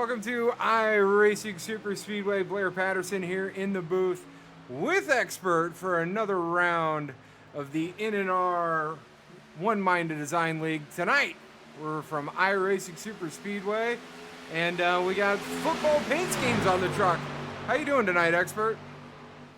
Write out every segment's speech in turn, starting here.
welcome to iRacing Superspeedway. Blair Patterson here in the booth with Expert for another round of the NNR One-Minded Design League. Tonight, we're from iRacing Superspeedway, and we got football paint schemes on the truck. How you doing tonight, Expert?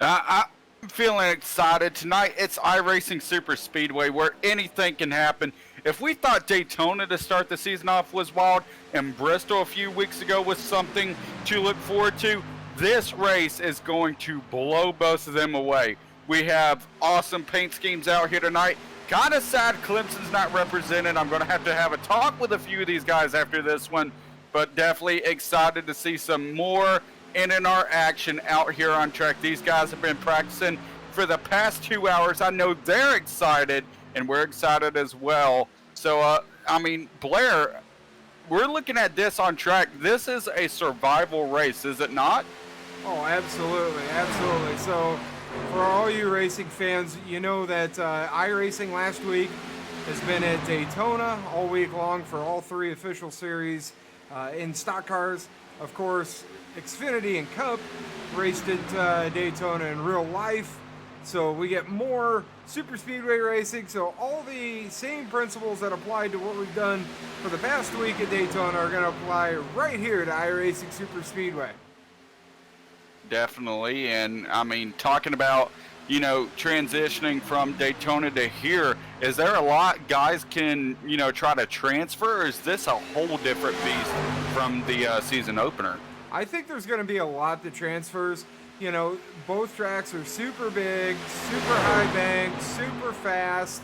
I'm feeling excited. Tonight, it's iRacing Superspeedway, where anything can happen. If we thought Daytona to start the season off was wild, and Bristol a few weeks ago was something to look forward to, this race is going to blow both of them away. We have awesome paint schemes out here tonight. Kind of sad Clemson's not represented. I'm going to have a talk with a few of these guys after this one, but definitely excited to see some more NNR action out here on track. These guys have been practicing for the past 2 hours. I know they're excited, and we're excited as well. So, Blair, we're looking at this on track. This is a survival race, is it not? Oh, absolutely, absolutely. So, for all you racing fans, you know that iRacing last week has been at Daytona all week long for all three official series in stock cars. Of course, Xfinity and Cup raced at Daytona in real life. So we get more super speedway racing. So all the same principles that applied to what we've done for the past week at Daytona are going to apply right here to iRacing Super Speedway. Definitely. And talking about, transitioning from Daytona to here, is there a lot guys can, try to transfer, or is this a whole different beast from the season opener? I think there's going to be a lot that transfers. Both tracks are super big, super high bank, super fast.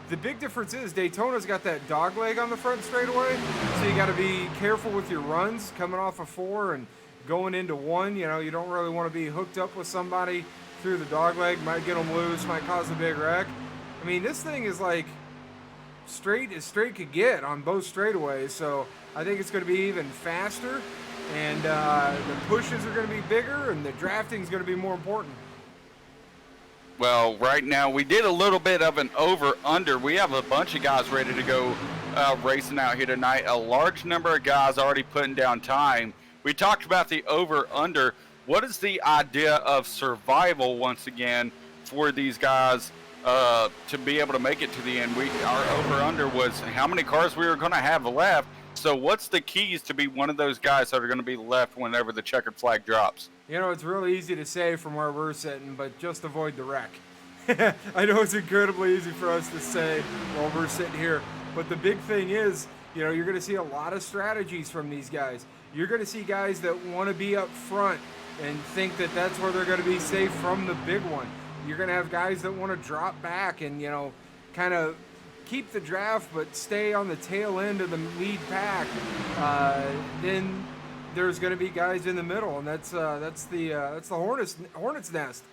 The big difference is Daytona's got that dog leg on the front straightaway, so you got to be careful with your runs coming off of 4 and going into 1. You don't really want to be hooked up with somebody through the dog leg. Might get them loose, might cause a big wreck. This thing is like straight as straight could get on both straightaways, so I think it's going to be even faster. And the pushes are going to be bigger, and the drafting is going to be more important. Well, right now we did a little bit of an over-under. We have a bunch of guys ready to go racing out here tonight. A large number of guys already putting down time. We talked about the over-under. What is the idea of survival once again for these guys to be able to make it to the end? Our over-under was how many cars we were going to have left. So what's the keys to be one of those guys that are going to be left whenever the checkered flag drops? It's really easy to say from where we're sitting, but just avoid the wreck. I know it's incredibly easy for us to say while we're sitting here, but the big thing is, you're going to see a lot of strategies from these guys. You're going to see guys that want to be up front and think that that's where they're going to be safe from the big one. You're going to have guys that want to drop back and, kind of keep the draft but stay on the tail end of the lead pack. Then there's going to be guys in the middle, and that's the hornet's nest.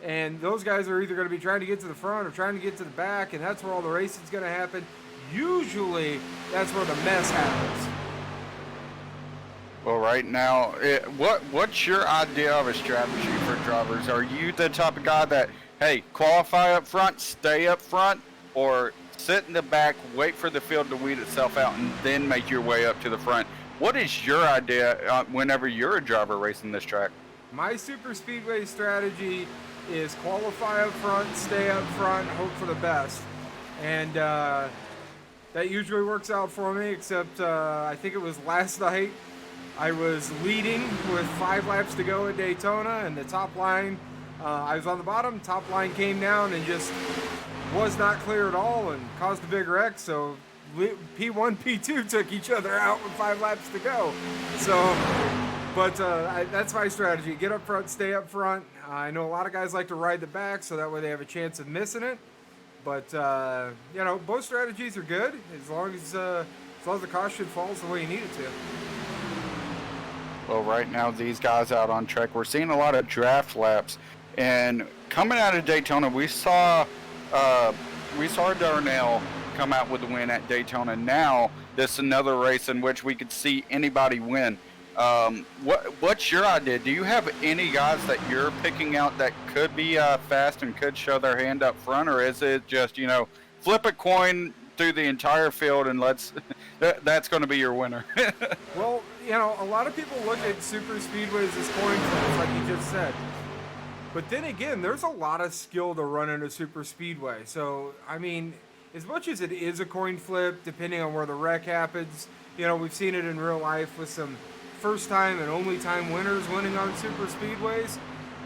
And those guys are either going to be trying to get to the front or trying to get to the back, and that's where all the racing's going to happen. Usually, that's where the mess happens. Well, right now, what's your idea of a strategy for drivers? Are you the type of guy that, hey, qualify up front, stay up front, or sit in the back, wait for the field to weed itself out, and then make your way up to the front? What is your idea whenever you're a driver racing this track? My super speedway strategy is qualify up front, stay up front, hope for the best. And that usually works out for me, except I think it was last night. I was leading with 5 laps to go at Daytona, and the top line, I was on the bottom, top line came down and just was not clear at all and caused a big wreck. So P1, P2 took each other out with 5 laps to go. So, but that's my strategy. Get up front, stay up front. I know a lot of guys like to ride the back, so that way they have a chance of missing it. But, both strategies are good as long as the caution falls the way you need it to. Well, right now, these guys out on track, we're seeing a lot of draft laps. And coming out of Daytona, we saw Darnell come out with the win at Daytona. Now, this is another race in which we could see anybody win. What's your idea? Do you have any guys that you're picking out that could be fast and could show their hand up front, or is it just, flip a coin through the entire field and that's going to be your winner? Well, you know, a lot of people look at super speedways as coin flips, like you just said. But then again, there's a lot of skill to run in a super speedway. So, I mean, as much as it is a coin flip, depending on where the wreck happens, you know, we've seen it in real life with some first time and only time winners winning on super speedways.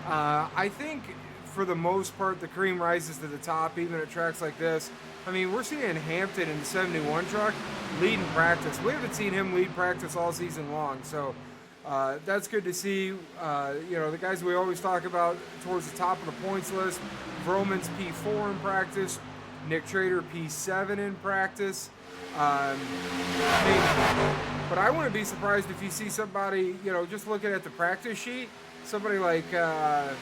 I think for the most part, the cream rises to the top, even at tracks like this. I mean, we're seeing Hampton in the 71 truck leading practice. We haven't seen him lead practice all season long, so that's good to see. You know, the guys we always talk about towards the top of the points list, Vroman's P4 in practice, Nick Trader P7 in practice. But I wouldn't be surprised if you see somebody, you know, just looking at the practice sheet, somebody like, let's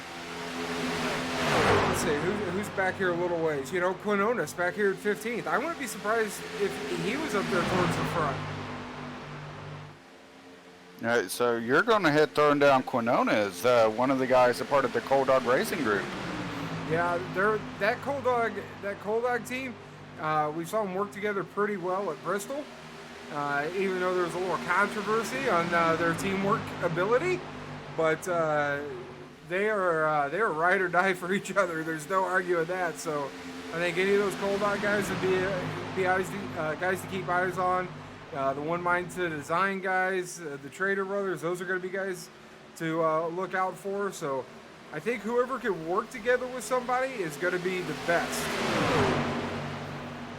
see, who's back here a little ways? You know, Quinones back here at 15th. I wouldn't be surprised if he was up there towards the front. So you're going to hit throwing down Quinones, one of the guys a part of the Cold Dog Racing group. Yeah, that Cold Dog team, we saw them work together pretty well at Bristol. Even though there was a little controversy on their teamwork ability, but they are ride or die for each other. There's no arguing that. So I think any of those Cold Dog guys would be guys to keep eyes on. The One Mind to Design guys, the Trader brothers, those are going to be guys to look out for. So I think whoever can work together with somebody is going to be the best.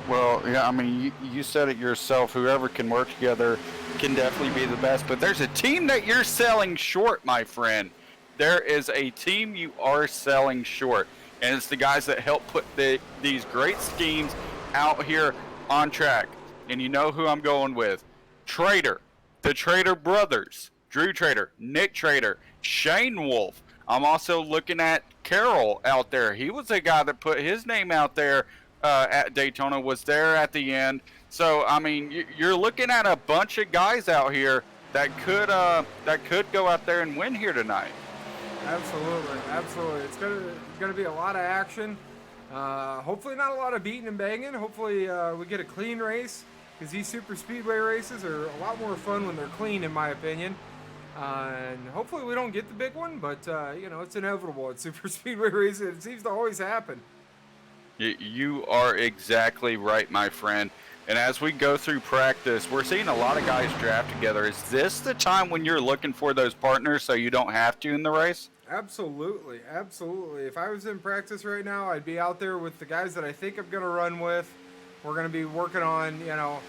Well, yeah, I mean, you said it yourself. Whoever can work together can definitely be the best. But there's a team that you're selling short, my friend. There is a team you are selling short. And it's the guys that help put these great schemes out here on track. And you know who I'm going with. Trader. The Trader brothers. Drew Trader. Nick Trader. Shane Wolf. I'm also looking at Carroll out there. He was the guy that put his name out there at Daytona, was there at the end. So, I mean, you're looking at a bunch of guys out here that could go out there and win here tonight. Absolutely. It's gonna be a lot of action. Hopefully not a lot of beating and banging. Hopefully we get a clean race, because these super speedway races are a lot more fun when they're clean, in my opinion. And hopefully we don't get the big one, but you know, it's inevitable at super speedway racing. It seems to always happen. You are exactly right, my friend. And as we go through practice, we're seeing a lot of guys draft together. Is this the time when you're looking for those partners so you don't have to in the race? Absolutely. If I was in practice right now, I'd be out there with the guys that I think I'm going to run with. We're going to be working on, you know,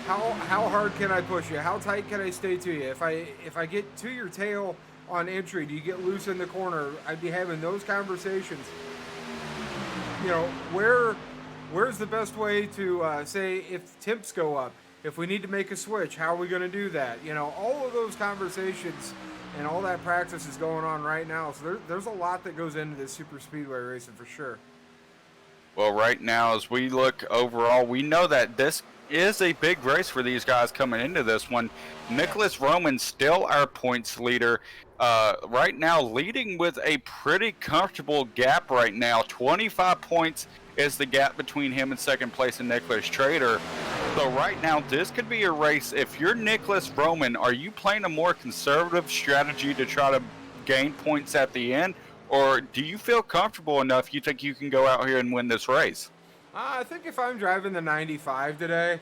how hard can I push you? How tight can I stay to you? If I get to your tail on entry, do you get loose in the corner? I'd be having those conversations. You know, where's the best way to say if temps go up, if we need to make a switch, how are we going to do that? You know, all of those conversations and all that practice is going on right now. So there's a lot that goes into this super speedway racing for sure. Well, right now, as we look overall, we know that this is a big race for these guys coming into this one. Nicholas Vroman still our points leader. Right now leading with a pretty comfortable gap right now. 25 points is the gap between him and second place and Nicholas Trader. So right now this could be a race. If you're Nicholas Vroman, are you playing a more conservative strategy to try to gain points at the end? Or do you feel comfortable enough you think you can go out here and win this race? I think if I'm driving the 95 today,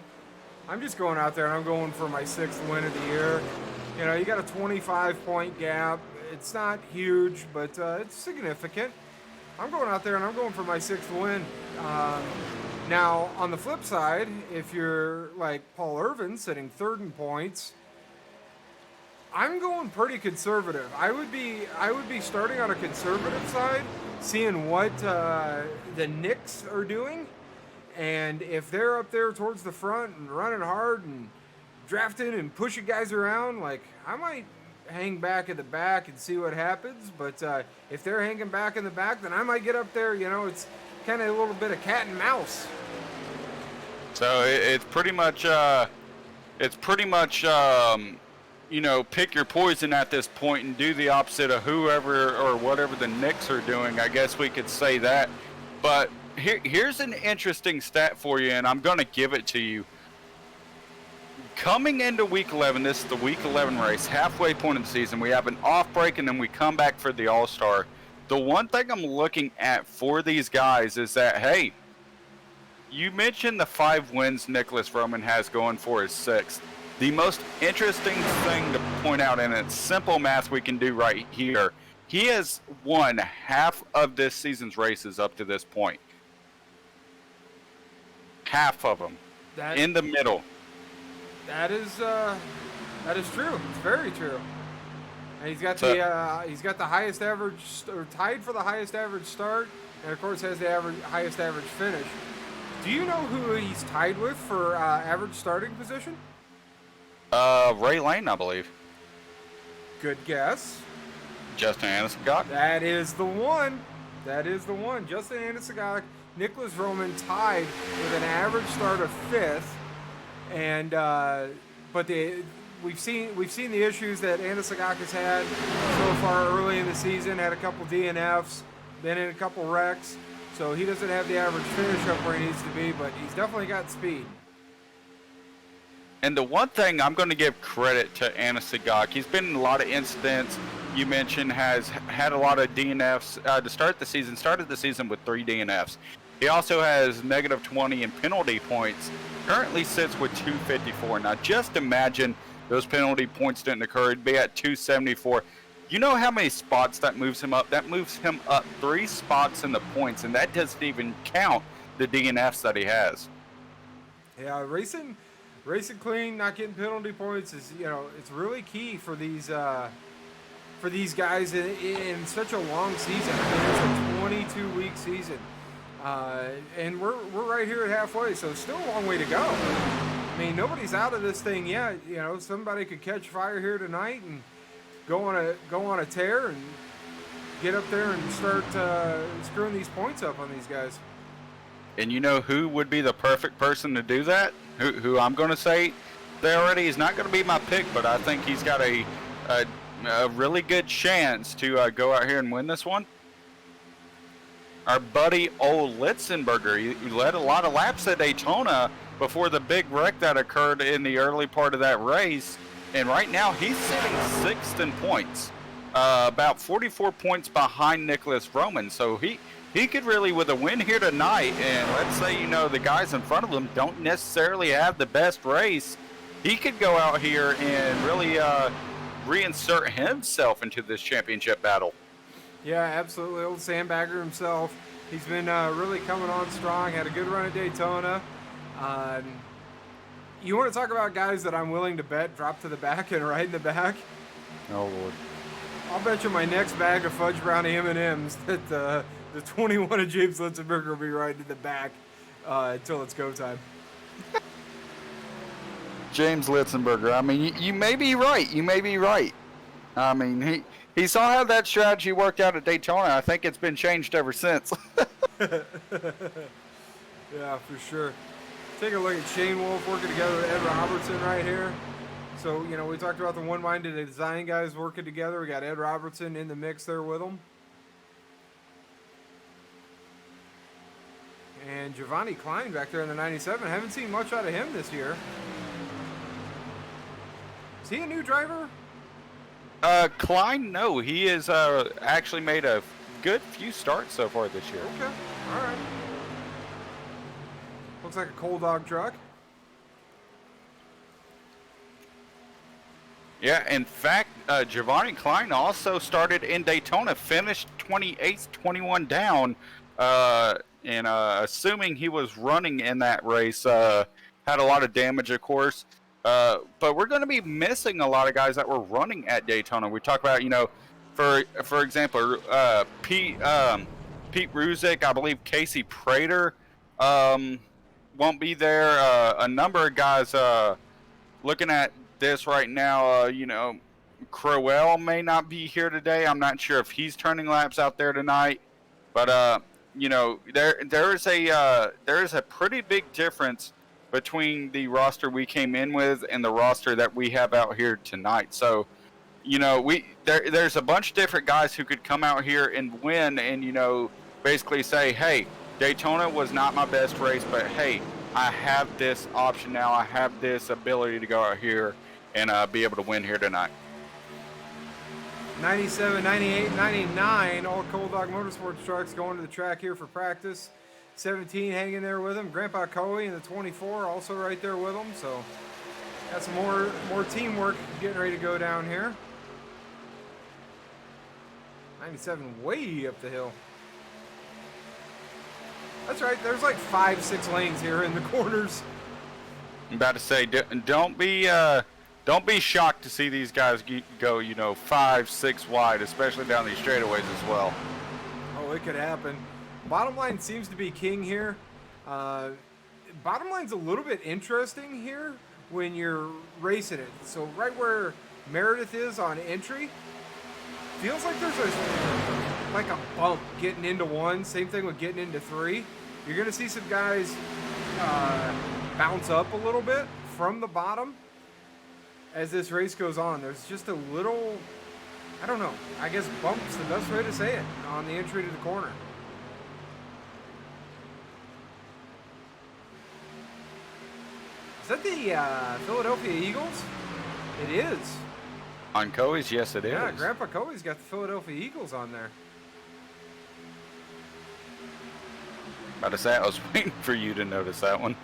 I'm just going out there and I'm going for my 6th win of the year. You know, you got a 25-point gap. It's not huge, but it's significant. I'm going out there and I'm going for my 6th win. Now, on the flip side, if you're like Paul Irvin sitting 3rd in points, I'm going pretty conservative. I would be starting on a conservative side, seeing what the Knicks are doing, and if they're up there towards the front and running hard and drafting and pushing guys around, like, I might hang back at the back and see what happens. But if they're hanging back in the back, then I might get up there. You know, it's kind of a little bit of cat and mouse. So it's pretty much you know, pick your poison at this point and do the opposite of whoever or whatever the Knicks are doing. I guess we could say that. But here's an interesting stat for you, and I'm going to give it to you. coming into week 11, this is the week 11 race, halfway point of the season. We have an off break and then we come back for the All-Star. The one thing I'm looking at for these guys is that, hey, you mentioned the 5 wins Nicholas Roman has going for his 6th. The most interesting thing to point out, and it's simple math we can do right here, he has won half of this season's races up to this point. Half of them. In the middle. That is true. It's very true. And he's got the highest average, or tied for the highest average start, and of course has the highest average finish. Do you know who he's tied with for average starting position? Ray Lane, I believe. Good guess. Justin Anasigok. That is the one. Justin Anasigok, Nicholas Roman tied with an average start of 5th, and but we've seen the issues that Anasigok has had so far early in the season. Had a couple DNFs, been in a couple wrecks, so he doesn't have the average finish up where he needs to be, but he's definitely got speed. And the one thing I'm going to give credit to Anasigok, he's been in a lot of incidents. You mentioned has had a lot of DNFs to start the season. Started the season with 3 DNFs. He also has negative 20 in penalty points. Currently sits with 254. Now just imagine those penalty points didn't occur. It'd be at 274. You know how many spots that moves him up? That moves him up 3 spots in the points, and that doesn't even count the DNFs that he has. Yeah, racing clean, not getting penalty points is, it's really key for these guys in such a long season. I mean, it's a 22-week season, and we're right here at halfway, so still a long way to go. I mean, nobody's out of this thing yet. Somebody could catch fire here tonight and go on a tear and get up there and start screwing these points up on these guys. And you know who would be the perfect person to do that? Who I'm going to say there already is not going to be my pick, but I think he's got a really good chance to go out here and win this one. Our buddy Old Litzenberger, he led a lot of laps at Daytona before the big wreck that occurred in the early part of that race. And right now he's sitting 6th in points, about 44 points behind Nicholas Roman. So he could really, with a win here tonight, and let's say, the guys in front of him don't necessarily have the best race, he could go out here and really reinsert himself into this championship battle. Yeah, absolutely. Old sandbagger himself. He's been really coming on strong, had a good run at Daytona. You want to talk about guys that I'm willing to bet drop to the back and right in the back? Oh, Lord. I'll bet you my next bag of fudge brownie M&Ms that the 21 of James Litzenberger will be right in the back until it's go time. James Litzenberger, I mean, you may be right. I mean, he saw how that strategy worked out at Daytona. I think it's been changed ever since. Yeah, for sure. Take a look at Shane Wolf working together with Ed Robertson right here. So, we talked about the one-minded design guys working together. We got Ed Robertson in the mix there with them. And Giovanni Klein back there in the 97. Haven't seen much out of him this year. Is he a new driver? Klein, no. He has actually made a good few starts so far this year. Okay, all right. Looks like a cold dog truck. Yeah, in fact, Giovanni Klein also started in Daytona, finished 28th, 21 down, and assuming he was running in that race, had a lot of damage, of course. But we're going to be missing a lot of guys that were running at Daytona. We talk about, for example, Pete Ruzick, I believe Casey Prater won't be there. A number of guys looking at this right now, Crowell may not be here today. I'm not sure if he's turning laps out there tonight, but there is a pretty big difference between the roster we came in with and the roster that we have out here tonight. So, there's a bunch of different guys who could come out here and win and, basically say, hey, Daytona was not my best race, but hey, I have this option now. I have this ability to go out here and be able to win here tonight. 97, 98, 99, all Cold Dog Motorsports trucks going to the track here for practice. 17 hanging there with him. Grandpa Coey in the 24 also right there with him. So got some more teamwork getting ready to go down here. 97 way up the hill. That's right. There's like 5-6 lanes here in the corners. I'm about to say, don't be shocked to see these guys go, 5-6 wide, especially down these straightaways as well. Oh, it could happen. Bottom line seems to be king here. Bottom line's a little bit interesting here when you're racing it. So right where Meredith is on entry, feels like there's a bump getting into 1. Same thing with getting into 3. You're going to see some guys bounce up a little bit from the bottom as this race goes on. There's just a little, I don't know, I guess bump's the best way to say it on the entry to the corner. Is that the Philadelphia Eagles? It is. On Coey's, yes it is. Yeah, Grandpa Coey's got the Philadelphia Eagles on there. About to say, I was waiting for you to notice that one.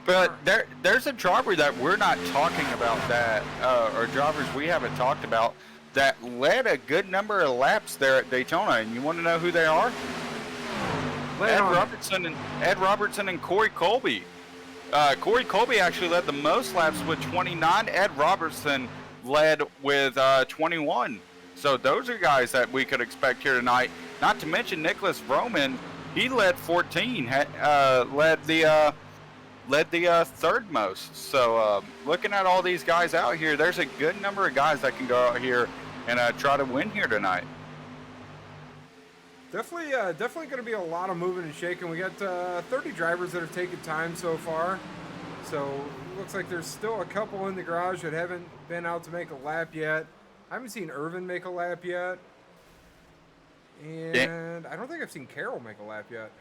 But there's a driver that we're not talking about that, or drivers we haven't talked about, that led a good number of laps there at Daytona. And you want to know who they are? Ed Robertson and Corey Colby. Corey Colby actually led the most laps with 29. Ed Robertson led with 21. So those are guys that we could expect here tonight. Not to mention Nicholas Roman. He led 14. Led the third most. So looking at all these guys out here, there's a good number of guys that can go out here and try to win here tonight. Definitely going to be a lot of moving and shaking. We got 30 drivers that have taken time so far. So looks like there's still a couple in the garage that haven't been out to make a lap yet. I haven't seen Irvin make a lap yet. And I don't think I've seen Carroll make a lap yet.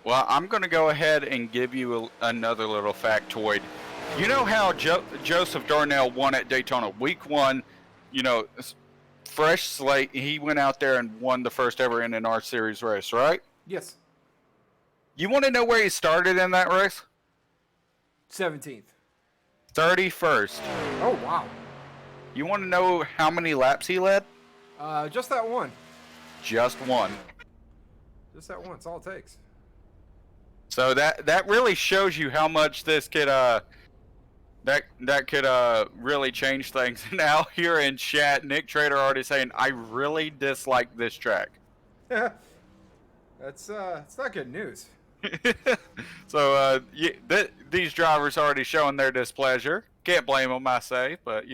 Well, I'm going to go ahead and give you another little factoid. You know how Joseph Darnell won at Daytona week 1, fresh slate. He went out there and won the first ever NNR Series race, right? Yes. You want to know where he started in that race? 17th. 31st. Oh, wow. You want to know how many laps he led? Just that one. Just one. Just that one. That's all it takes. So that really shows you how much this could that could really change things. Now here in chat, Nick Trader already saying, I really dislike this track. That's not good news. So these drivers already showing their displeasure. Can't blame them, I say, but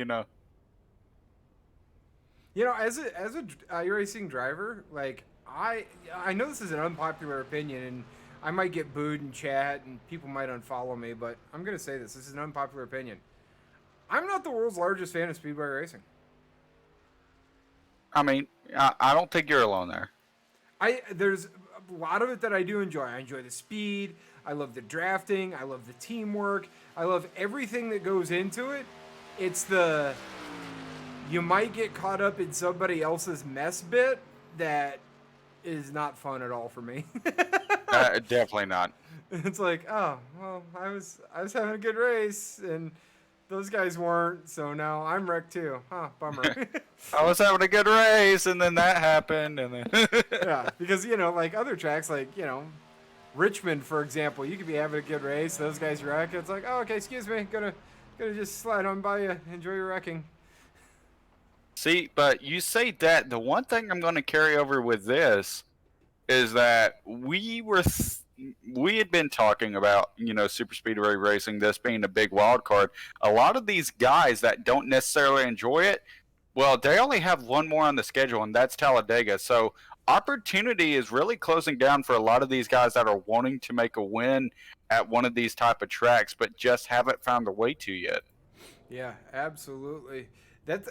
as a iRacing driver, like I know this is an unpopular opinion, and I might get booed in chat, and people might unfollow me, but I'm gonna say this. This is an unpopular opinion. I'm not the world's largest fan of speedway racing. I mean, I don't think you're alone there. There's a lot of it that I do enjoy. I enjoy the speed. I love the drafting. I love the teamwork. I love everything that goes into it. It's you might get caught up in somebody else's mess bit that is not fun at all for me. Definitely not. It's like, oh, well, I was having a good race, and those guys weren't, so now I'm wrecked too. Huh, bummer. I was having a good race, and then that happened, and then... Yeah, because, like other tracks, like, Richmond, for example, you could be having a good race, those guys wreck, it's like, oh, okay, excuse me, gonna just slide on by you, enjoy your wrecking. See, but you say that, the one thing I'm going to carry over with this is that we had been talking about, super speedway racing, this being a big wild card. A lot of these guys that don't necessarily enjoy it, well, they only have one more on the schedule, and that's Talladega. So opportunity is really closing down for a lot of these guys that are wanting to make a win at one of these type of tracks, but just haven't found the way to yet. Yeah, absolutely. That's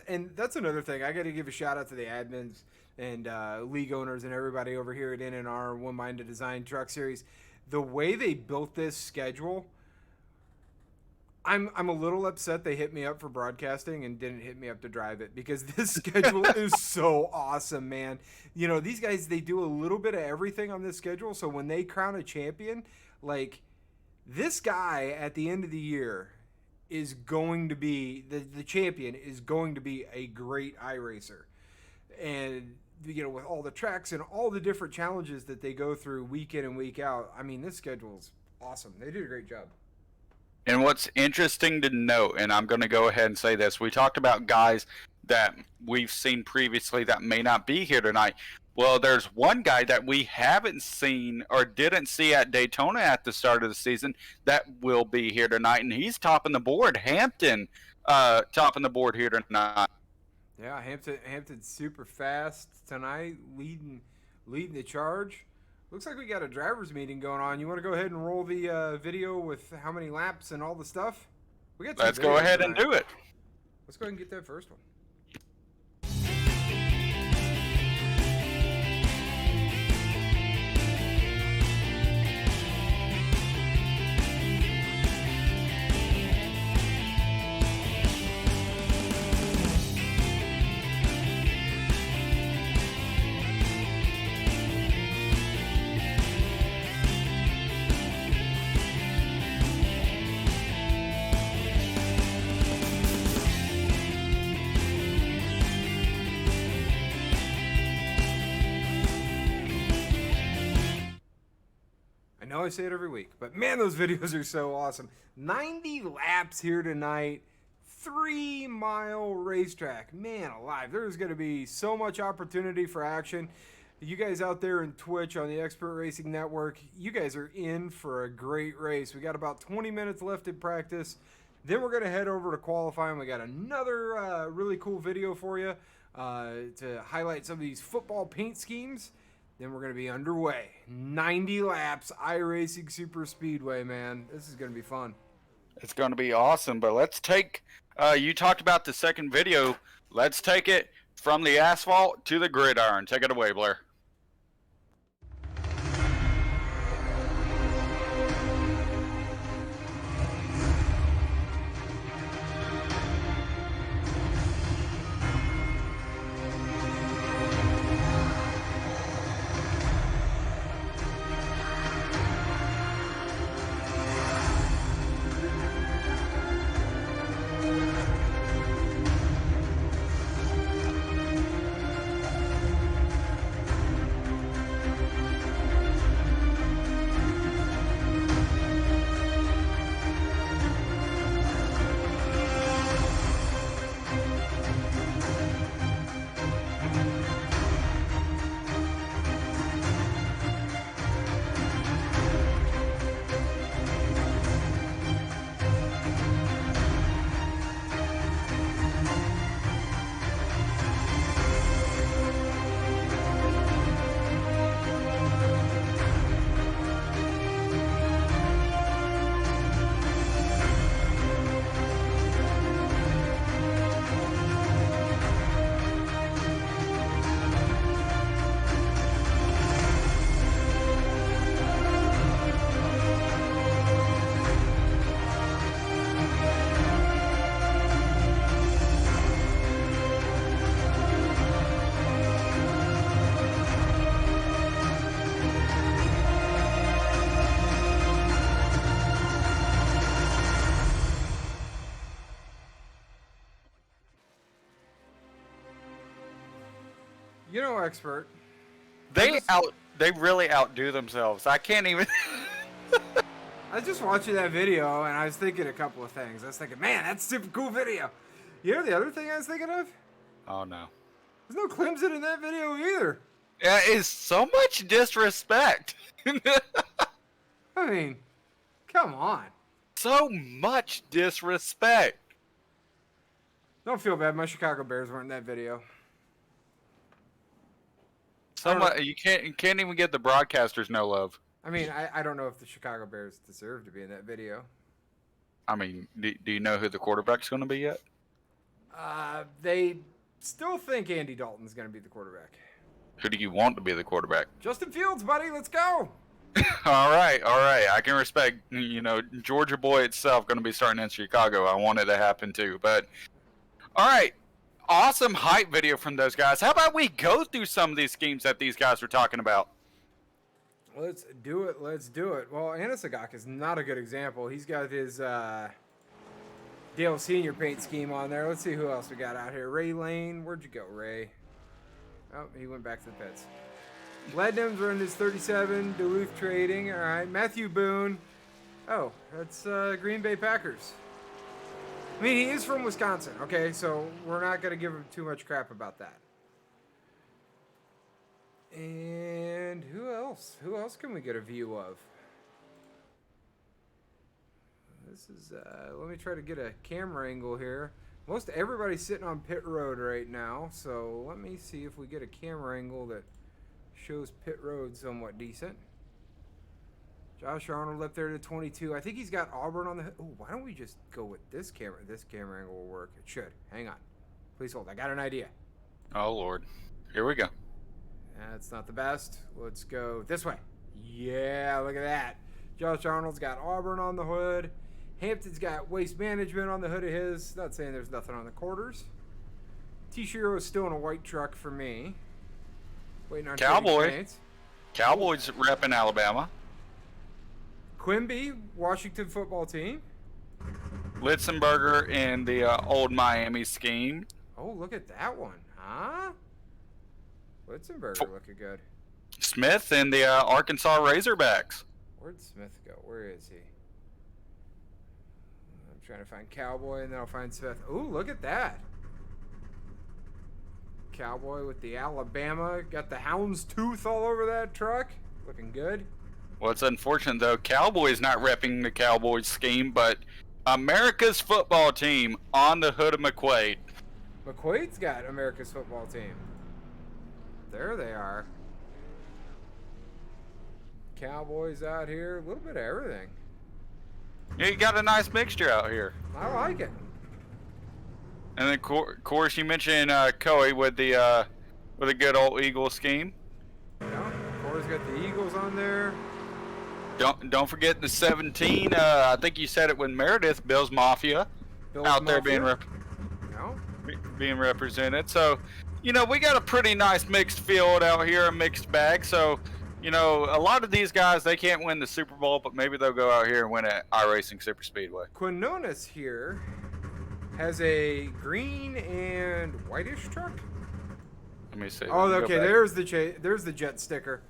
another thing. I got to give a shout out to the admins and league owners and everybody over here at NNR One Minded Design Truck Series. the way they built this schedule, I'm a little upset they hit me up for broadcasting and didn't hit me up to drive it, because this schedule is so awesome, man. You know, these guys, they do a little bit of everything on this schedule, so when they crown a champion, like, this guy at the end of the year is going to be, the champion is going to be a great iRacer. And, you know, with all the tracks and all the different challenges that they go through week in and week out, I mean, this schedule's awesome. They did a great job. And what's interesting to note, and I'm going to go ahead and say this, we talked about guys that we've seen previously that may not be here tonight. Well, there's one guy that we haven't seen or didn't see at Daytona at the start of the season that will be here tonight, and he's topping the board. Hampton topping the board here tonight. Yeah, Hampton's super fast tonight, leading the charge. Looks like we got a driver's meeting going on. You want to go ahead and roll the video with how many laps and all the stuff? We got. Let's go ahead and do it. Let's go ahead and get that first one. I know I say it every week, but man, those videos are so awesome. 90 laps here tonight, 3-mile racetrack. Man alive, there's going to be so much opportunity for action. You guys out there in Twitch on the Expert Racing Network, you guys are in for a great race. We got about 20 minutes left in practice. Then we're going to head over to qualifying. We got another really cool video for you to highlight some of these football paint schemes. Then we're going to be underway. 90 laps, iRacing Superspeedway, man. This is going to be fun. It's going to be awesome, but let's take, you talked about the second video. Let's take it from the asphalt to the gridiron. Take it away, Blair. You know, Expert. They really outdo themselves. I can't even. I was just watching that video and I was thinking a couple of things. I was thinking, man, that's a super cool video. You know the other thing I was thinking of? Oh no. There's no Clemson in that video either. It is so much disrespect. I mean, come on. So much disrespect. Don't feel bad. My Chicago Bears weren't in that video. You can't even get the broadcasters no love. I mean, I don't know if the Chicago Bears deserve to be in that video. I mean, do you know who the quarterback's going to be yet? They still think Andy Dalton's going to be the quarterback. Who do you want to be the quarterback? Justin Fields, buddy. Let's go. All right. I can respect, Georgia boy itself going to be starting in Chicago. I want it to happen too. But all right, awesome hype video from those guys. How about we go through some of these schemes that these guys were talking about? Let's do it. Let's do it. Well, Anasagak is not a good example. He's got his Dale Senior paint scheme on there. Let's see who else we got out here. Ray Lane. Where'd you go, Ray? Oh, he went back to the pits. Lednum's running his 37. Duluth Trading. All right. Matthew Boone. Oh, that's Green Bay Packers. I mean, he is from Wisconsin, okay? So we're not going to give him too much crap about that. And who else? Who else can we get a view of? This is, let me try to get a camera angle here. Most everybody's sitting on pit road right now, so let me see if we get a camera angle that shows pit road somewhat decent. Josh Arnold up there to 22. I think he's got Auburn on the... Oh, why don't we just go with this camera? This camera angle will work. It should. Hang on. Please hold. I got an idea. Oh, Lord. Here we go. That's not the best. Let's go this way. Yeah, look at that. Josh Arnold's got Auburn on the hood. Hampton's got Waste Management on the hood of his. Not saying there's nothing on the quarters. T-Shiro is still in a white truck for me. Waiting on Cowboy. Cowboys repping Alabama. Quimby, Washington football team. Litzenberger in the old Miami scheme. Oh, look at that one, huh? Litzenberger looking good. Smith in the Arkansas Razorbacks. Where'd Smith go? Where is he? I'm trying to find Cowboy, and then I'll find Smith. Ooh, look at that. Cowboy with the Alabama. Got the hound's tooth all over that truck. Looking good. Well, it's unfortunate, though. Cowboys not repping the Cowboys scheme, but America's football team on the hood of McQuaid. McQuaid's got America's football team. There they are. Cowboys out here. A little bit of everything. Yeah, you got a nice mixture out here. I like it. And then, of course, you mentioned Coey with the good old Eagle scheme. Yeah, Corey's got the Eagles on there. Don't forget the 17. I think you said it with Meredith. Bill's Mafia out there being represented. So, we got a pretty nice mixed field out here, a mixed bag. So, a lot of these guys, they can't win the Super Bowl, but maybe they'll go out here and win at iRacing Superspeedway. Quinones here has a green and whitish truck. Let me see. Oh, okay. There's the jet sticker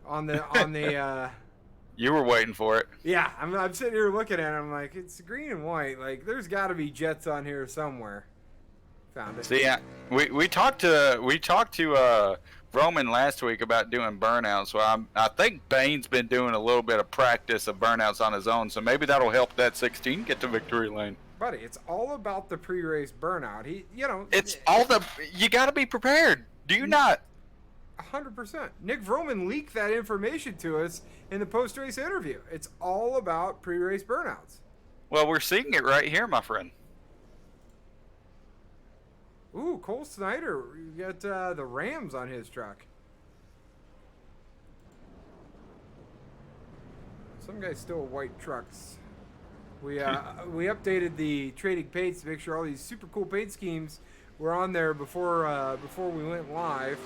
on the You were waiting for it. Yeah, I'm sitting here looking at it. I'm like, it's green and white. Like, there's got to be jets on here somewhere. Found it. See, we talked to Roman last week about doing burnouts. So I think Bane's been doing a little bit of practice of burnouts on his own. So maybe that'll help that 16 get to victory lane. Buddy, it's all about the pre-race burnout. You got to be prepared. Do you not? 100%. Nick Vroman leaked that information to us in the post-race interview. It's all about pre-race burnouts. Well, we're seeing it right here, my friend. Ooh, Cole Snyder. You got the Rams on his truck. Some guys still have white trucks. We updated the trading paints to make sure all these super cool paint schemes were on there before we went live.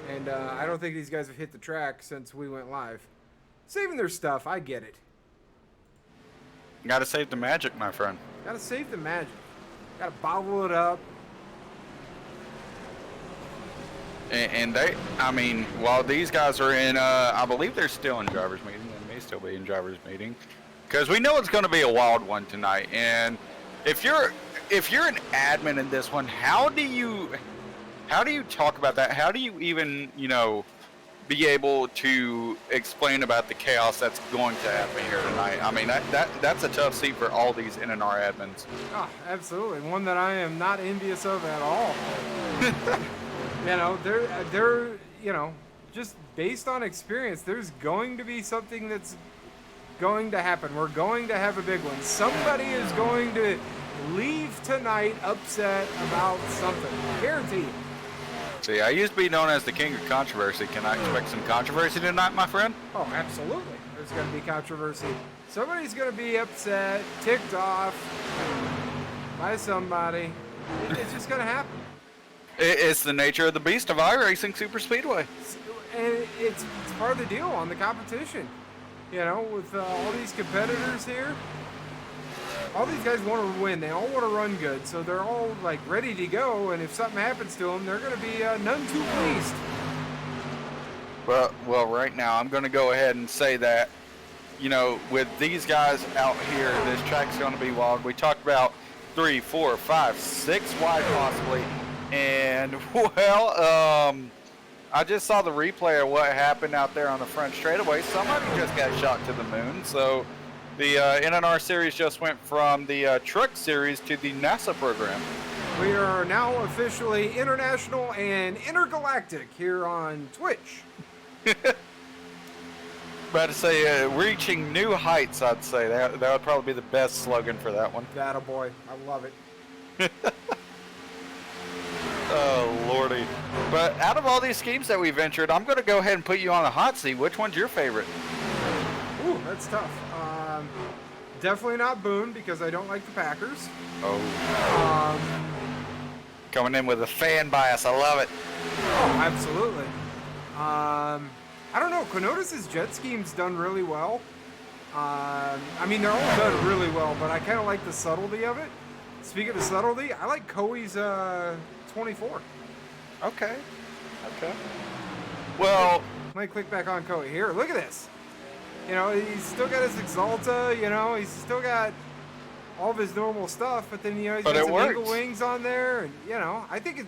And I don't think these guys have hit the track since we went live. Saving their stuff, I get it. Gotta save the magic, my friend. Gotta save the magic. Gotta bottle it up. And while these guys are in, I believe they're still in driver's meeting. They may still be in driver's meeting. Because we know it's going to be a wild one tonight. And if you're an admin in this one, how do you talk about that? How do you even, be able to explain about the chaos that's going to happen here tonight? I mean, that's a tough seat for all these NNR admins. Oh, absolutely. One that I am not envious of at all. They're just based on experience, there's going to be something that's going to happen. We're going to have a big one. Somebody is going to leave tonight upset about something. Guaranteed. See, I used to be known as the king of controversy. Can I expect some controversy tonight, my friend? Oh, absolutely. There's going to be controversy. Somebody's going to be upset, ticked off by somebody. It's just going to happen. It's the nature of the beast of iRacing Superspeedway. And it's part of the deal on the competition. You know, with all these competitors here, all these guys want to win. They all want to run good, so they're all like ready to go. And if something happens to them, they're going to be none too pleased. Well, right now I'm going to go ahead and say that, you know, with these guys out here, this track's going to be wild. We talked about 3, 4, 5, 6 wide possibly, and well, I just saw the replay of what happened out there on the front straightaway. Somebody just got shot to the moon. So the NNR series just went from the truck series to the NASA program. We are now officially international and intergalactic here on Twitch. About to say reaching new heights, I'd say. That would probably be the best slogan for that one. Attaboy. I love it. Oh, lordy. But out of all these schemes that we ventured, I'm going to go ahead and put you on the hot seat. Which one's your favorite? Ooh, that's tough. Definitely not Boone because I don't like the Packers. Oh. Coming in with a fan bias. I love it. Oh, absolutely. I don't know. Konoda's jet scheme's done really well. I mean, they're all done really well, but I kind of like the subtlety of it. Speaking of subtlety, I like Koei's 24. Okay. Well, Might click back on Koei. Here, look at this. You know, he's still got his Exalta, you know, he's still got all of his normal stuff, but then, you know, he's got some Eagle Wings on there, and, you know, I think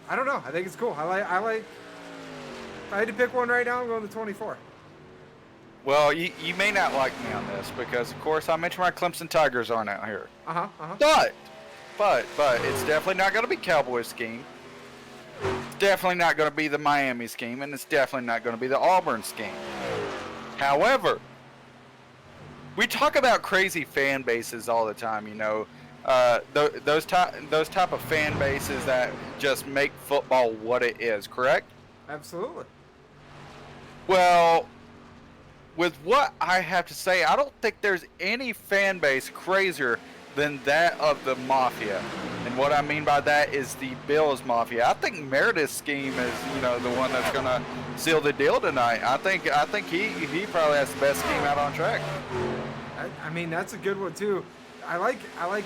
I don't know, I think it's cool. I like, if I had to pick one right now, I'm going to 24. Well, you may not like me on this because, of course, I mentioned my Clemson Tigers aren't out here. But it's definitely not going to be Cowboys scheme. It's definitely not going to be the Miami scheme, and it's definitely not going to be the Auburn scheme. However, we talk about crazy fan bases all the time, you know. Those type of fan bases that just make football what it is, correct? Absolutely. Well, with what I have to say, I don't think there's any fan base crazier than that of the Mafia. And what I mean by that is the Bills Mafia. I think Meredith's scheme is, you know, the one that's going to seal the deal tonight. I think he probably has the best scheme out on track. I mean, that's a good one too. I like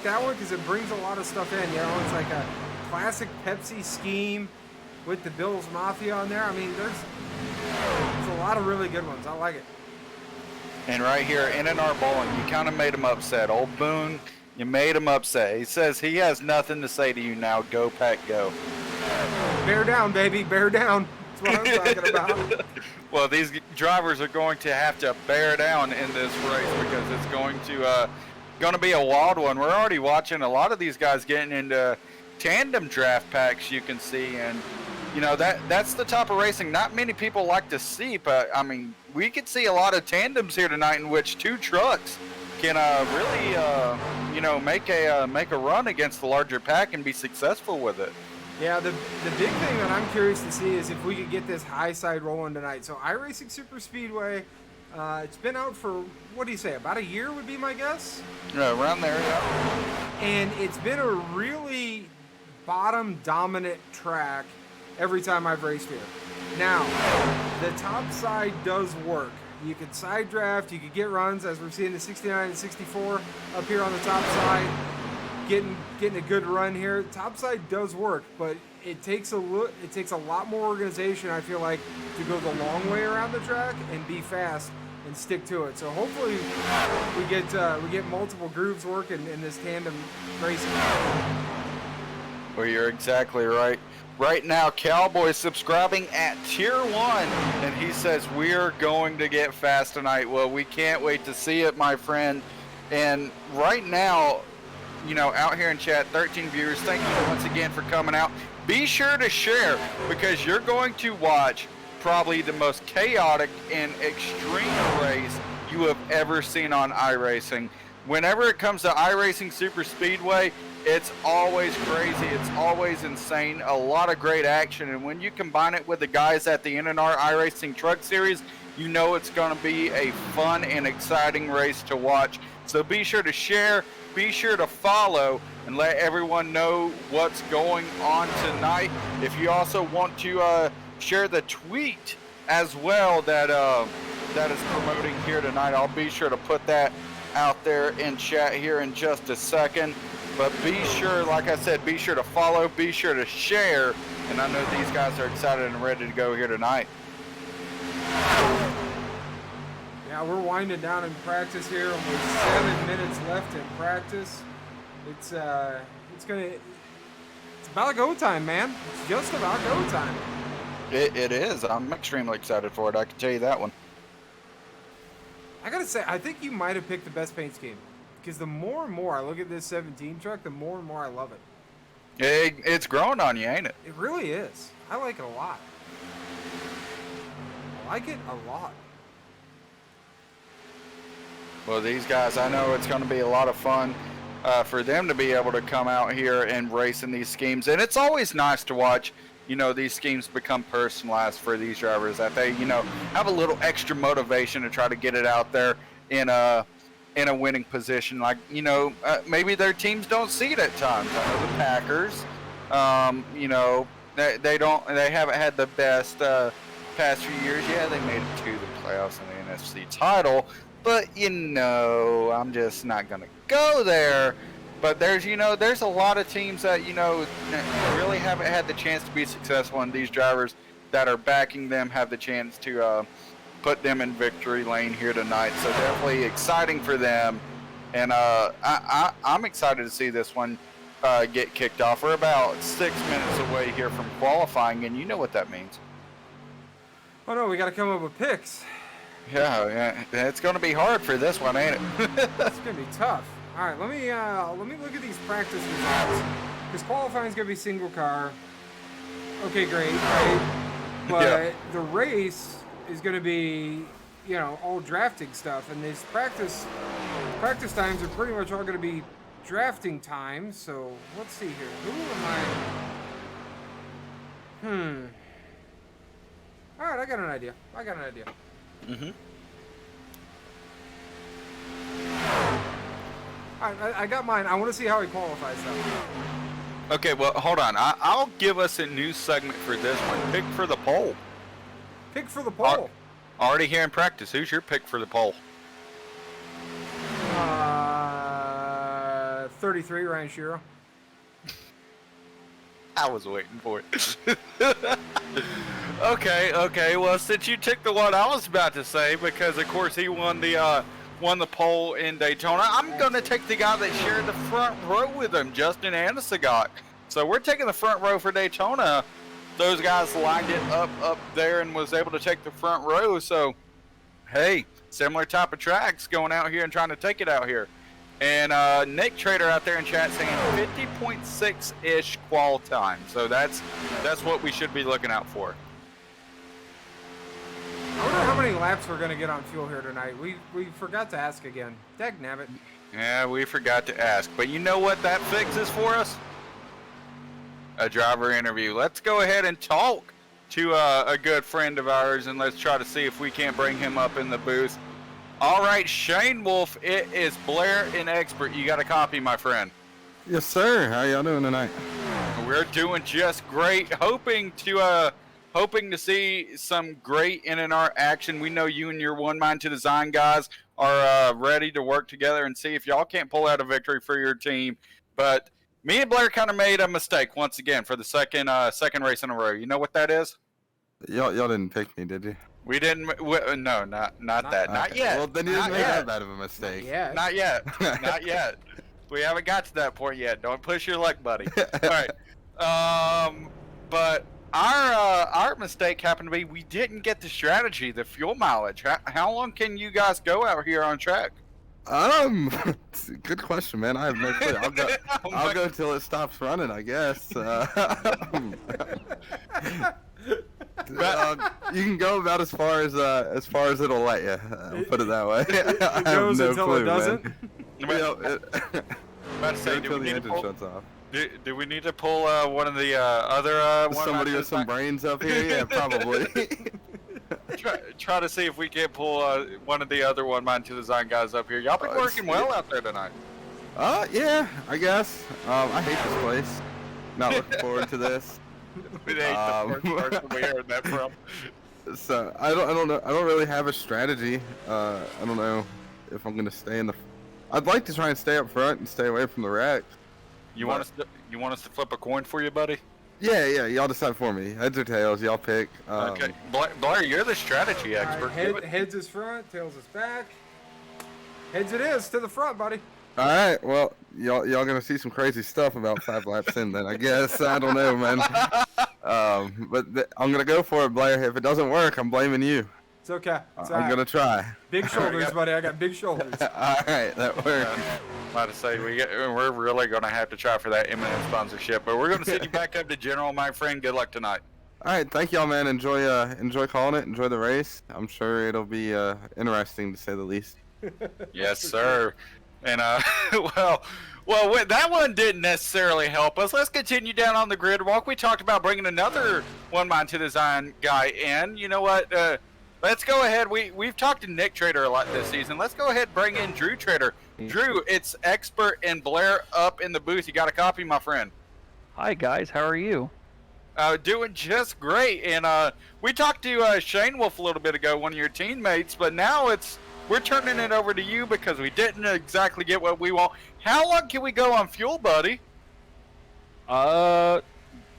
that one because it brings a lot of stuff in. You know, it's like a classic Pepsi scheme with the Bills Mafia on there. I mean, there's a lot of really good ones. I like it. And right here, NNR Bowling, you kind of made him upset. Old Boone, you made him upset. He says he has nothing to say to you now. Go, Pack, go. Bear down, baby. Bear down. That's what I'm talking about. Well, these drivers are going to have to bear down in this race because it's going to be a wild one. We're already watching a lot of these guys getting into tandem draft packs, you can see, and you know that's the type of racing not many people like to see. But I mean, we could see a lot of tandems here tonight in which two trucks can really you know make a run against the larger pack and be successful with it. Yeah, the big thing that I'm curious to see is if we could get this high side rolling tonight. So iRacing Superspeedway, it's been out for, what do you say, about a year would be my guess? Yeah, around there, yeah. And it's been a really bottom dominant track every time I've raced here. Now, the top side does work. You could side draft, you could get runs, as we're seeing the 69 and 64 up here on the top side. Getting a good run here. Top side does work, but it takes a lot more organization, I feel like, to go the long way around the track and be fast and stick to it. So hopefully we get multiple grooves working in this tandem racing. Well, you're exactly right. Right now, Cowboy subscribing at Tier 1, and he says we're going to get fast tonight. Well, we can't wait to see it, my friend. And right now, you know, out here in chat, 13 viewers, thank you once again for coming out. Be sure to share because you're going to watch probably the most chaotic and extreme race you have ever seen on iRacing. Whenever it comes to iRacing Superspeedway, It's always crazy. It's always insane. A lot of great action. And when you combine it with the guys at the NNR iRacing Truck Series, you know it's going to be a fun and exciting race to watch. So be sure to share, be sure to follow, and let everyone know what's going on tonight. If you also want to share the tweet as well that is promoting here tonight, I'll be sure to put that out there in chat here in just a second. But be sure, like I said, be sure to follow, be sure to share, and I know these guys are excited and ready to go here tonight. Yeah, we're winding down in practice here. Almost 7 minutes left in practice. It's about go time, man. It's just about go time. It is. I'm extremely excited for it. I can tell you that one. I gotta say, I think you might have picked the best paint scheme. Because the more and more I look at this 17 truck, the more and more I love it. It's growing on you, ain't it? It really is. I like it a lot. I like it a lot. Well, these guys, I know it's going to be a lot of fun for them to be able to come out here and race in these schemes. And it's always nice to watch, you know, these schemes become personalized for these drivers, that they, you know, have a little extra motivation to try to get it out there in a winning position. Like, you know, maybe their teams don't see it at times. I know the Packers, you know, they haven't had the best past few years. Yeah, they made it to the playoffs and the NFC title, but you know, I'm just not gonna go there. But there's a lot of teams that, you know, really haven't had the chance to be successful, and these drivers that are backing them have the chance to put them in victory lane here tonight. So definitely exciting for them, and I'm excited to see this one get kicked off. We're about 6 minutes away here from qualifying, and you know what that means. Oh no, we got to come up with picks. Yeah, it's going to be hard for this one, ain't it? It's going to be tough. All right, let me look at these practice results, because qualifying is going to be single car. Okay, great, right? But yeah, the race is going to be, you know, all drafting stuff, and these practice times are pretty much all going to be drafting times. So let's see here. Who am I? All right, I got an idea. Mm-hmm. All right, I got mine. I want to see how he qualifies though. Okay, well, hold on. I'll give us a new segment for this one. Pick for the poll. Pick for the poll. Already here in practice. Who's your pick for the poll? 33, Ryan Shiro. I was waiting for it. Okay. Well, since you took the one I was about to say, because of course he won the poll in Daytona, I'm gonna take the guy that shared the front row with him, Justin Anasagot. So we're taking the front row for Daytona. Those guys lined it up there and was able to take the front row. So, hey, similar type of tracks going out here and trying to take it out here. And Nick Trader out there in chat saying 50.6-ish qual time. So that's what we should be looking out for. I wonder how many laps we're going to get on fuel here tonight. We forgot to ask again. Dagnabbit. Yeah, we forgot to ask. But you know what that fixes for us? A driver interview. Let's go ahead and talk to a good friend of ours, and let's try to see if we can't bring him up in the booth. All right, Shane Wolf, it is Blair and Expert. You got a copy, my friend? Yes, sir. How y'all doing tonight? We're doing just great. Hoping to see some great NNR action. We know you and your One Mind to Design guys are ready to work together and see if y'all can't pull out a victory for your team. But me and Blair kind of made a mistake once again for the second race in a row. You know what that is? Y'all didn't pick me, did you? We didn't. No, not that. Okay. Not yet. Well, then you didn't Not make yet. that bad of a mistake. Yeah. Not yet. Not yet. We haven't got to that point yet. Don't push your luck, buddy. All right. But our mistake happened to be we didn't get the strategy, the fuel mileage. How long can you guys go out here on track? Good question, man. I have no clue. I'll go till it stops running, I guess. You can go about as far as it'll let you. I'll put it that way. It goes until it doesn't. About to say, Go until the engine shuts off. Do we need to pull one of the other somebody with some brains up here? Yeah, probably. try to see if we can't pull one of the other One Mind Two Design guys up here. Y'all been working well out there tonight. Yeah, I guess. I hate this place. Not looking forward to this. We hate the first person we heard that from. So I don't know. I don't really have a strategy. I don't know if I'm gonna stay in the. I'd like to try and stay up front and stay away from the wreck. You want us to flip a coin for you, buddy? Yeah. Y'all decide for me. Heads or tails, y'all pick. Okay, Blair, you're the strategy expert. Right, heads is front, tails is back. Heads it is to the front, buddy. All right. Well, y'all gonna see some crazy stuff about 5 laps in. Then I guess I don't know, man. But I'm gonna go for it, Blair. If it doesn't work, I'm blaming you. It's okay. It's I'm gonna try. Big shoulders, buddy. I got big shoulders. All right, that works. About to say we're really gonna have to try for that M&M sponsorship, but we're gonna send you back up to General, my friend. Good luck tonight. All right, thank y'all, man. Enjoy calling it. Enjoy the race. I'm sure it'll be interesting to say the least. Yes, sir. And well, that one didn't necessarily help us. Let's continue down on the grid walk. We talked about bringing another One Mind Two Design guy in. You know what? Let's go ahead. We've talked to Nick Trader a lot this season. Let's go ahead and bring in Drew Trader. Drew, it's Expert and Blair up in the booth. You got a copy, my friend? Hi guys, how are you? Doing just great. And we talked to Shane Wolf a little bit ago, one of your teammates, but now we're turning it over to you because we didn't exactly get what we want. How long can we go on fuel, buddy?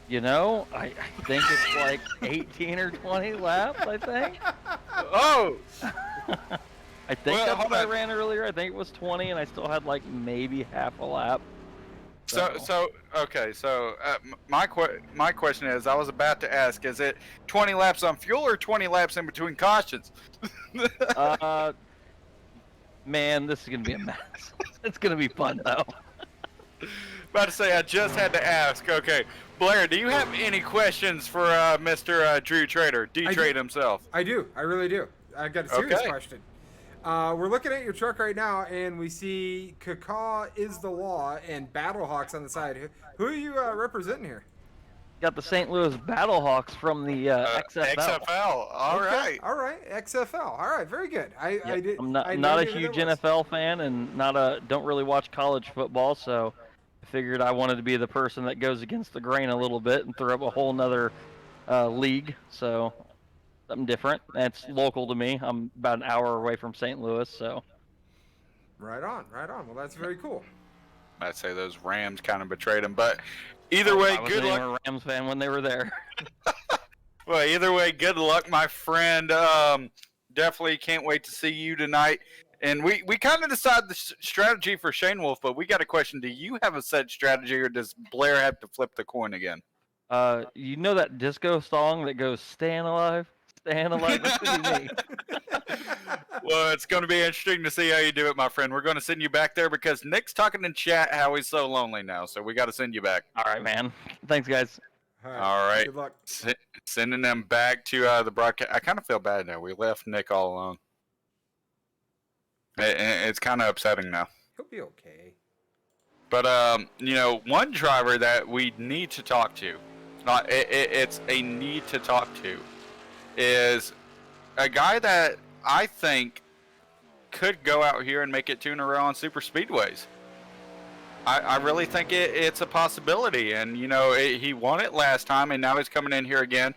You know, I think it's like 18 or 20 laps, I think. Oh! I think that's what I ran earlier. I think it was 20, and I still had like maybe half a lap. So my question is, I was about to ask, is it 20 laps on fuel or 20 laps in between cautions? Man, this is gonna be a mess. It's gonna be fun though. About to say, I just had to ask. Okay, Blair, do you have any questions for Mr. Drew Trader, D-Trade himself? I do. I really do. I got a serious question. We're looking at your truck right now, and we see Cacaw is the law and Battlehawks on the side. Who are you representing here? Got the St. Louis Battlehawks from the XFL. XFL. All right, XFL. All right, very good. I'm not a huge NFL fan, and don't really watch college football, so I figured I wanted to be the person that goes against the grain a little bit and throw up a whole nother league. So something different. That's local to me. I'm about an hour away from St. Louis, so. Right on. Well, that's very cool. I'd say those Rams kind of betrayed him, but either way, good luck. I was a Rams fan when they were there. Well, either way, good luck, my friend. Definitely can't wait to see you tonight. And we kind of decided the strategy for Shane Wolf, but we got a question. Do you have a set strategy, or does Blair have to flip the coin again? You know that disco song that goes, "Staying Alive? Staying Alive"? That's gonna be me. Well, it's going to be interesting to see how you do it, my friend. We're going to send you back there because Nick's talking in chat how he's so lonely now, so we got to send you back. All right, man. Thanks, guys. All right. Good luck. Sending them back to the broadcast. I kind of feel bad now. We left Nick all alone. It's kind of upsetting now. He'll be okay. But, one driver that we need to talk to, it's a need to talk to, is a guy that I think could go out here and make it 2 in a row on super speedways. I really think it's a possibility, and he won it last time, and now he's coming in here again.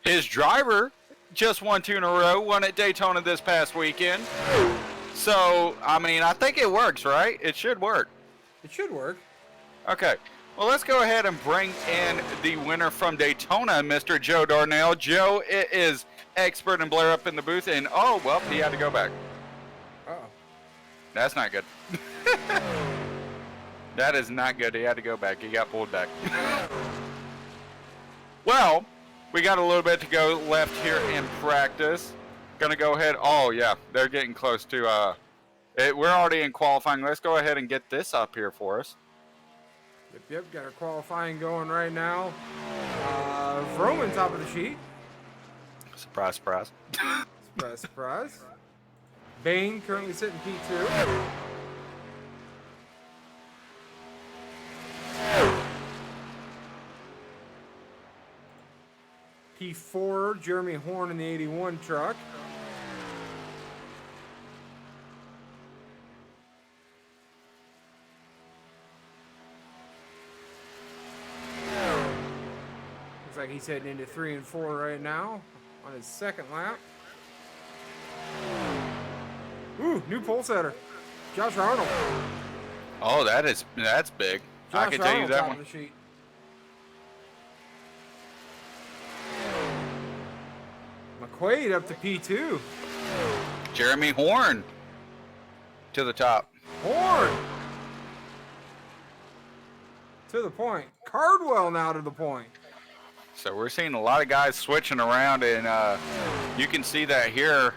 His driver just won 2 in a row, won at Daytona this past weekend. So I think it works, right? It should work. It should work. Okay. Well, let's go ahead and bring in the winner from Daytona, Mr. Joe Darnell. Joe, it is Expert and Blair up in the booth, and he had to go back. Uh-oh. That's not good. That is not good. He had to go back. He got pulled back. Well, we got a little bit to go left here in practice. Gonna go ahead. Oh, yeah. They're getting close to, we're already in qualifying. Let's go ahead and get this up here for us. Yep, got our qualifying going right now. Vroman top of the sheet. Surprise, surprise. Surprise. Bain currently sitting P2. P4, Jeremy Horn in the 81 truck. Looks like he's heading into 3 and 4 right now on his second lap. Ooh, new pole setter. Josh Arnold. Oh, that's big. I can tell you that one. Top of the sheet. McQuaid up to P2. Jeremy Horn to the top. Horn to the point. Cardwell now to the point. So we're seeing a lot of guys switching around, and you can see that here.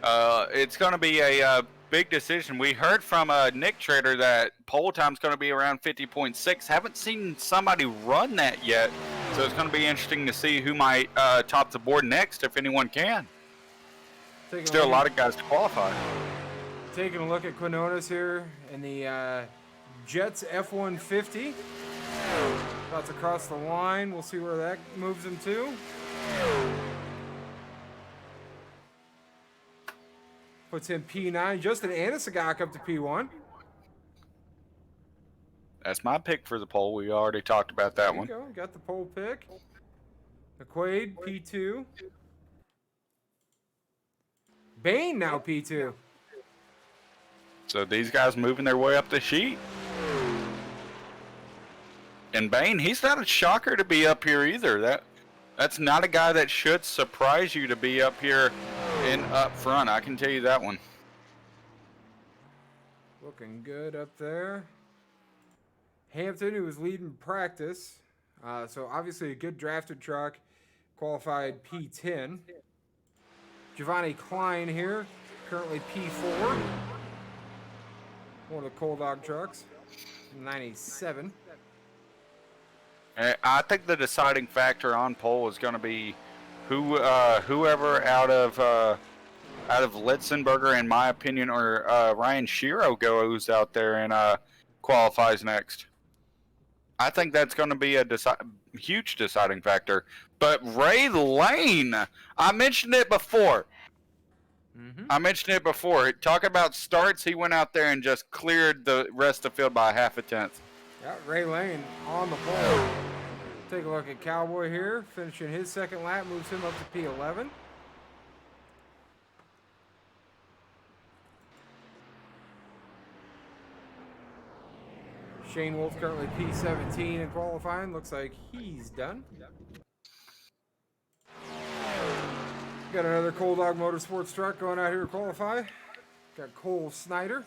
It's going to be a big decision. We heard from Nick Trader that pole time's going to be around 50.6. Haven't seen somebody run that yet, so it's going to be interesting to see who might top the board next, if anyone can. Still a lot of guys to qualify. Taking a look at Quinones here in the Jets F-150. About to cross the line. We'll see where that moves him to. Puts him P9. Justin Anisagak up to P1. That's my pick for the pole. We already talked about that one. There you go. Got the pole pick. McQuaid, P2. Bain now P2. So these guys moving their way up the sheet. And Bain, he's not a shocker to be up here either. That's not a guy that should surprise you to be up here and up front. I can tell you that one. Looking good up there. Hampton, who was leading practice. So obviously a good drafted truck. Qualified P10. Giovanni Klein here, currently P4. One of the Coal Dog trucks. 97. I think the deciding factor on pole is going to be whoever out of Litzenberger, in my opinion, or Ryan Shiro goes out there and qualifies next. I think that's going to be a huge deciding factor. But Ray Lane, I mentioned it before. Talk about starts. He went out there and just cleared the rest of the field by half a tenth. Yeah, Ray Lane on the pole. Take a look at Cowboy here, finishing his second lap, moves him up to P11. Shane Wolf currently P17 in qualifying. Looks like he's done. Got another Coal Dog Motorsports truck going out here to qualify. Got Cole Snyder.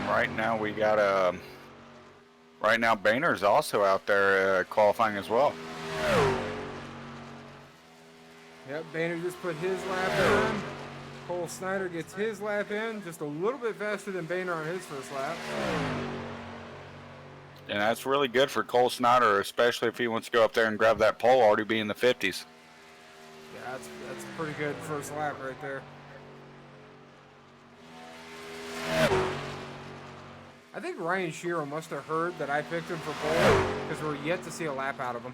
Right now we got right now Boehner's also out there qualifying as well. Yep, Boehner just put his lap in. Cole Snyder gets his lap in, just a little bit faster than Boehner on his first lap. And that's really good for Cole Snyder, especially if he wants to go up there and grab that pole, already be in the 50s. Yeah, that's a pretty good first lap right there. I think Ryan Shiro must have heard that I picked him for pole because we're yet to see a lap out of him.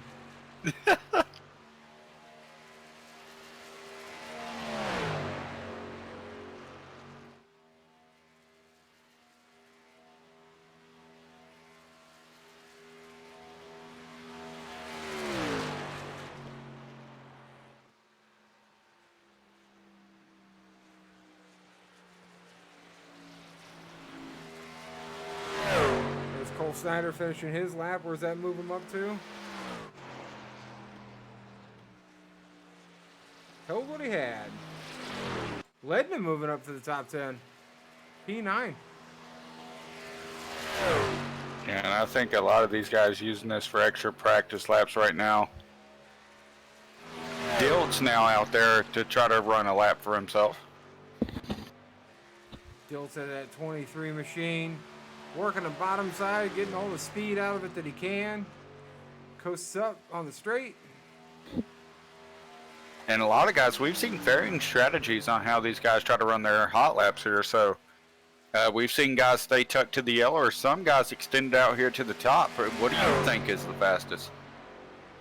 Cole Snyder finishing his lap. Where's that move him up to? Told what he had. Ledman moving up to the top 10. P9. Yeah, and I think a lot of these guys using this for extra practice laps right now. Dilt's now out there to try to run a lap for himself. Dilt's at that 23 machine. Working the bottom side, getting all the speed out of it that he can. coasts up on the straight. And a lot of guys, we've seen varying strategies on how these guys try to run their hot laps here. So we've seen guys stay tucked to the yellow, or some guys extend out here to the top. What do you think is the fastest?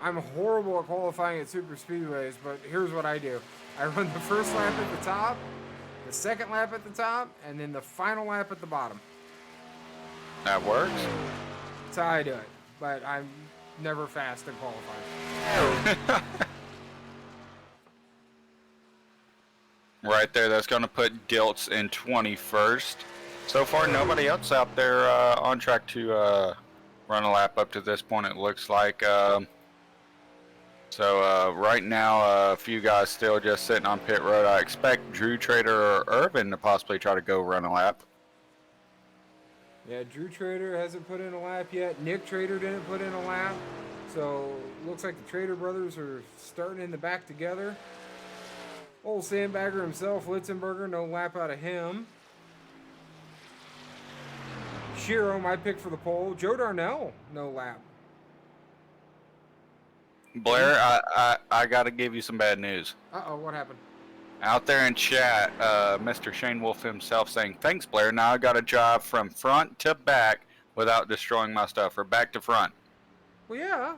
I'm horrible at qualifying at super speedways, but here's what I do. I run the first lap at the top, the second lap at the top, and then the final lap at the bottom. That works. That's how I do it, but I'm never fast in qualifying. Right there, that's going to put Dilts in 21st. So far, nobody else out there on track to run a lap up to this point, it looks like. So right now, a few guys still just sitting on pit road. I expect Drew Trader or Irvin to possibly try to go run a lap. Yeah, Drew Trader hasn't put in a lap yet. Nick Trader didn't put in a lap. So looks like the Trader brothers are starting in the back together. Old sandbagger himself, Litzenberger, no lap out of him. Shiro, my pick for the pole. Joe Darnell, no lap. Blair, I got to give you some bad news. Uh-oh, what happened? Out there in chat, Mr. Shane Wolf himself saying, "Thanks, Blair. Now I got to drive from front to back without destroying my stuff, or back to front." Well, yeah.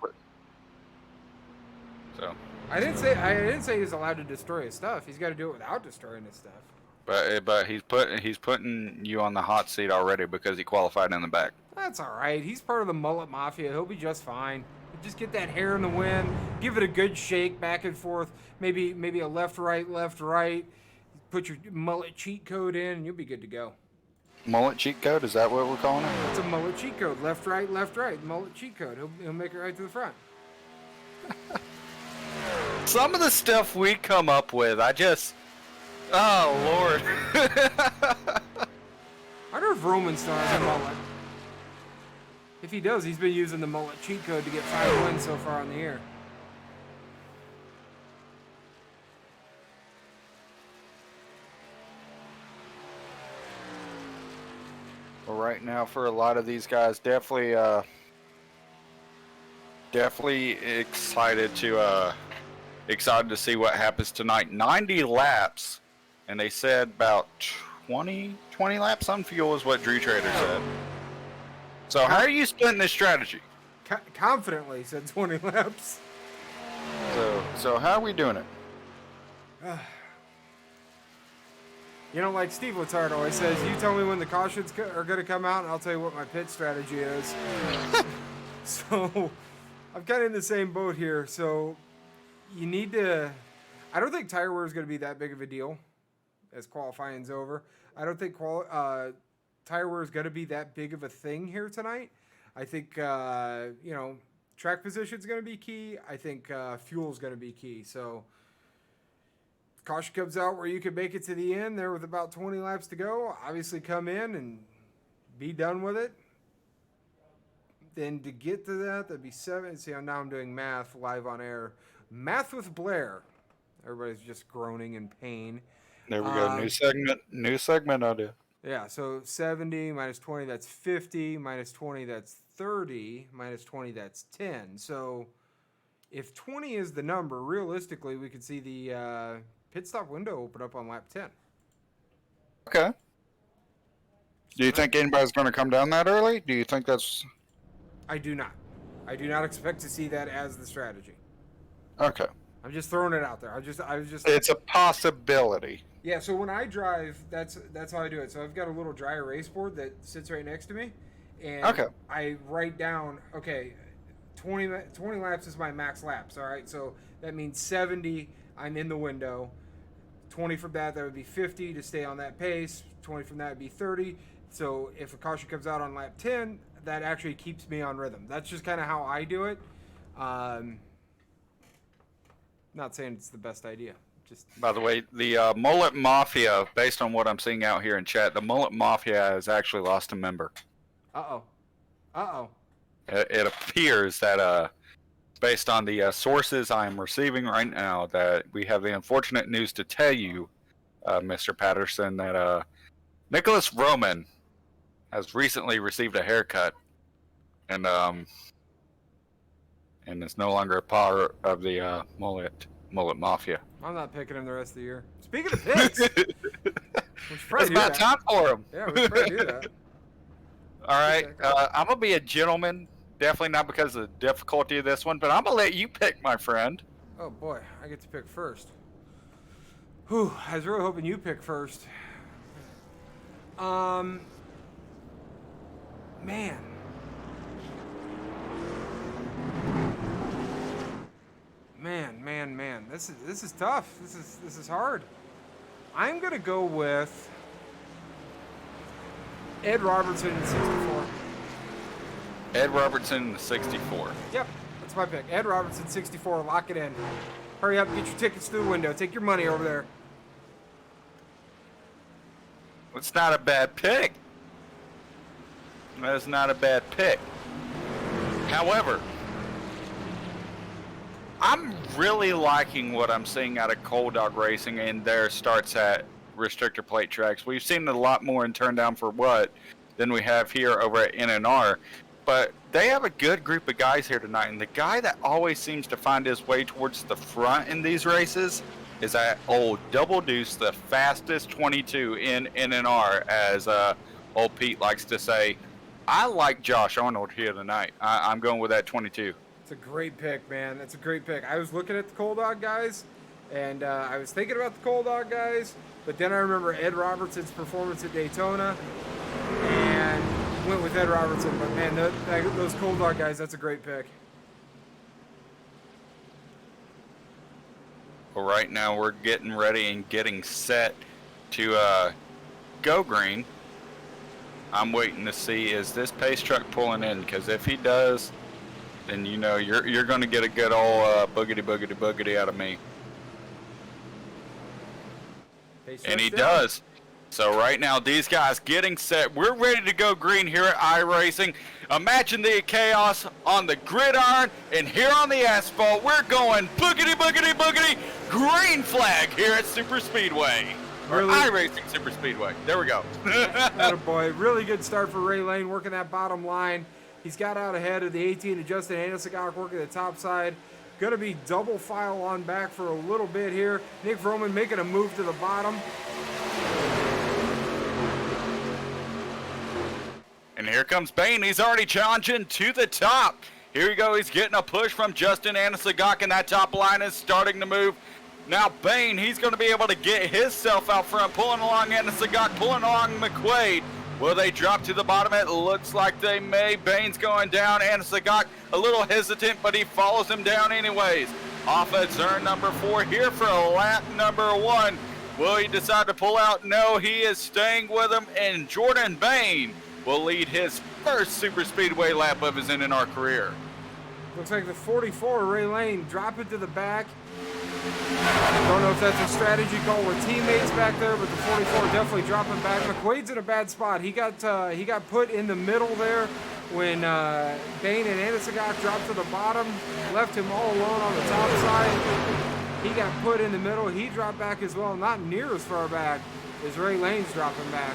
So. I didn't say he's allowed to destroy his stuff. He's got to do it without destroying his stuff. But he's putting you on the hot seat already because he qualified in the back. That's all right. He's part of the mullet mafia. He'll be just fine. Just get that hair in the wind. Give it a good shake back and forth. Maybe a left, right. Put your mullet cheat code in, and you'll be good to go. Mullet cheat code? Is that what we're calling it? It's a mullet cheat code. Left, right. Mullet cheat code. He'll make it right to the front. Some of the stuff we come up with, oh Lord. I wonder if Roman still has a mullet. If he does, he's been using the mullet cheat code to get 5 wins so far on the year. Well, right now, for a lot of these guys, definitely excited to see what happens tonight. 90 laps, and they said about 20 laps on fuel is what Drew Trader said. So how are you splitting this strategy? Confidently said 20 laps. So how are we doing it? You know, like Steve Letard always says, you tell me when the cautions are going to come out, and I'll tell you what my pit strategy is. So I'm kind of in the same boat here. So you need to... I don't think tire wear is going to be that big of a deal as qualifying's over. I don't think tire wear is going to be that big of a thing here tonight. I think, track position is going to be key. I think fuel is going to be key. So caution comes out where you can make it to the end there with about 20 laps to go. Obviously come in and be done with it. Then to get to that'd be 7. See, now I'm doing math live on air. Math with Blair. Everybody's just groaning in pain. There we go. New segment idea. Yeah, so 70 minus 20, that's 50. Minus 20, that's 30. Minus 20, that's 10. So if 20 is the number, realistically, we could see the pit stop window open up on lap 10. Okay. Do you think anybody's going to come down that early? Do you think that's... I do not. I do not expect to see that as the strategy. Okay. I'm just throwing it out there. It's a possibility. Yeah, so when I drive, that's how I do it. So I've got a little dry erase board that sits right next to me, and I write down, 20 laps is my max laps, all right? So that means 70, I'm in the window. 20 from that would be 50 to stay on that pace. 20 from that would be 30. So if a caution comes out on lap 10, that actually keeps me on rhythm. That's just kind of how I do it. Not saying it's the best idea. By the way, the Mullet Mafia, based on what I'm seeing out here in chat, the Mullet Mafia has actually lost a member. Uh-oh. It appears that, based on the sources I'm receiving right now, that we have the unfortunate news to tell you, Mr. Patterson, that Nicholas Roman has recently received a haircut. And and it's no longer a part of the mullet mafia. I'm not picking him the rest of the year. Speaking of picks, we should probably It's do about that. time for him. Yeah, we should probably do that. All right, I'm gonna be a gentleman. Definitely not because of the difficulty of this one, but I'm gonna let you pick, my friend. Oh boy, I get to pick first. Whew, I was really hoping you pick first. Man. Man. This is tough. This is hard. I'm gonna go with Ed Robertson in 64. Ed Robertson in the 64. Yep, that's my pick. Ed Robertson 64. Lock it in. Hurry up, get your tickets through the window. Take your money over there. It's not a bad pick. That's not a bad pick. However, I'm really liking what I'm seeing out of Cold Dog Racing and their starts at restrictor plate tracks. We've seen a lot more in Turn Down for What than we have here over at NNR. But they have a good group of guys here tonight. And the guy that always seems to find his way towards the front in these races is that old Double Deuce, the fastest 22 in NNR, as old Pete likes to say. I like Josh Arnold here tonight. I'm going with that 22. It's a great pick, man. It's a great pick. I was looking at the Cold Dog guys, and I was thinking about the Cold Dog guys, but then I remember Ed Robertson's performance at Daytona, and went with Ed Robertson. But man, those Cold Dog guys, that's a great pick. Well, right now we're getting ready and getting set to go green. I'm waiting to see, is this pace truck pulling in? Because if he does, then you know you're going to get a good old boogity out of me. And he does. So right now, these guys getting set. We're ready to go green here at iRacing. Imagine the chaos on the gridiron, and here on the asphalt, we're going boogity, green flag here at Superspeedway. Or iRacing Superspeedway. There we go. Attaboy. Really good start for Ray Lane, working that bottom line. He's got out ahead of the 18 to Justin Anasagok, working the top side. Going to be double file on back for a little bit here. Nick Vroman making a move to the bottom. And here comes Bain. He's already challenging to the top. Here we go. He's getting a push from Justin Anasagok, and that top line is starting to move. Now Bain, he's going to be able to get himself out front, pulling along Anasagok, pulling along McQuaid. Will they drop to the bottom? It looks like they may. Bain's going down. Anasagok a little hesitant, but he follows him down anyways. Off at turn number 4 here for lap number 1. Will he decide to pull out? No, he is staying with him, and Jordan Bain will lead his first super speedway lap of his NNR career. Looks like the 44, Ray Lane, drop it to the back. Don't know if that's a strategy call with teammates back there, but the 44 definitely dropping back. McQuaid's in a bad spot. He got put in the middle there when Bain and Anasagok dropped to the bottom, left him all alone on the top side. He got put in the middle. He dropped back as well, not near as far back as Ray Lane's dropping back.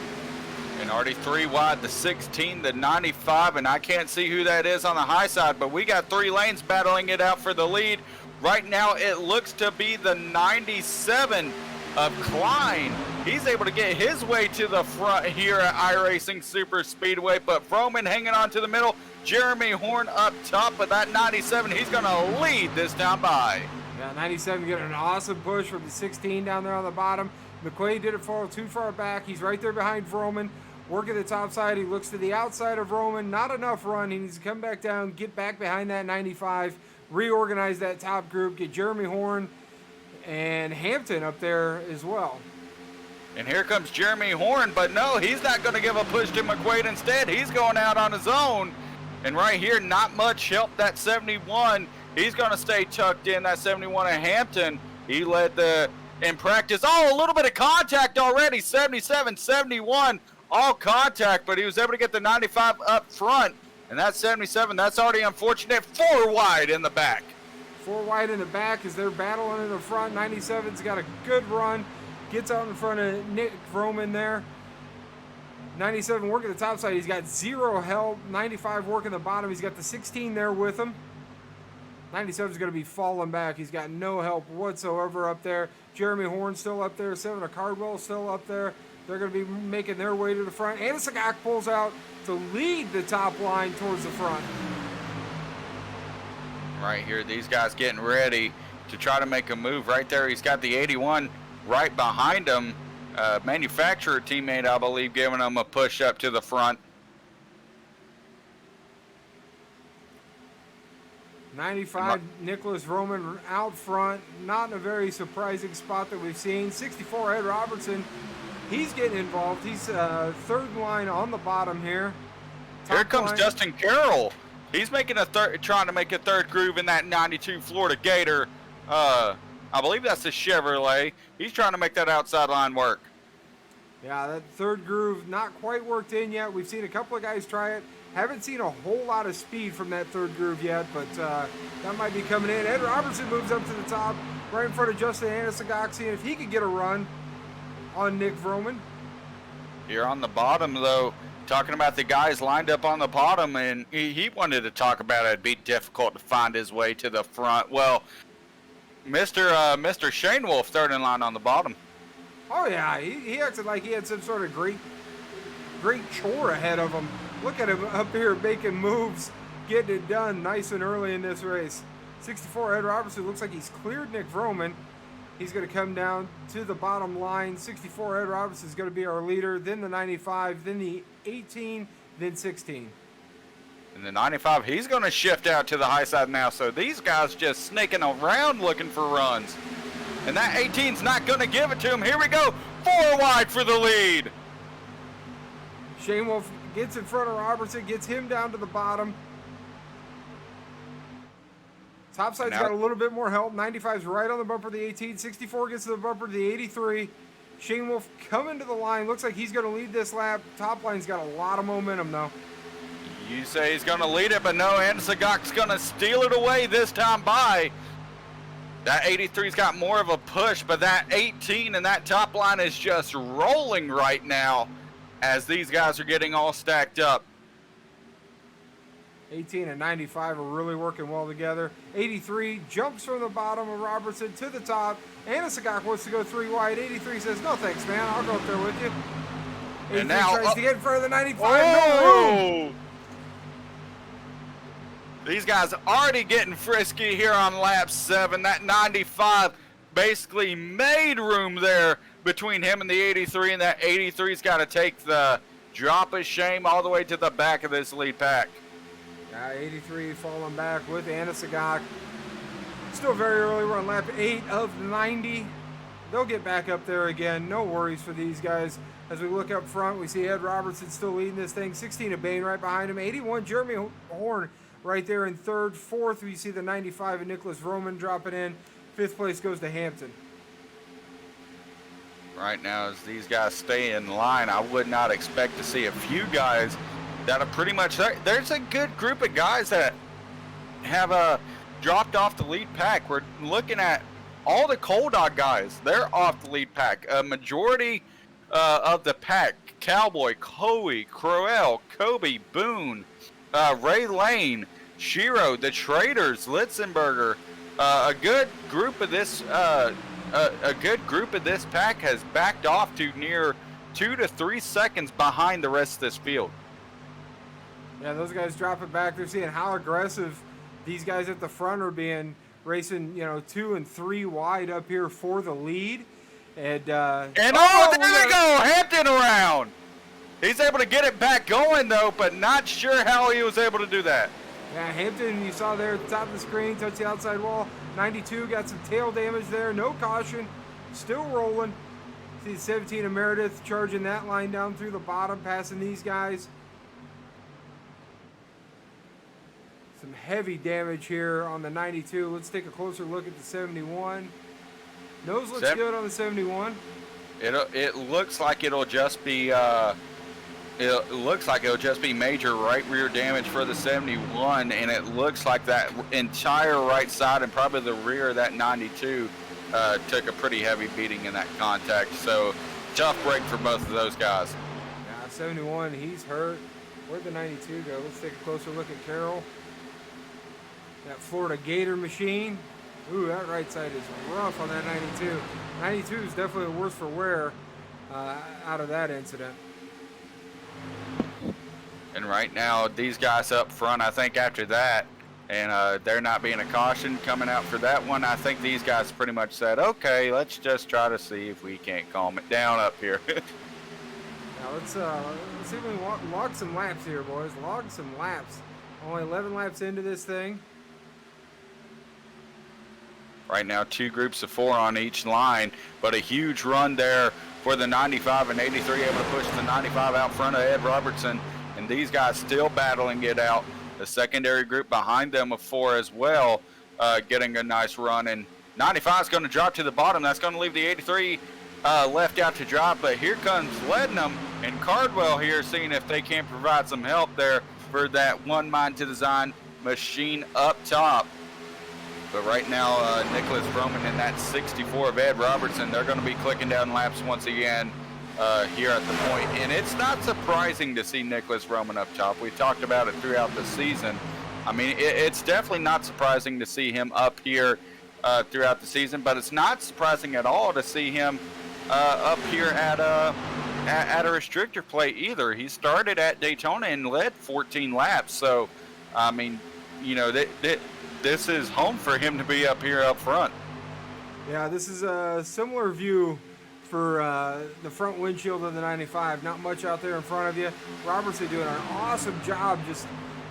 And already 3 wide, the 16, the 95, and I can't see who that is on the high side, but we got 3 lanes battling it out for the lead. Right now, it looks to be the 97 of Klein. He's able to get his way to the front here at iRacing Super Speedway, but Froman hanging on to the middle. Jeremy Horn up top, but that 97, he's going to lead this down by. Yeah, 97 getting an awesome push from the 16 down there on the bottom. McQuaid did it too far back. He's right there behind Vroman. Working the top side. He looks to the outside of Roman. Not enough run. He needs to come back down, get back behind that 95, reorganize that top group, get Jeremy Horn and Hampton up there as well. And here comes Jeremy Horn, but no, he's not going to give a push to McQuaid. Instead, he's going out on his own. And right here, not much help. That 71, he's going to stay tucked in. That 71 at Hampton, he led in practice. Oh, a little bit of contact already. 77, 71. All contact, but he was able to get the 95 up front. And that 77, that's already unfortunate. 4 wide in the back. 4 wide in the back as they're battling in the front. 97's got a good run. Gets out in front of Nick Vroman there. 97 working the top side. He's got 0 help. 95 working the bottom. He's got the 16 there with him. 97 is going to be falling back. He's got no help whatsoever up there. Jeremy Horn still up there. 7 of Cardwell still up there. They're going to be making their way to the front. Anasagak pulls out to lead the top line towards the front. Right here, these guys getting ready to try to make a move right there. He's got the 81 right behind him. Manufacturer teammate, I believe, giving him a push up to the front. 95, Nicholas Roman out front. Not in a very surprising spot that we've seen. 64, Ed Robertson. He's getting involved. He's third line on the bottom here. Here Top comes line. Justin Carroll. He's making trying to make a third groove in that 92 Florida Gator. I believe that's a Chevrolet. He's trying to make that outside line work. Yeah, that third groove not quite worked in yet. We've seen a couple of guys try it. Haven't seen a whole lot of speed from that third groove yet, but that might be coming in. Ed Robertson moves up to the top, right in front of Justin Anasagak, seeing if he could get a run on Nick Vroman. Here on the bottom, though, talking about the guys lined up on the bottom, and he wanted to talk about it'd be difficult to find his way to the front. Well, Mr. Shane Wolf, third in line on the bottom. Oh yeah, he acted like he had some sort of great chore ahead of him. Look at him up here making moves, getting it done nice and early in this race. 64, Ed Robertson, looks like he's cleared Nick Vroman. He's going to come down to the bottom line. 64, Ed Robertson is going to be our leader, then the 95, then the 18, then 16. And the 95, he's going to shift out to the high side now. So these guys just snaking around looking for runs. And that 18's not going to give it to him. Here we go. 4 wide for the lead. Shane Wolf gets in front of Robertson, gets him down to the bottom. Topside's got a little bit more help. 95's right on the bumper of the 18. 64 gets to the bumper of the 83. Shane Wolf coming to the line. Looks like he's going to lead this lap. Top line's got a lot of momentum, though. You say he's going to lead it, but no, Anasagak's going to steal it away this time by. That 83's got more of a push, but that 18 and that top line is just rolling right now as these guys are getting all stacked up. 18 and 95 are really working well together. 83 jumps from the bottom of Robertson to the top. Anasagak wants to go 3 wide. 83 says, no thanks, man. I'll go up there with you. 83 And now tries to get in front of the 95. Oh! No room. These guys already getting frisky here on lap 7. That 95 basically made room there between him and the 83, and that 83's got to take the drop of shame all the way to the back of this lead pack. 83 falling back with Anasagak. Still very early. We're on lap 8 of 90. They'll get back up there again. No worries for these guys. As we look up front, we see Ed Robertson still leading this thing. 16 of Bain right behind him. 81, Jeremy Horn right there in third. Fourth, we see the 95 and Nicholas Roman dropping in. Fifth place goes to Hampton. Right now, as these guys stay in line, I would not expect to see a few guys that are pretty much there. There's a good group of guys that have dropped off the lead pack. We're looking at all the Cold Dog guys. They're off the lead pack. A majority of the pack, Cowboy, Coey, Crowell, Kobe, Boone, Ray Lane, Shiro, the Traders, Litzenberger, a good group of this pack has backed off to near 2 to 3 seconds behind the rest of this field. Yeah, those guys drop it back. They're seeing how aggressive these guys at the front are being, racing, 2 and 3 wide up here for the lead. And there they go, Hampton around. He's able to get it back going though, but not sure how he was able to do that. Yeah, Hampton, you saw there at the top of the screen, touched the outside wall. 92 got some tail damage there, no caution, still rolling. See 17 of Meredith charging that line down through the bottom, passing these guys. Some heavy damage here on the 92. Let's take a closer look at the 71. Nose looks good on the 71. It looks like it'll just be major right rear damage for the 71, and it looks like that entire right side and probably the rear of that 92 took a pretty heavy beating in that contact. So tough break for both of those guys. Yeah, 71, he's hurt. Where'd the 92 go? Let's take a closer look at Carroll. That Florida Gator machine. Ooh, that right side is rough on that 92. 92 is definitely the worst for wear out of that incident. And right now, these guys up front, I think after that, and there not being a caution coming out for that one, I think these guys pretty much said, okay, let's just try to see if we can't calm it down up here. Now let's see if we can log some laps here, boys. Log some laps. Only 11 laps into this thing. Right now, 2 groups of 4 on each line, but a huge run there for the 95 and 83, able to push the 95 out front of Ed Robertson, and these guys still battling it out. The secondary group behind them of 4 as well, getting a nice run, and 95 is going to drop to the bottom. That's going to leave the 83 left out to drop, but here comes Lednam and Cardwell here, seeing if they can provide some help there for that one mind to design machine up top. But right now, Nicholas Broman and that 64 of Ed Robertson, they're going to be clicking down laps once again here at the point. And it's not surprising to see Nicholas Broman up top. We talked about it throughout the season. I mean, it's definitely not surprising to see him up here throughout the season, but it's not surprising at all to see him up here at a restrictor plate either. He started at Daytona and led 14 laps. So, I mean, you know, this is home for him to be up here up front. Yeah, this is a similar view for the front windshield of the 95. Not much out there in front of you. Robertson doing an awesome job, just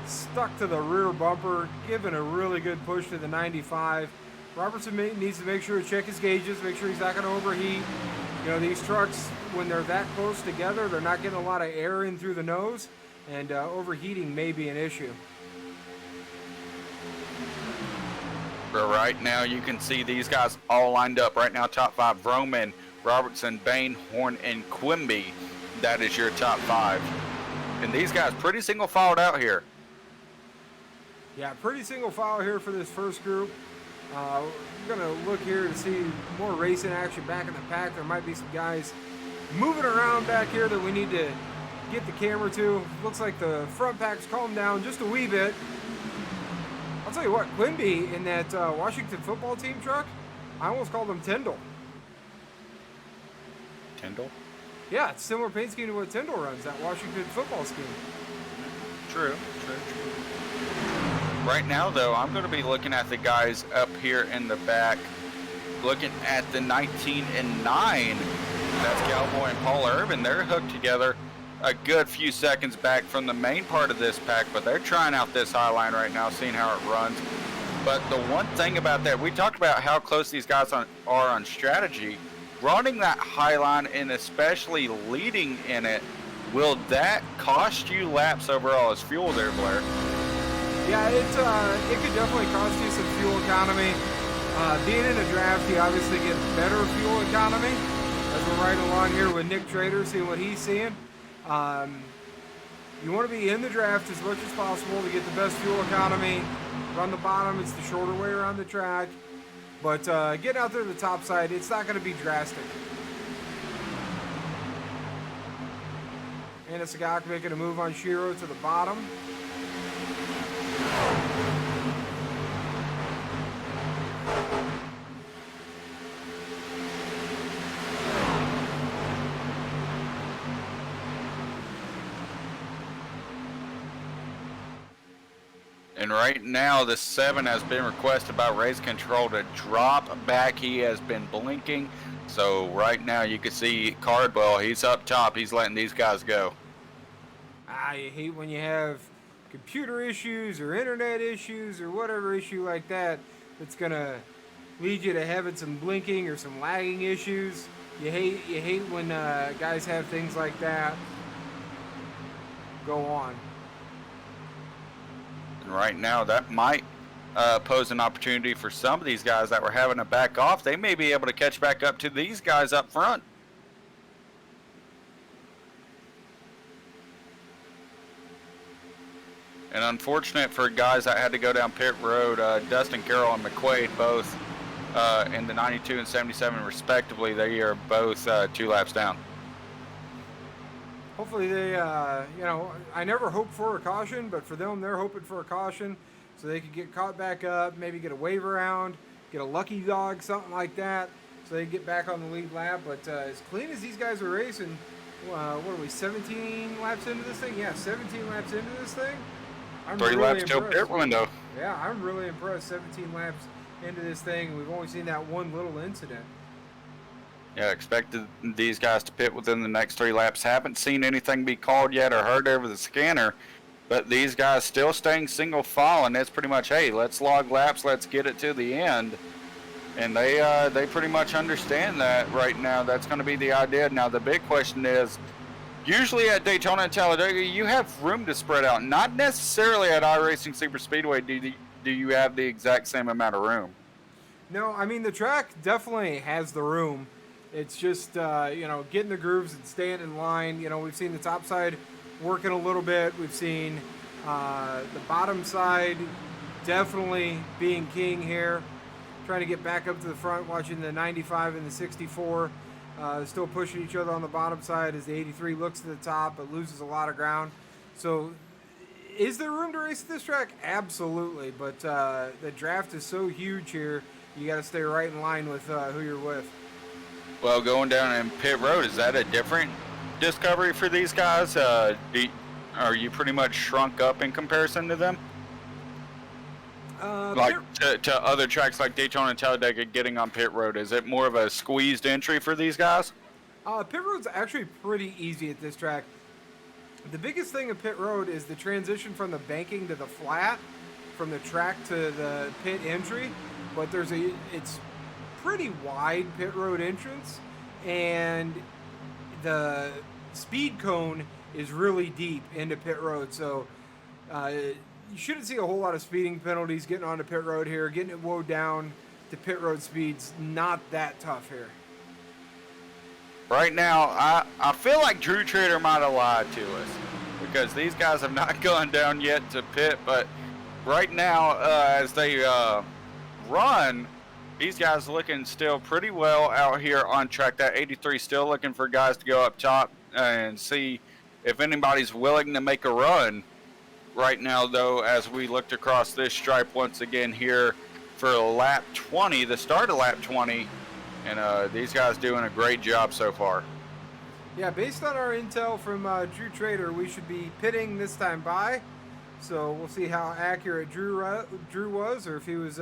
stuck to the rear bumper, giving a really good push to the 95. Robertson needs to make sure to check his gauges, make sure he's not going to overheat. You know, these trucks, when they're that close together, they're not getting a lot of air in through the nose, and overheating may be an issue. But right now, you can see these guys all lined up. Right now, top 5, Vroman, Robertson, Bain, Horn, and Quimby. That is your top 5. And these guys pretty single filed out here. Yeah, pretty single file here for this first group. We're going to look here to see more racing action back in the pack. There might be some guys moving around back here that we need to get the camera to. Looks like the front pack's calmed down just a wee bit. I'll tell you what, Quimby in that Washington football team truck, I almost called him Tyndall. Tyndall? Yeah, it's similar paint scheme to what Tyndall runs, that Washington football scheme. True. Right now, though, I'm going to be looking at the guys up here in the back, looking at the 19 and 9. That's Cowboy and Paul Urban. They're hooked together a good few seconds back from the main part of this pack, but they're trying out this high line right now, seeing how it runs. But the one thing about that, we talked about how close these guys are on strategy. Running that high line and especially leading in it, will that cost you laps overall as fuel there, Blair? Yeah, it could definitely cost you some fuel economy. Being in a draft, you obviously get better fuel economy. As we're riding along here with Nick Trader, seeing what he's seeing. You want to be in the draft as much as possible to get the best fuel economy. Run the bottom, it's the shorter way around the track. But getting out there to the top side, it's not going to be drastic. And Sagak making a move on Shiro to the bottom. And right now, the 7 has been requested by Race Control to drop back. He has been blinking. So right now, you can see Cardwell. He's up top. He's letting these guys go. You hate when you have computer issues or internet issues or whatever issue like that that's going to lead you to having some blinking or some lagging issues. You hate when guys have things like that go on. And right now, that might pose an opportunity for some of these guys that were having to back off. They may be able to catch back up to these guys up front. And unfortunate for guys that had to go down pit road, Dustin Carroll and McQuaid both in the 92 and 77 respectively. They are both 2 laps down. Hopefully they, I never hope for a caution, but for them, they're hoping for a caution. so they could get caught back up, maybe get a wave around, get a lucky dog, something like that, so they get back on the lead lap. But as clean as these guys are racing, what are we, 17 laps into this thing? Yeah, 17 laps into this thing. I'm 3 really laps till impressed. pit window. Yeah, I'm really impressed. 17 laps into this thing. We've only seen that one little incident. Yeah, expected these guys to pit within the next 3 laps. Haven't seen anything be called yet or heard over the scanner, but these guys still staying single file, and it's pretty much, hey, let's log laps, let's get it to the end. And they pretty much understand that right now. That's going to be the idea. Now, the big question is, usually at Daytona and Talladega, you have room to spread out. Not necessarily at iRacing Superspeedway do you have the exact same amount of room. No, I mean, the track definitely has the room. It's just, getting the grooves and staying in line. We've seen the top side working a little bit. We've seen the bottom side definitely being king here. Trying to get back up to the front, watching the 95 and the 64. Still pushing each other on the bottom side as the 83 looks to the top but loses a lot of ground. So is there room to race at this track? Absolutely. But the draft is so huge here, you got to stay right in line with who you're with. Well, going down in pit road, is that a different discovery for these guys? Are you pretty much shrunk up in comparison to them? To other tracks like Daytona and Talladega getting on pit road, is it more of a squeezed entry for these guys? Pit road's actually pretty easy at this track. The biggest thing of pit road is the transition from the banking to the flat, from the track to the pit entry. But it's pretty wide pit road entrance, and the speed cone is really deep into pit road. So you shouldn't see a whole lot of speeding penalties getting onto pit road here. Getting it woed down to pit road speed's not that tough here. Right now, I feel like Drew Trader might have lied to us, because these guys have not gone down yet to pit. But right now, as they run, these guys looking still pretty well out here on track. That 83 still looking for guys to go up top and see if anybody's willing to make a run. Right now, though, as we looked across this stripe once again here for lap 20, the start of lap 20, and these guys doing a great job so far. Yeah, based on our intel from Drew Trader, we should be pitting this time by. So we'll see how accurate Drew was, or if he was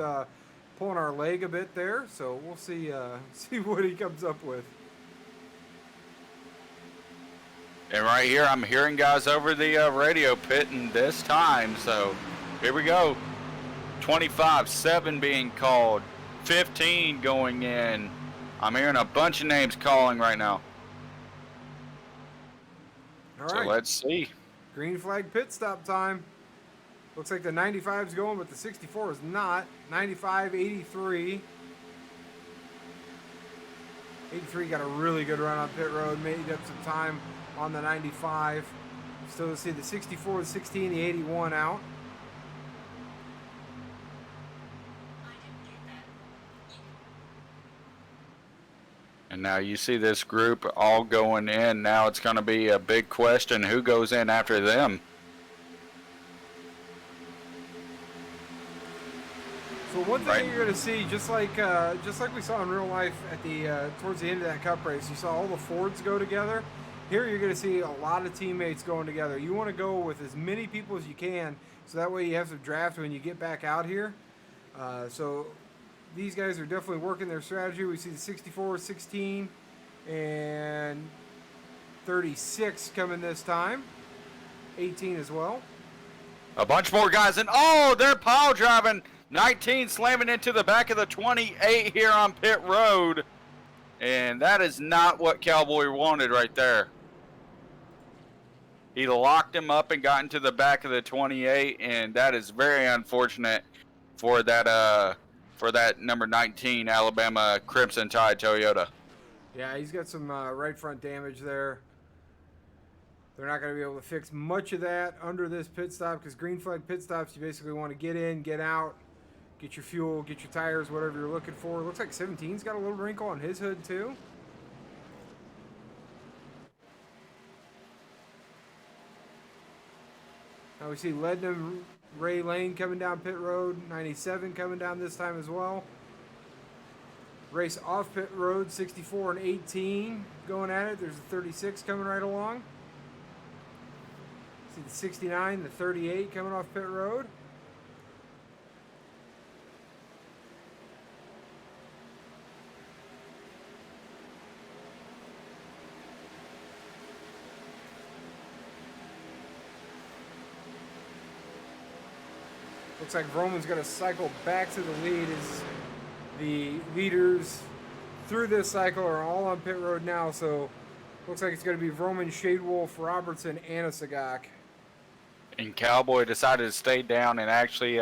pulling our leg a bit there. So we'll see what he comes up with. And right here, I'm hearing guys over the radio pitting this time. So here we go. 25-7 being called. 15 going in. I'm hearing a bunch of names calling right now. All so right. Let's see. Green flag pit stop time. Looks like the 95 is going, but the 64 is not. 95, 83. 83 got a really good run on pit road. Made up some time on the 95. Still to see the 64, the 16, the 81 out. And now you see this group all going in. Now it's going to be a big question, who goes in after them? So one thing you're going to see, just like we saw in real life at the towards the end of that Cup race, you saw all the Fords go together. Here you're going to see a lot of teammates going together. You want to go with as many people as you can, so that way you have some draft when you get back out here. So these guys are definitely working their strategy. We see the 64, 16, and 36 coming this time. 18 as well. A bunch more guys, and oh, they're pile driving. 19 slamming into the back of the 28 here on pit road. And that is not what Cowboy wanted right there. He locked him up and got into the back of the 28, and that is very unfortunate for that number 19 Alabama Crimson Tide Toyota. Yeah, he's got some right front damage there. They're not going to be able to fix much of that under this pit stop, because green flag pit stops, you basically want to get in, get out, get your fuel, get your tires, whatever you're looking for. Looks like 17's got a little wrinkle on his hood too. Now we see Lednam Ray Lane coming down pit road. 97 coming down this time as well. Race off pit road, 64 and 18 going at it. There's a 36 coming right along. See the 69, the 38 coming off pit road. Looks like Roman's going to cycle back to the lead as the leaders through this cycle are all on pit road now. So looks like it's going to be Roman, Shadewolf, Robertson, and Sagak. And Cowboy decided to stay down and actually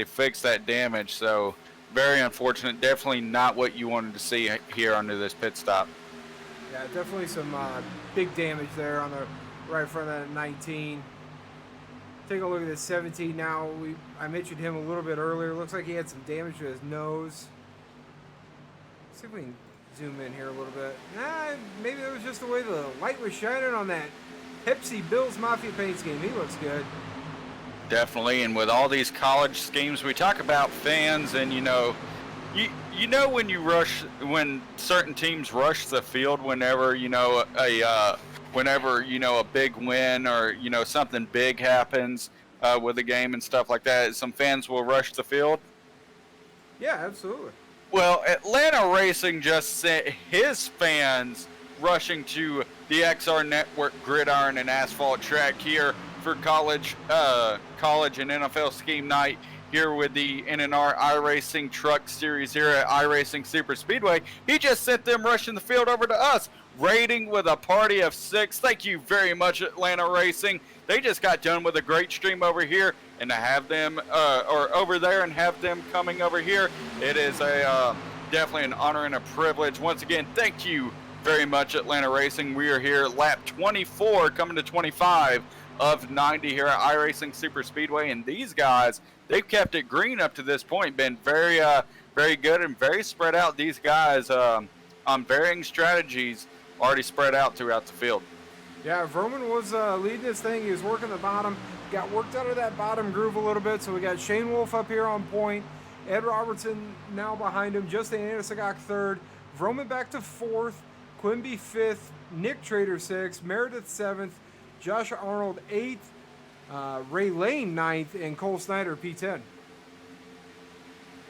fix that damage. So very unfortunate. Definitely not what you wanted to see here under this pit stop. Yeah, definitely some big damage there on the right front of that 19. Take a look at this 17 now. I mentioned him a little bit earlier. Looks like he had some damage to his nose. Let's see if we can zoom in here a little bit. Maybe that was just the way the light was shining on that Pepsi Bills Mafia paint scheme. He looks good. Definitely, and with all these college schemes, we talk about fans, and you know when certain teams rush the field whenever a big win or something big happens with a game and stuff like that, some fans will rush the field. Yeah, absolutely. Well, Atlanta Racing just sent his fans rushing to the XR Network gridiron and asphalt track here for college and NFL scheme night here with the NNR iRacing Truck Series here at iRacing Superspeedway. He just sent them rushing the field over to us, rating with a party of 6. Thank you very much, Atlanta Racing. They just got done with a great stream over here, and to have them over there and have them coming over here, it is definitely an honor and a privilege. Once again, thank you very much, Atlanta Racing. We are here lap 24, coming to 25 of 90 here at iRacing Superspeedway, and these guys, they've kept it green up to this point, been very good and very spread out. These guys on varying strategies already spread out throughout the field. Yeah, Roman was leading this thing. He was working the bottom, got worked out of that bottom groove a little bit. So we got Shane Wolf up here on point, Ed Robertson now behind him, Justin Anasagak third, Roman back to fourth, Quimby fifth, Nick Trader sixth, Meredith seventh, Josh Arnold eighth, Ray Lane ninth, and Cole Snyder P10.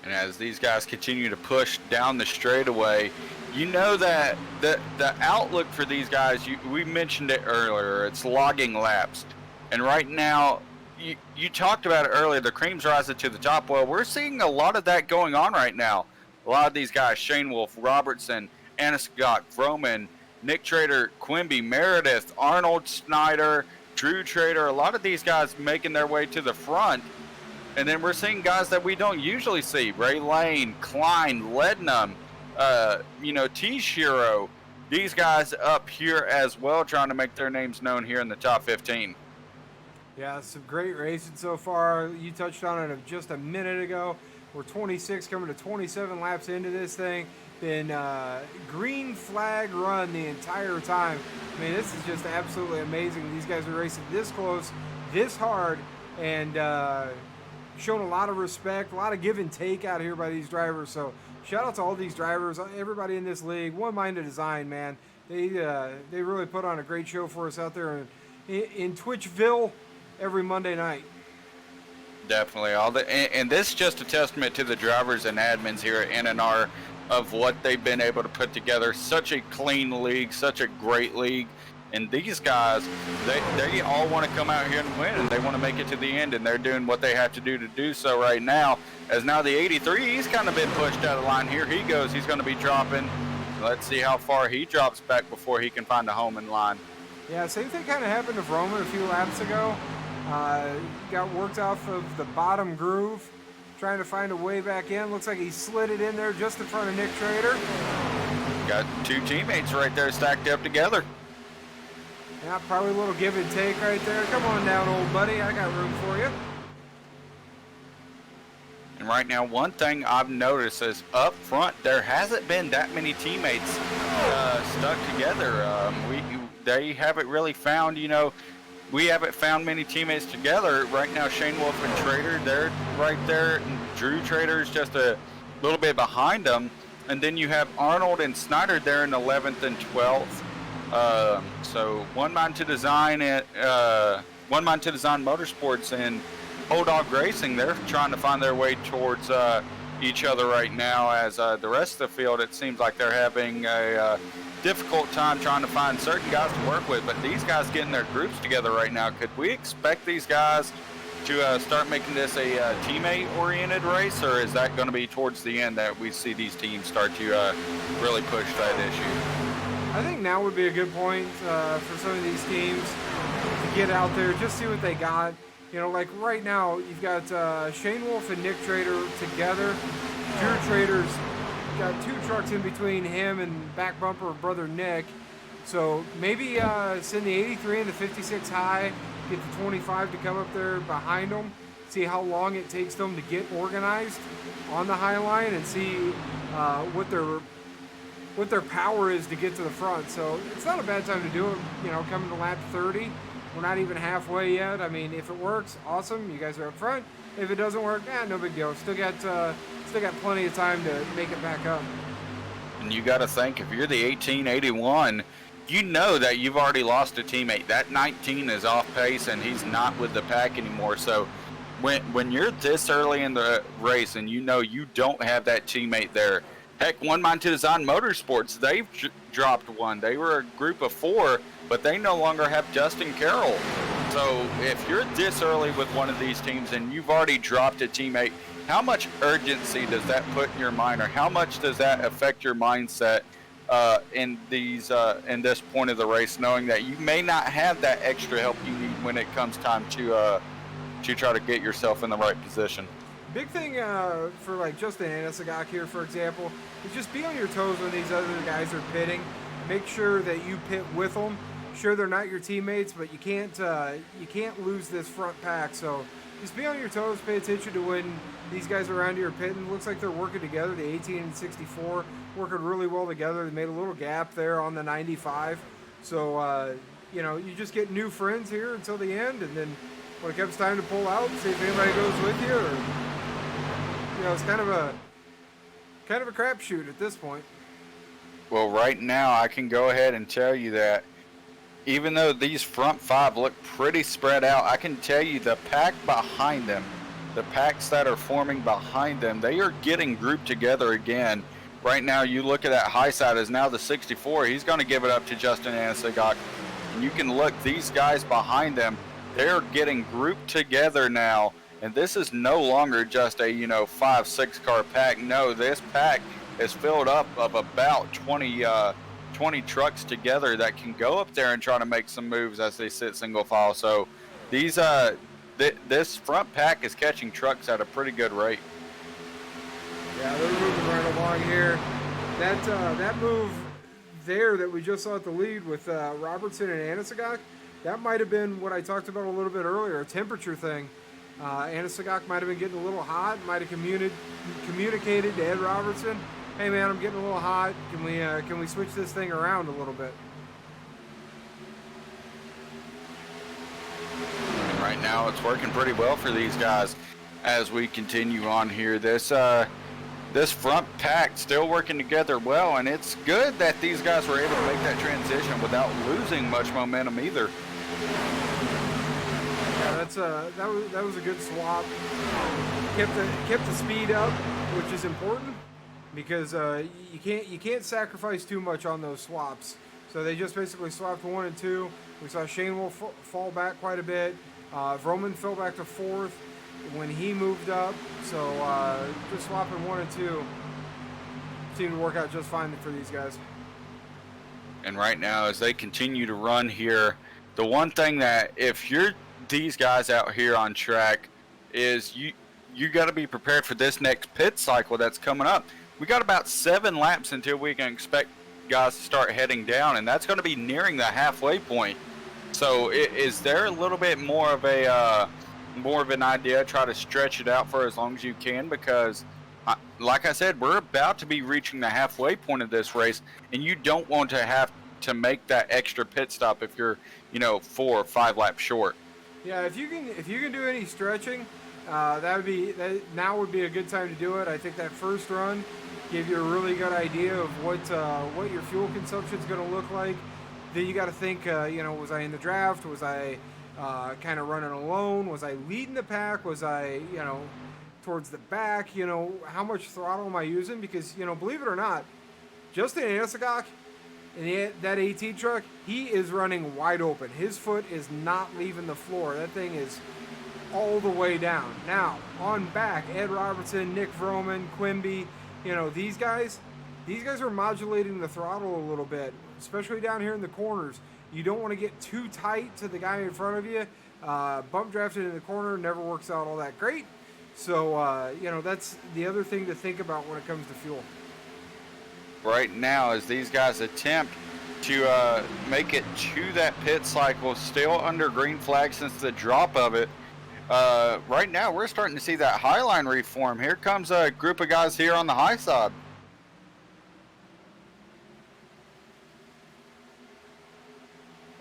And as these guys continue to push down the straightaway, you know that the outlook for these guys, we mentioned it earlier, it's logging laps. And right now, you talked about it earlier, the cream's rising to the top. Well, we're seeing a lot of that going on right now. A lot of these guys, Shane Wolf, Robertson, Anasagak, Roman, Nick Trader, Quimby, Meredith, Arnold, Snyder, Drew Trader, a lot of these guys making their way to the front. And then we're seeing guys that we don't usually see. Ray Lane, Klein, Lednum, T. Shiro. These guys up here as well, trying to make their names known here in the top 15. Yeah, some great racing so far. You touched on it just a minute ago. We're 26 coming to 27 laps into this thing. Been green flag run the entire time. I mean, this is just absolutely amazing. These guys are racing this close, this hard, and showing a lot of respect, a lot of give and take out here by these drivers. So shout out to all these drivers, everybody in this league. One Minded Design, man. They really put on a great show for us out there in Twitchville every Monday night. Definitely. And this is just a testament to the drivers and admins here at NNR of what they've been able to put together. Such a clean league, such a great league. And these guys, they all want to come out here and win, and they want to make it to the end, and they're doing what they have to do so right now. As now the 83, he's kind of been pushed out of line. Here he goes. He's going to be dropping. Let's see how far he drops back before he can find a home in line. Yeah, same thing kind of happened to Roman a few laps ago. Got worked off of the bottom groove, trying to find a way back in. Looks like he slid it in there just in front of Nick Trader. Got two teammates right there stacked up together. Yeah, probably a little give and take right there. Come on down, old buddy. I got room for you. And right now, one thing I've noticed is up front, there hasn't been that many teammates stuck together. They haven't really found, we haven't found many teammates together. Right now, Shane Wolf and Trader, they're right there. And Drew Trader's just a little bit behind them. And then you have Arnold and Snyder there in 11th and 12th. So One Mind to Design Motorsports and Old Dog Racing, they're trying to find their way towards each other right now, as the rest of the field, it seems like they're having a difficult time trying to find certain guys to work with. But these guys getting their groups together right now, could we expect these guys to start making this a teammate-oriented race, or is that going to be towards the end that we see these teams start to really push that issue? I think now would be a good point for some of these teams to get out there, just see what they got. You know, like right now, you've got Shane Wolf and Nick Trader together. Drew Trader's got 2 trucks in between him and back bumper of brother Nick. So maybe send the 83 and the 56 high, get the 25 to come up there behind them, see how long it takes them to get organized on the high line, and see what their power is to get to the front. So it's not a bad time to do it, you know, coming to lap 30. We're not even halfway yet. I mean, if it works, awesome. You guys are up front. If it doesn't work, no big deal. Still got plenty of time to make it back up. And you got to think, if you're the 1881, you know that you've already lost a teammate. That 19 is off pace, and he's not with the pack anymore. So when you're this early in the race and you know you don't have that teammate there, heck, One Mind to Design Motorsports, they've dropped one. They were a group of 4, but they no longer have Justin Carroll. So if you're this early with one of these teams and you've already dropped a teammate, how much urgency does that put in your mind, or how much does that affect your mindset in this point of the race, knowing that you may not have that extra help you need when it comes time to try to get yourself in the right position? Big thing for like Justin Anasagak here, for example, is just be on your toes when these other guys are pitting. Make sure that you pit with them. Sure, they're not your teammates, but you can't lose this front pack. So just be on your toes. Pay attention to when these guys around you are pitting. Looks like they're working together. The 18 and 64 working really well together. They made a little gap there on the 95. So you know, you just get new friends here until the end, and then when it comes time to pull out, see if anybody goes with you, or you know, it's kind of a crapshoot at this point. Well, right now I can go ahead and tell you that even though these front 5 look pretty spread out, I can tell you the pack behind them, the packs that are forming behind them, they are getting grouped together again. Right now, you look at that high side is now the 64. He's going to give it up to Justin Anasagak. And you can look, these guys behind them, they're getting grouped together now. And this is no longer just a, 5-6 car pack. No, this pack is filled up of about 20 trucks together that can go up there and try to make some moves as they sit single file. So these this front pack is catching trucks at a pretty good rate. Yeah, they're moving right along here. That move there that we just saw at the lead with Robertson and Anasagak, that might have been what I talked about a little bit earlier, a temperature thing. Anasagak might have been getting a little hot, might have communicated to Ed Robertson, hey man, I'm getting a little hot. Can we switch this thing around a little bit? And right now, it's working pretty well for these guys as we continue on here. This front pack still working together well, and it's good that these guys were able to make that transition without losing much momentum either. Yeah, that was a good swap. Kept the speed up, which is important, because you can't sacrifice too much on those swaps. So they just basically swapped 1 and 2. We saw Shane Wolf fall back quite a bit. Vroman fell back to 4th when he moved up. So just swapping 1 and 2 seemed to work out just fine for these guys. And right now, as they continue to run here, the one thing that if you're these guys out here on track is you got to be prepared for this next pit cycle that's coming up. We got about 7 laps until we can expect guys to start heading down, and that's going to be nearing the halfway point. So is there a little bit more of an idea, try to stretch it out for as long as you can, because like I said, we're about to be reaching the halfway point of this race, and you don't want to have to make that extra pit stop if you're, 4 or 5 laps short. Yeah, if you can do any stretching, now would be a good time to do it. I think that first run gave you a really good idea of what your fuel consumption is going to look like. Then you got to think, was I in the draft? Was I kind of running alone? Was I leading the pack? Was I, towards the back? How much throttle am I using? Because, believe it or not, Justin Anasagok in that AT truck, he is running wide open. His foot is not leaving the floor. That thing is all the way down. Now, on back, Ed Robertson, Nick Vroman, Quimby, these guys are modulating the throttle a little bit, especially down here in the corners. You don't want to get too tight to the guy in front of you. Bump drafted in the corner never works out all that great. So, that's the other thing to think about when it comes to fuel. Right now, as these guys attempt to make it to that pit cycle, still under green flag since the drop of it. Right now, we're starting to see that high line reform. Here comes a group of guys here on the high side.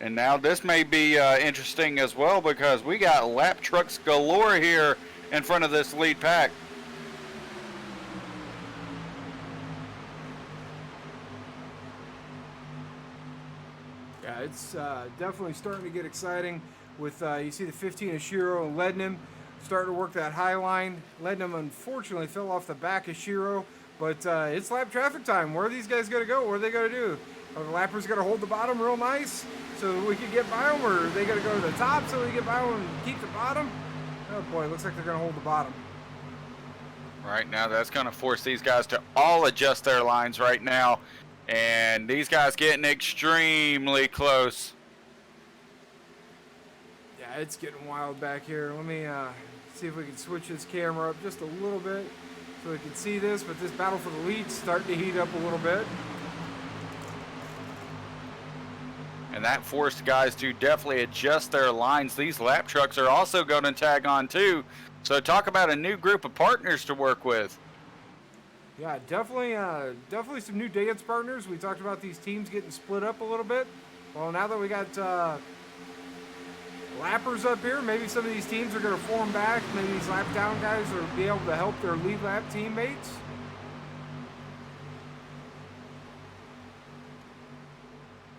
And now this may be interesting as well, because we got lap trucks galore here in front of this lead pack. Yeah, it's definitely starting to get exciting with, you see the 15 of Shiro and Lednam starting to work that high line. Lednam unfortunately fell off the back of Shiro, but it's lap traffic time. Where are these guys going to go? What are they going to do? Are the lappers going to hold the bottom real nice so we can get by them, or are they going to go to the top so we can get by them and keep the bottom? Oh boy, it looks like they're going to hold the bottom. Right now, that's going to force these guys to all adjust their lines right now. And these guys getting extremely close. Yeah, it's getting wild back here. Let me see if we can switch this camera up just a little bit so we can see this. But this battle for the lead's starting to heat up a little bit. And that forced guys to definitely adjust their lines. These lap trucks are also going to tag on too. So talk about a new group of partners to work with. Yeah, definitely some new dance partners. We talked about these teams getting split up a little bit. Well, now that we got lappers up here, maybe some of these teams are going to form back. Maybe these lap down guys will be able to help their lead lap teammates.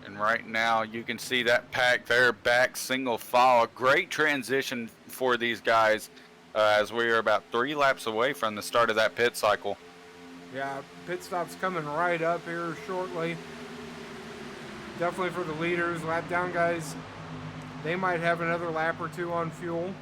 And right now, you can see that pack there, back single file. A great transition for these guys as we are about 3 laps away from the start of that pit cycle. Yeah, pit stop's coming right up here shortly. Definitely for the leaders. Lap down guys, they might have another lap or two on fuel.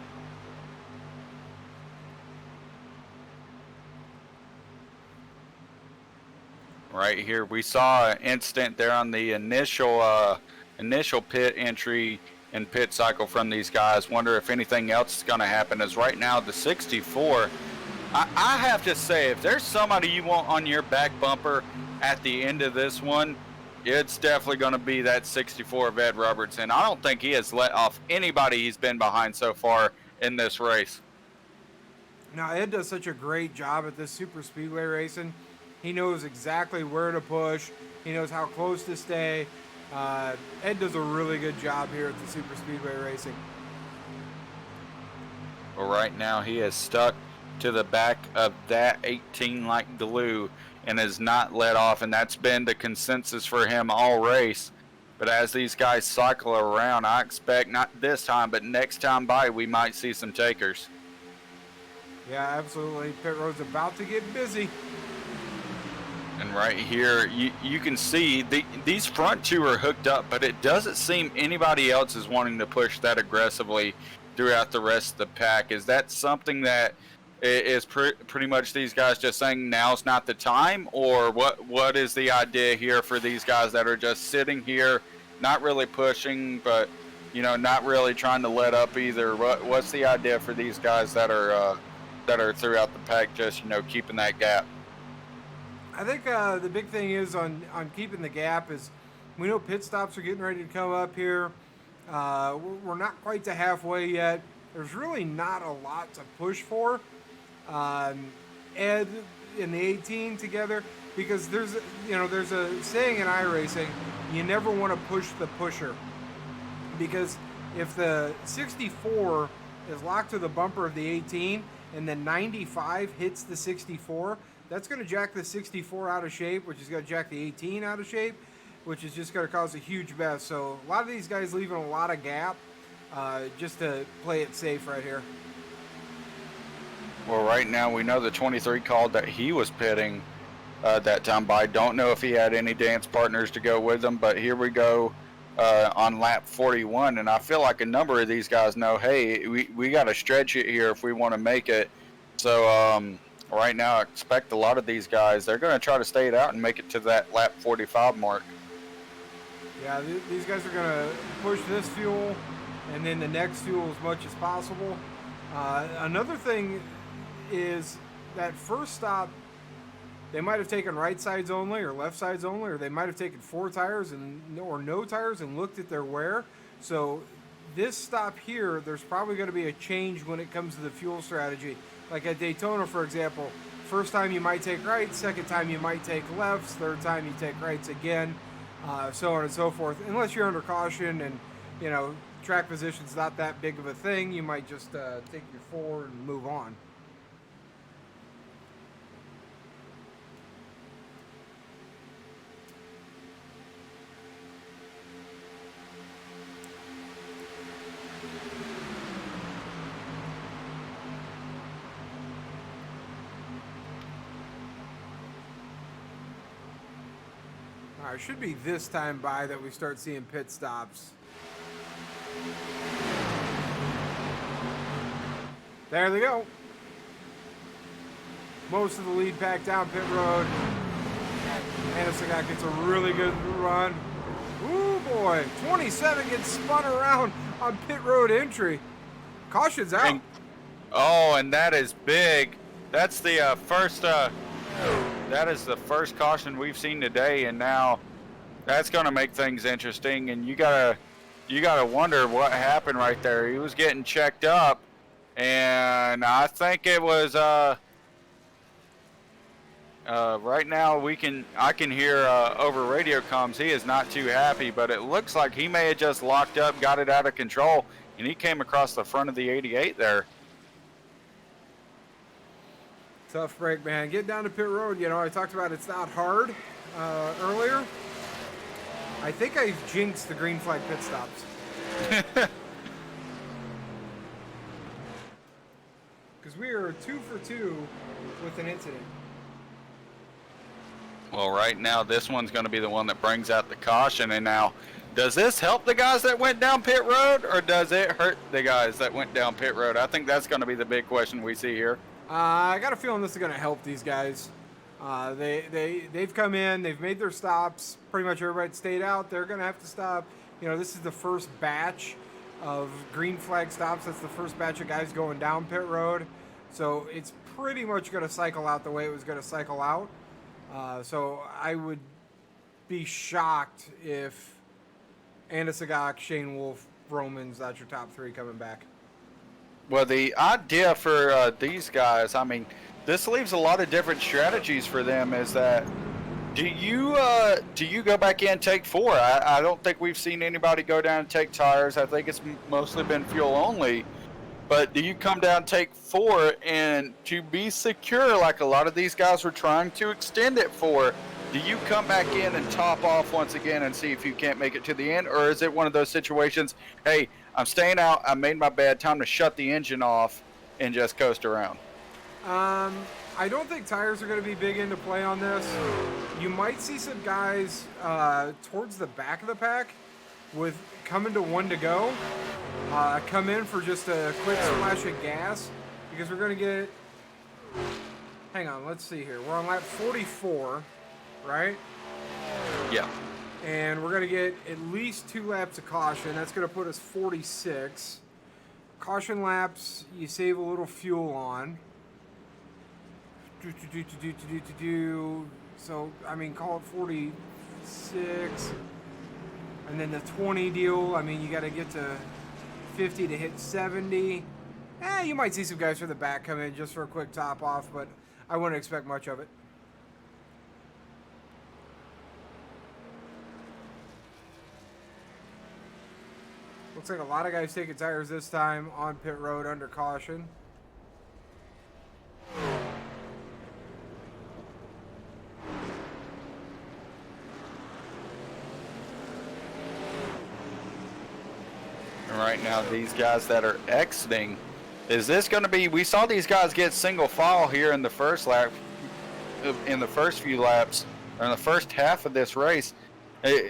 Right here, we saw an instant there on the initial pit entry and pit cycle from these guys. Wonder if anything else is going to happen, as right now the 64, I have to say, if there's somebody you want on your back bumper at the end of this one, it's definitely going to be that 64 of Ed Robertson. I don't think he has let off anybody he's been behind so far in this race. Now, Ed does such a great job at this super speedway racing. He knows exactly where to push. He knows how close to stay. Ed does a really good job here at the super speedway racing. Well, right now he is stuck to the back of that 18 like glue and has not let off, and that's been the consensus for him all race. But as these guys cycle around, I expect not this time, but next time by, we might see some takers. Yeah, absolutely. Pit road's about to get busy. And right here, you can see these front two are hooked up, but it doesn't seem anybody else is wanting to push that aggressively throughout the rest of the pack. Is that something that is pretty much these guys just saying now's not the time, or what is the idea here for these guys that are just sitting here, not really pushing, but not really trying to let up either? What's the idea for these guys that are throughout the pack, just keeping that gap? I think the big thing is on keeping the gap is we know pit stops are getting ready to come up here. We're not quite to halfway yet. There's really not a lot to push for. Ed and the 18 together, because there's a saying in iRacing, you never want to push the pusher, because if the 64 is locked to the bumper of the 18 and then 95 hits the 64, that's going to jack the 64 out of shape, which is going to jack the 18 out of shape, which is just going to cause a huge mess. So a lot of these guys leaving a lot of gap just to play it safe right here. Well, right now we know the 23 called that he was pitting that time, but I don't know if he had any dance partners to go with him. But here we go on lap 41, and I feel like a number of these guys know, hey, we got to stretch it here if we want to make it. So right now I expect a lot of these guys, they're going to try to stay it out and make it to that lap 45 mark. Yeah, these guys are going to push this fuel and then the next fuel as much as possible. Another thing is that first stop, they might have taken right sides only or left sides only, or they might have taken 4 tires or no tires and looked at their wear. So this stop here, there's probably going to be a change when it comes to the fuel strategy. Like at Daytona, for example, first time you might take rights, second time you might take lefts, third time you take rights again, so on and so forth. Unless you're under caution and, you know, track position's not that big of a thing, you might just take your 4 and move on. It should be this time by that we start seeing pit stops. There they go. Most of the lead pack down pit road. Anasagat gets a really good run. Ooh boy, 27 gets spun around on pit road entry. Caution's out. And that is big. That's the first. That is the first caution we've seen today, and now that's going to make things interesting. And you gotta wonder what happened right there. He was getting checked up, and I think it was right now I can hear over radio comms. He is not too happy, but it looks like he may have just locked up, got it out of control, and he came across the front of the 88 there. Tough break, man. Get down to pit road. You know, I talked about it's not hard earlier. I think I jinxed the green flag pit stops. Because we are 2 for 2 with an incident. Well, right now, this one's going to be the one that brings out the caution. And now, does this help the guys that went down pit road, or does it hurt the guys that went down pit road? I think that's going to be the big question we see here. I got a feeling this is going to help these guys. They've come in, they've made their stops. Pretty much everybody stayed out. They're going to have to stop. You know, this is the first batch of green flag stops. That's the first batch of guys going down pit road. So it's pretty much going to cycle out the way it was going to cycle out. So I would be shocked if Anasagat, Shane Wolf, Romans, that's your top 3 coming back. Well, the idea for these guys, I mean, this leaves a lot of different strategies for them. Is that do you go back in and take 4? I don't think we've seen anybody go down and take tires. I think it's mostly been fuel only. But do you come down and take 4, and to be secure, like a lot of these guys were trying to extend it for, do you come back in and top off once again and see if you can't make it to the end? Or is it one of those situations, hey, I'm staying out, I made my bed, time to shut the engine off and just coast around? I don't think tires are going to be big into play on this. You might see some guys towards the back of the pack with coming to 1 to go. Come in for just a quick splash of gas, because we're going to get, hang on, let's see here. We're on lap 44, right? Yeah. And we're going to get at least 2 laps of caution. That's going to put us 46. Caution laps, you save a little fuel on. So, I mean, call it 46. And then the 20 deal, I mean, you got to get to 50 to hit 70. You might see some guys from the back come in just for a quick top off, but I wouldn't expect much of it. Looks like a lot of guys taking tires this time on pit road under caution. And right now, these guys that are exiting, is this going to be? We saw these guys get single file here in the first lap, in the first few laps, or in the first half of this race.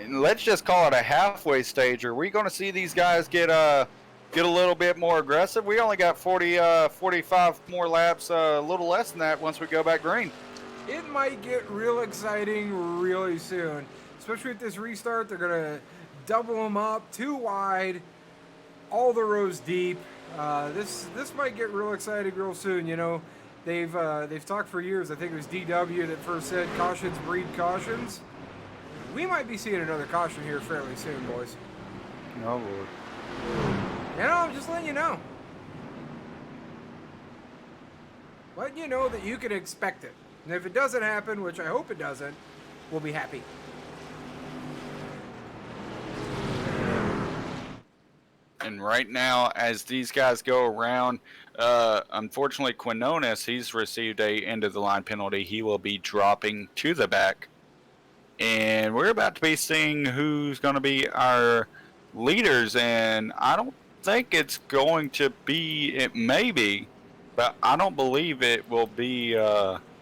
Let's just call it a halfway stage. Are we going to see these guys get a little bit more aggressive? We only got 45 more laps, a little less than that once we go back green. It might get real exciting really soon, especially with this restart. They're gonna double them up, 2 wide, all the rows deep. This might get real exciting real soon. You know, they've talked for years. I think it was DW that first said cautions breed cautions. We might be seeing another caution here fairly soon, boys. Oh Lord. You know, I'm just letting you know. Letting you know that you can expect it. And if it doesn't happen, which I hope it doesn't, we'll be happy. And right now, as these guys go around, unfortunately, Quinones, he's received a end-of-the-line penalty. He will be dropping to the back. And we're about to be seeing who's going to be our leaders. And I don't think it's going to be, it may be, but I don't believe it will be Mr.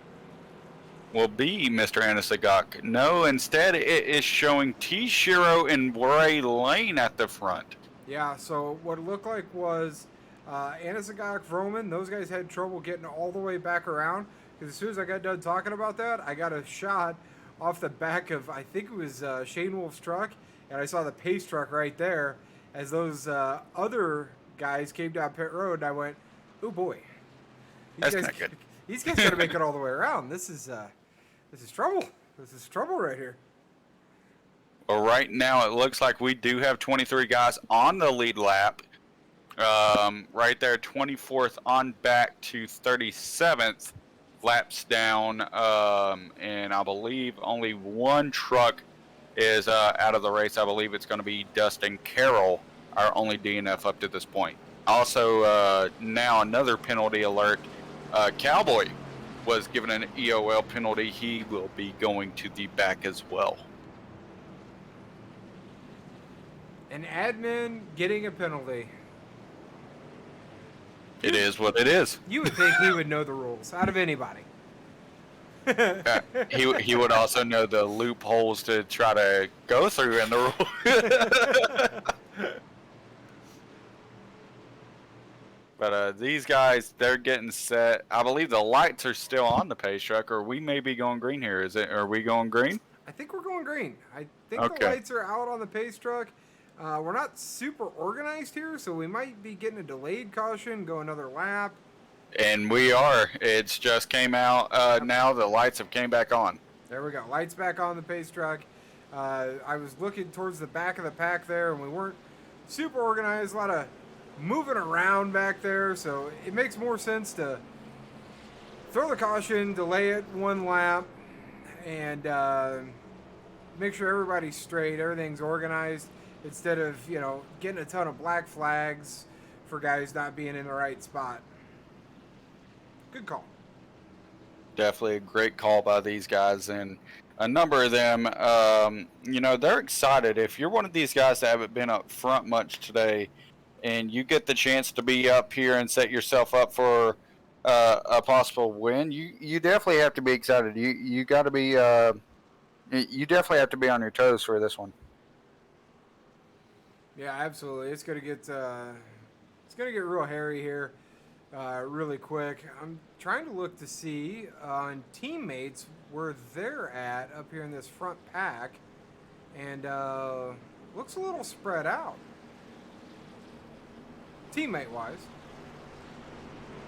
Anisagak. No, instead it is showing T. Shiro and Bray Lane at the front. Yeah, so what it looked like was Anisagak, Vroman, those guys had trouble getting all the way back around. Because as soon as I got done talking about that, I got a shot off the back of, I think it was Shane Wolf's truck, and I saw the pace truck right there as those other guys came down pit road, and I went, oh boy. That's not good. These guys gotta make it all the way around. This is trouble. This is trouble right here. Well, right now it looks like we do have 23 guys on the lead lap. Right there, 24th on back to 37th. Laps down, and I believe only one truck is out of the race. I believe it's going to be Dustin Carroll, our only DNF up to this point. Also, now another penalty alert. Cowboy was given an EOL penalty. He will be going to the back as well. An admin getting a penalty. It is what it is. You would think he would know the rules out of anybody. He would also know the loopholes to try to go through in the rule. But these guys, they're getting set. I believe the lights are still on the pace truck, or we may be going green here. Are we going green? I think we're going green. I think Okay. the lights are out on the pace truck. We're not super organized here, so we might be getting a delayed caution, go another lap. And we are. It's just came out now. The lights have came back on. There we go. Lights back on the pace truck. I was looking towards the back of the pack there, and we weren't super organized. A lot of moving around back there, so it makes more sense to throw the caution, delay it 1 lap, and make sure everybody's straight, everything's organized, instead of, you know, getting a ton of black flags for guys not being in the right spot. Good call. Definitely a great call by these guys, and a number of them, you know, they're excited. If you're one of these guys that haven't been up front much today, and you get the chance to be up here and set yourself up for a possible win, you definitely have to be excited. You got to be, you definitely have to be on your toes for this one. Yeah, absolutely. It's gonna get real hairy here, really quick. I'm trying to look to see on teammates where they're at up here in this front pack, and looks a little spread out, teammate wise.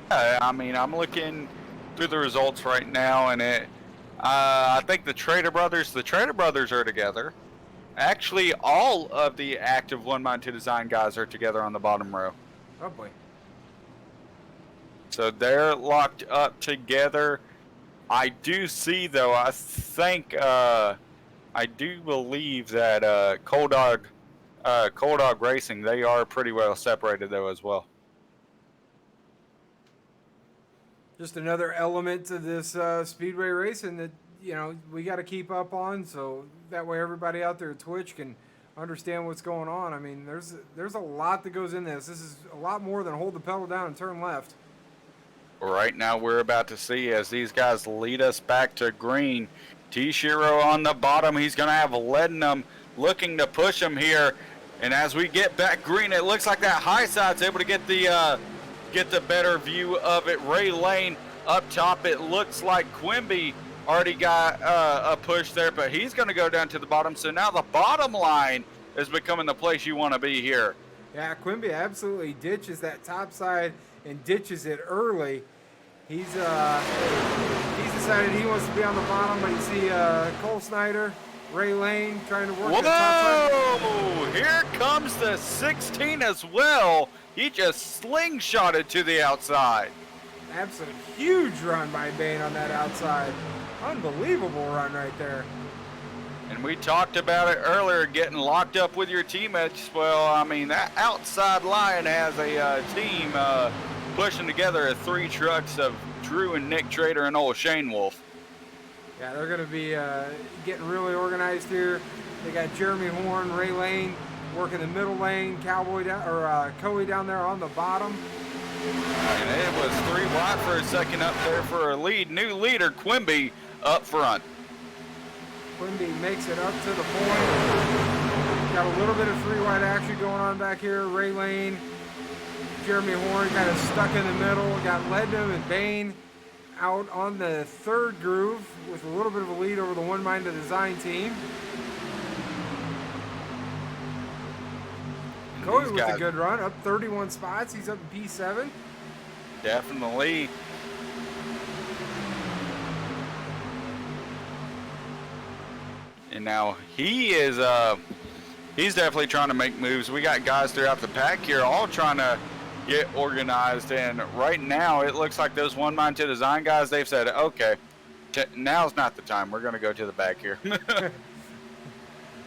I mean, I'm looking through the results right now, and I think the Trader Brothers are together. Actually, all of the active One Mind 2 Design guys are together on the bottom row. Oh boy. So they're locked up together. I do see, though, I think, I do believe that Cold Dog Cold Dog Racing, they are pretty well separated though as well. Just another element to this speedway racing that we got to keep up on, so that way everybody out there at Twitch can understand what's going on. I mean, there's a lot that goes in this. This is a lot more than hold the pedal down and turn left. Right now we're about to see as these guys lead us back to green. T-Shiro on the bottom. He's going to have Leadnam looking to push him here. And as we get back green, it looks like that high side's able to get the better view of it. Ray Lane up top. It looks like Quimby already got a push there, but he's going to go down to the bottom. So now the bottom line is becoming the place you want to be here. Yeah, Quimby absolutely ditches that top side and ditches it early. He's decided he wants to be on the bottom, but you see Cole Snyder, Ray Lane trying to work the top side. Whoa! Here comes the 16 as well. He just slingshotted to the outside. Absolute huge run by Bain on that outside. Unbelievable run right there. And we talked about it earlier, getting locked up with your teammates. Well, I mean, that outside line has a team pushing together 3 trucks of Drew and Nick Trader and old Shane Wolf. Yeah, they're going to be getting really organized here. They got Jeremy Horn, Ray Lane working the middle lane, Coey down there on the bottom. And it was 3 wide for a second up there for a lead. New leader, Quimby, up front. Quimby makes it up to the point. Got a little bit of 3 wide action going on back here. Ray Lane, Jeremy Horn kind of stuck in the middle. Got Leadnam and Bain out on the 3rd groove with a little bit of a lead over the One Mind Design team. Coey with a good run, up 31 spots. He's up in P7. Definitely. And now he is, he's definitely trying to make moves. We got guys throughout the pack here all trying to get organized. And right now it looks like those One Mind to Design guys, they've said, okay, now's not the time. We're going to go to the back here.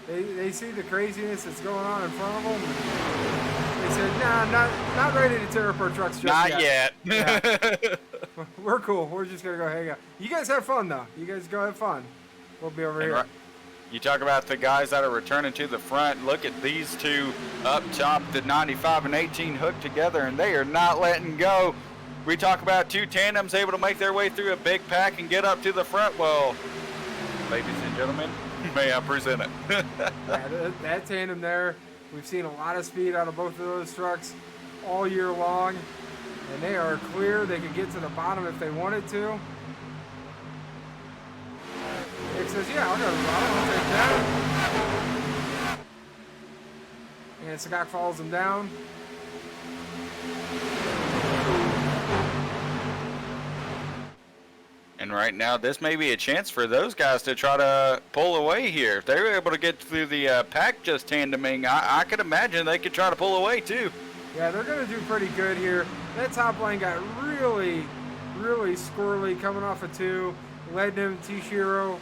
They see the craziness that's going on in front of them. They said, nah, not ready to tear up our trucks just not yet. Yeah. We're cool. We're just going to go hang out. You guys have fun, though. You guys go have fun. We'll be over here. Right, you talk about the guys that are returning to the front. Look at these 2 up top, the 95 and 18 hooked together, and they are not letting go. We talk about 2 tandems able to make their way through a big pack and get up to the front. Well, ladies and gentlemen, may I present it? Yeah, that tandem there, we've seen a lot of speed out of both of those trucks all year long, and they are clear. They could get to the bottom if they wanted to. Nick says, yeah, I'll go to the bottom. I'll take that. And Sagak follows him down. And right now, this may be a chance for those guys to try to pull away here. If they were able to get through the pack just tandeming, I could imagine they could try to pull away too. Yeah, they're going to do pretty good here. That top line got really, really squirrely coming off of 2. Leadnam, T-Shiro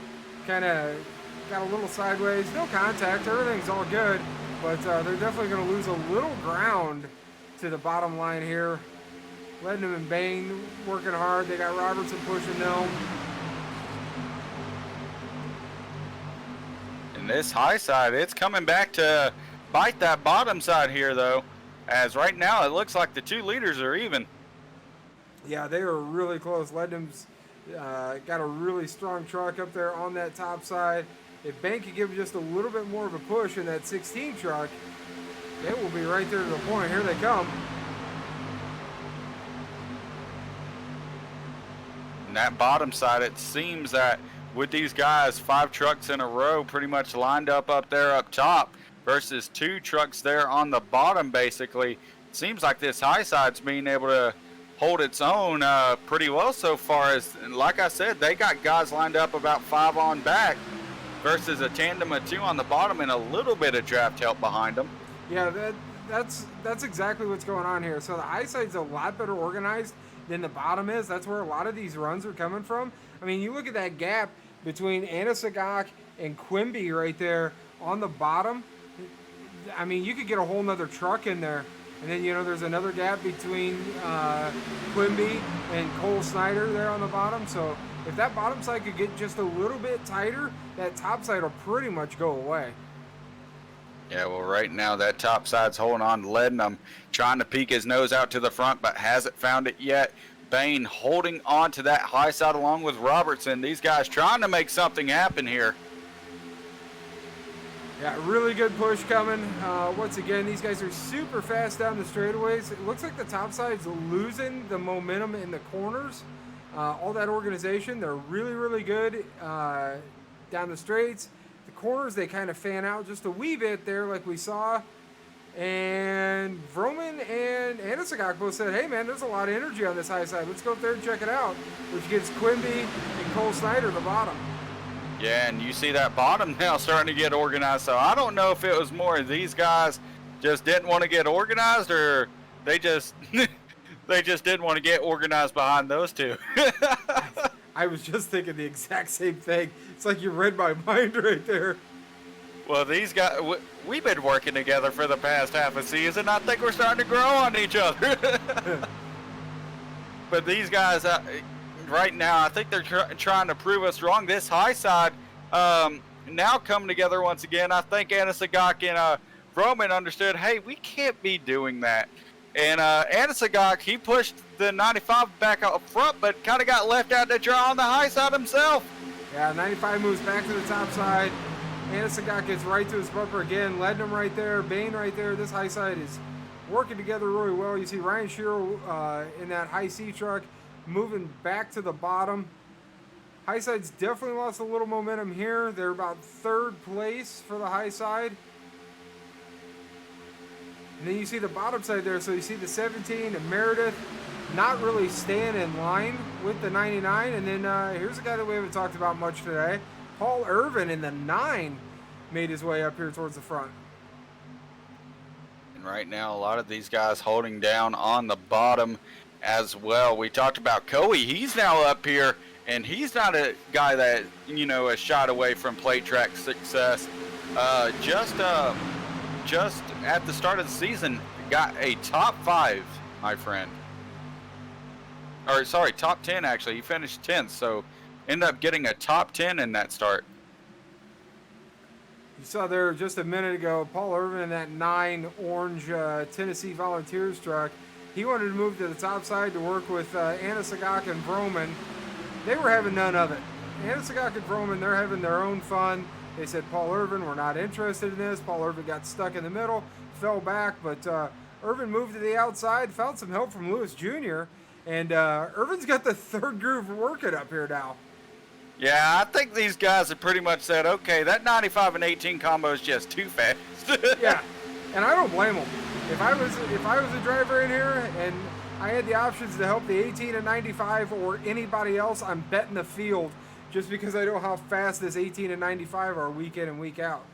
kind of got a little sideways. No contact. Everything's all good. But they're definitely going to lose a little ground to the bottom line here. Leadnam and Bain working hard. They got Robertson pushing them. And this high side, it's coming back to bite that bottom side here, though. As right now, it looks like the 2 leaders are even. Yeah, they are really close. Leadnam's got a really strong truck up there on that top side. If Bain could give just a little bit more of a push in that 16 truck, they will be right there to the point. Here they come. That bottom side, it seems that with these guys, 5 trucks in a row pretty much lined up there up top versus 2 trucks there on the bottom, basically. It seems like this high side's being able to hold its own pretty well so far. As like I said, they got guys lined up about 5 on back versus a tandem of 2 on the bottom and a little bit of draft help behind them. Yeah, that's exactly what's going on here. So the high side's a lot better organized than the bottom is. That's where a lot of these runs are coming from. I mean, you look at that gap between Anna Sagak and Quimby right there on the bottom. I mean, you could get a whole nother truck in there. And then, there's another gap between Quimby and Cole Snyder there on the bottom. So if that bottom side could get just a little bit tighter, that top side will pretty much go away. Yeah, well, right now that top side's holding on to Lednam, trying to peek his nose out to the front, but hasn't found it yet. Bain holding on to that high side along with Robertson. These guys trying to make something happen here. Yeah, really good push coming. Once again, these guys are super fast down the straightaways. It looks like the top side's losing the momentum in the corners. All that organization, they're really, really good down the straights. The corners, they kind of fan out just a wee bit there like we saw. And Vroman and Anisagak both said, hey man, there's a lot of energy on this high side. Let's go up there and check it out. Which gives Quimby and Cole Snyder the bottom. Yeah, and you see that bottom now starting to get organized. So I don't know if it was more these guys just didn't want to get organized, or they just they just didn't want to get organized behind those two. I was just thinking the exact same thing. It's like you read my mind right there. Well, these guys, we've been working together for the past half a season. I think we're starting to grow on each other. But these guys, right now, I think they're trying to prove us wrong. This high side now coming together once again. I think Anisagak and Roman understood, hey, we can't be doing that. And Anisagak, he pushed the 95 back out front, but kind of got left out to dry on the high side himself. Yeah, 95 moves back to the top side. Anisagak gets right to his bumper again. Lednam right there, Bain right there. This high side is working together really well. You see Ryan Shearer in that high C truck moving back to the bottom. High side's definitely lost a little momentum here. They're about third place for the high side. And then you see the bottom side there. So you see the 17 and Meredith not really staying in line with the 99. And then here's a guy that we haven't talked about much today. Paul Irvin in the 9 made his way up here towards the front. And right now, a lot of these guys holding down on the bottom as well. We talked about Coey. He's now up here, and he's not a guy that, is shot away from plate track success. Just at the start of the season, got a top 5, my friend. Or, sorry, top 10, actually. He finished 10th, so ended up getting a top 10 in that start. You saw there just a minute ago, Paul Irvin in that 9 orange Tennessee Volunteers truck. He wanted to move to the top side to work with Anisagak and Vroman. They were having none of it. Anisagak and Vroman, they're having their own fun. They said, Paul Irvin, we're not interested in this. Paul Irvin got stuck in the middle, fell back, but Irvin moved to the outside, found some help from Lewis Jr., and Irvin's got the third groove working up here now. Yeah, I think these guys have pretty much said, okay, that 95 and 18 combo is just too fast. Yeah, and I don't blame them. If I was a driver in here and I had the options to help the 18 and 95 or anybody else, I'm betting the field just because I know how fast this 18 and 95 are week in and week out.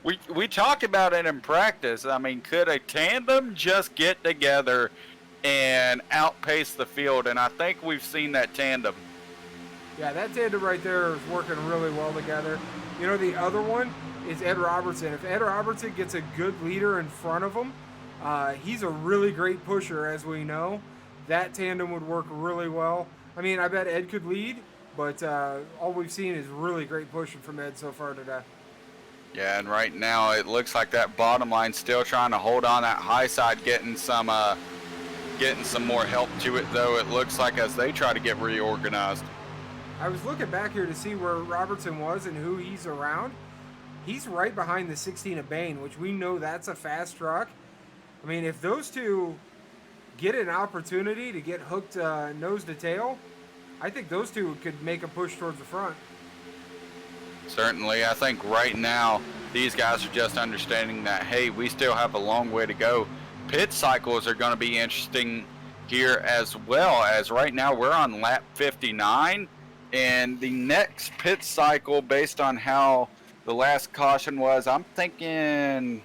We talked about it in practice. I mean, could a tandem just get together and outpace the field? And I think we've seen that tandem. Yeah, that tandem right there is working really well together. The other one is Ed Robertson. If Ed Robertson gets a good leader in front of him, he's a really great pusher, as we know. That tandem would work really well. I mean, I bet Ed could lead, but all we've seen is really great pushing from Ed so far today. Yeah, and right now it looks like that bottom line's still trying to hold on that high side, getting some more help to it, though, it looks like, as they try to get reorganized. I was looking back here to see where Robertson was and who he's around. He's right behind the 16 of Bain, which we know that's a fast truck. I mean, if those two get an opportunity to get hooked nose to tail, I think those two could make a push towards the front. Certainly. I think right now these guys are just understanding that, hey, we still have a long way to go. Pit cycles are going to be interesting here as well, as right now we're on lap 59. And the next pit cycle, based on how the last caution was, I'm thinking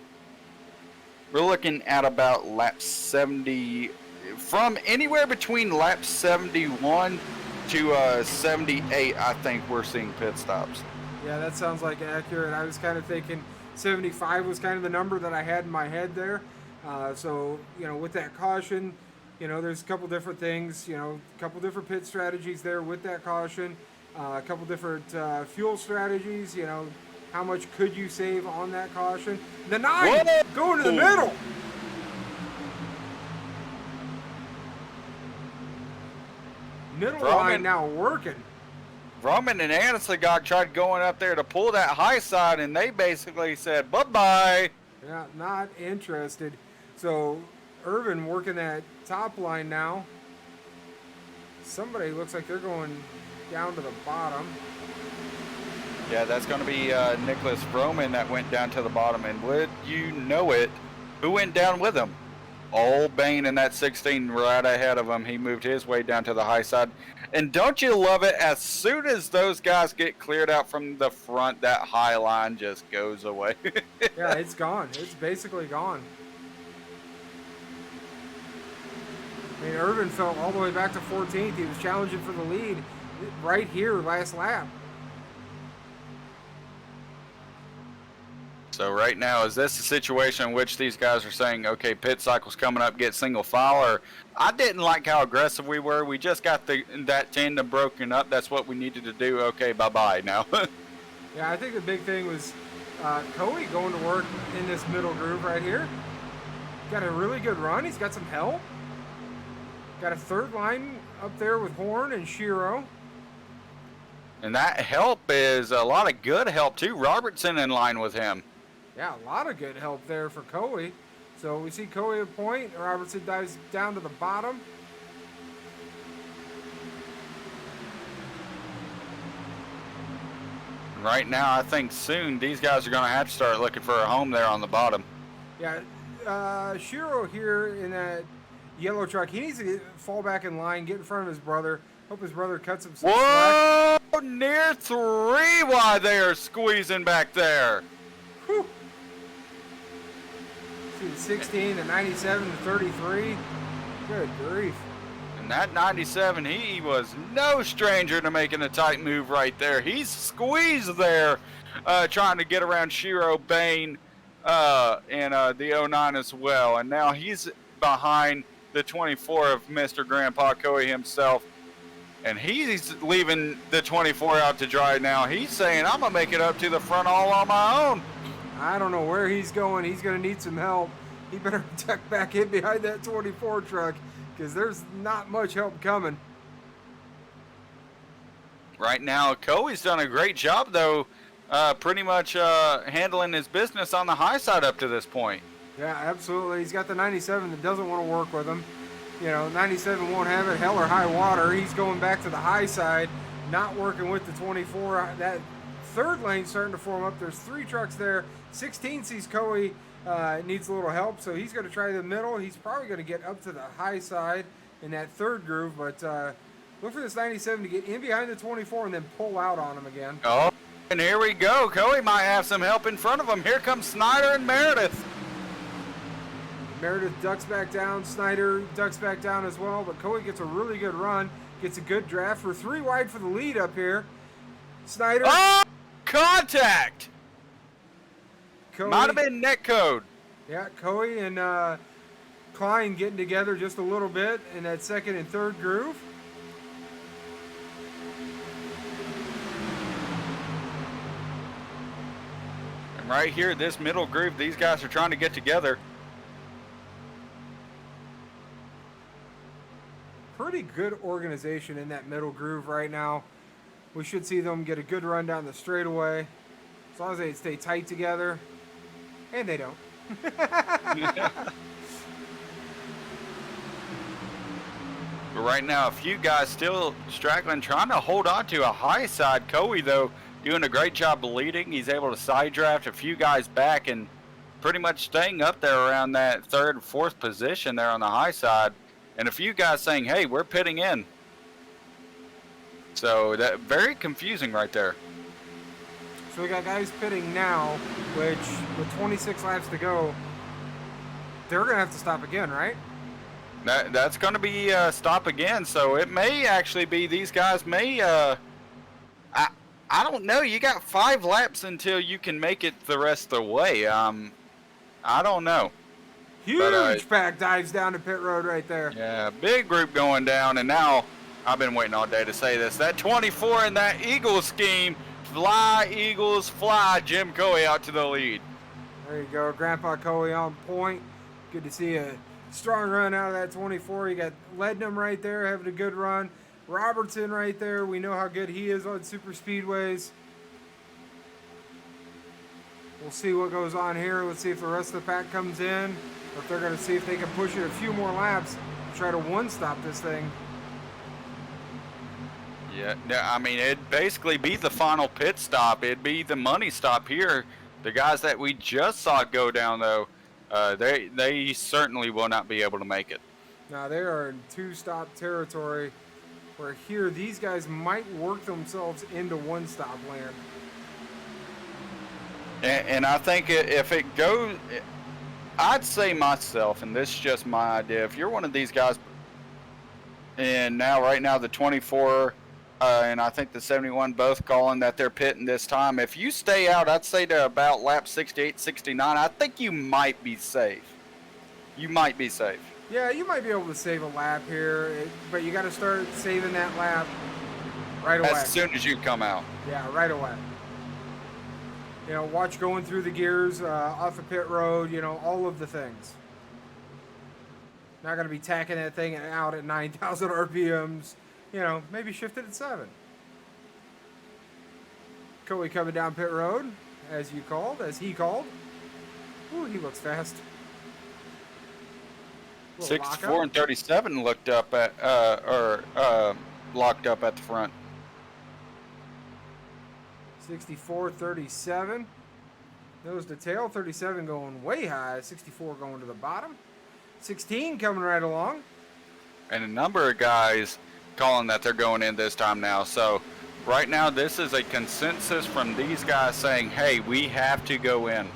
we're looking at about lap 70, from anywhere between lap 71 to 78, I think we're seeing pit stops. Yeah, that sounds like accurate. I was kind of thinking 75 was kind of the number that I had in my head there. So, with that caution, there's a couple different things, a couple different pit strategies there with that caution, a couple different fuel strategies, how much could you save on that caution? The 9 going to the middle. Middle line now working. Roman and Anasagoc tried going up there to pull that high side, and they basically said, bye-bye. Yeah, not interested. So, Irvin working that top line now. Somebody looks like they're going down to the bottom. Yeah, that's going to be Nicholas Roman that went down to the bottom, and would you know it, who went down with him? Old Bain in that 16 right ahead of him. He moved his way down to the high side. And don't you love it? As soon as those guys get cleared out from the front, that high line just goes away. Yeah, it's gone. It's basically gone. I mean, Irvin fell all the way back to 14th. He was challenging for the lead right here last lap. So right now, is this a situation in which these guys are saying, okay, pit cycle's coming up, get single file? Or I didn't like how aggressive we were. We just got that tandem broken up. That's what we needed to do. Okay, bye-bye now. Yeah, I think the big thing was Coey going to work in this middle groove right here. Got a really good run. He's got some help. Got a third line up there with Horn and Shiro. And that help is a lot of good help, too. Robertson in line with him. Yeah, a lot of good help there for Coey. So we see Coey at point. Robertson dives down to the bottom. Right now, I think soon these guys are going to have to start looking for a home there on the bottom. Yeah, Shiro here in that yellow truck, he needs to fall back in line, get in front of his brother. Hope his brother cuts him some slack. Whoa! Near 3 wide they are squeezing back there. Whew. See the 16, the 97, the 33. Good grief. And that 97, he was no stranger to making a tight move right there. He's squeezed there, trying to get around Shiro Bain and the 09 as well. And now he's behind the 24 of Mr. Grandpa Coey himself. And he's leaving the 24 out to dry now. He's saying, I'm going to make it up to the front all on my own. I don't know where he's going. He's going to need some help. He better tuck back in behind that 24 truck because there's not much help coming. Right now, Coey's done a great job, though, pretty much handling his business on the high side up to this point. Yeah, absolutely. He's got the 97 that doesn't want to work with him. 97 won't have it, hell or high water. He's going back to the high side, not working with the 24. That third lane starting to form up. There's 3 trucks there. 16 sees Coey needs a little help, so he's going to try the middle. He's probably going to get up to the high side in that third groove, but look for this 97 to get in behind the 24 and then pull out on him again. Oh, and here we go. Coey might have some help in front of him. Here comes Snyder and Meredith. Meredith ducks back down. Snyder ducks back down as well. But Coey gets a really good run. Gets a good draft. We're 3 wide for the lead up here. Snyder. Oh, contact. Coey, Might have been net code. Yeah, Coey and Klein getting together just a little bit in that second and third groove. And right here, this middle groove, these guys are trying to get together. Pretty good organization in that middle groove right now. We should see them get a good run down the straightaway. As long as they stay tight together. And they don't. But right now, a few guys still straggling, trying to hold on to a high side. Coey, though, doing a great job leading. He's able to side draft a few guys back and pretty much staying up there around that 3rd and 4th position there on the high side. And a few guys saying, hey, we're pitting in. So that very confusing right there. So we got guys pitting now, which with 26 laps to go, they're going to have to stop again, right? That's going to be stop again. So it may actually be these guys may I don't know. You got 5 laps until you can make it the rest of the way. I don't know. Huge pack dives down to pit road right there. Yeah, big group going down, and now I've been waiting all day to say this. That 24 in that Eagles scheme, fly Eagles fly. Jim Coey out to the lead. There you go, Grandpa Coey on point. Good to see a strong run out of that 24. You got Lednam right there having a good run. Robertson right there. We know how good he is on super speedways. We'll see what goes on here. Let's see if the rest of the pack comes in, or if they're going to see if they can push it a few more laps, try to one-stop this thing. Yeah, I mean, it'd basically be the final pit stop. It'd be the money stop here. The guys that we just saw go down, though, they certainly will not be able to make it. Now, they are in two-stop territory, where here these guys might work themselves into one-stop land. And I think if it goes, I'd say myself, and this is just my idea, if you're one of these guys, and right now the 24 and I think the 71 both calling that they're pitting this time, if you stay out, I'd say to about lap 68, 69, I think you might be safe. You might be safe. Yeah, you might be able to save a lap here, but you got to start saving that lap right away. As soon as you come out. Yeah, right away. You know, watch going through the gears, off the pit road, you know, all of the things. Not going to be tacking that thing out at 9,000 RPMs. You know, maybe shift it at 7. Coey coming down pit road, as he called. Ooh, he looks fast. 64 and 37 looked up at, locked up at the front. 64, 37. Nose to tail, 37 going way high, 64 going to the bottom. 16 coming right along. And a number of guys calling that they're going in this time now. So right now this is a consensus from these guys saying, hey, we have to go in.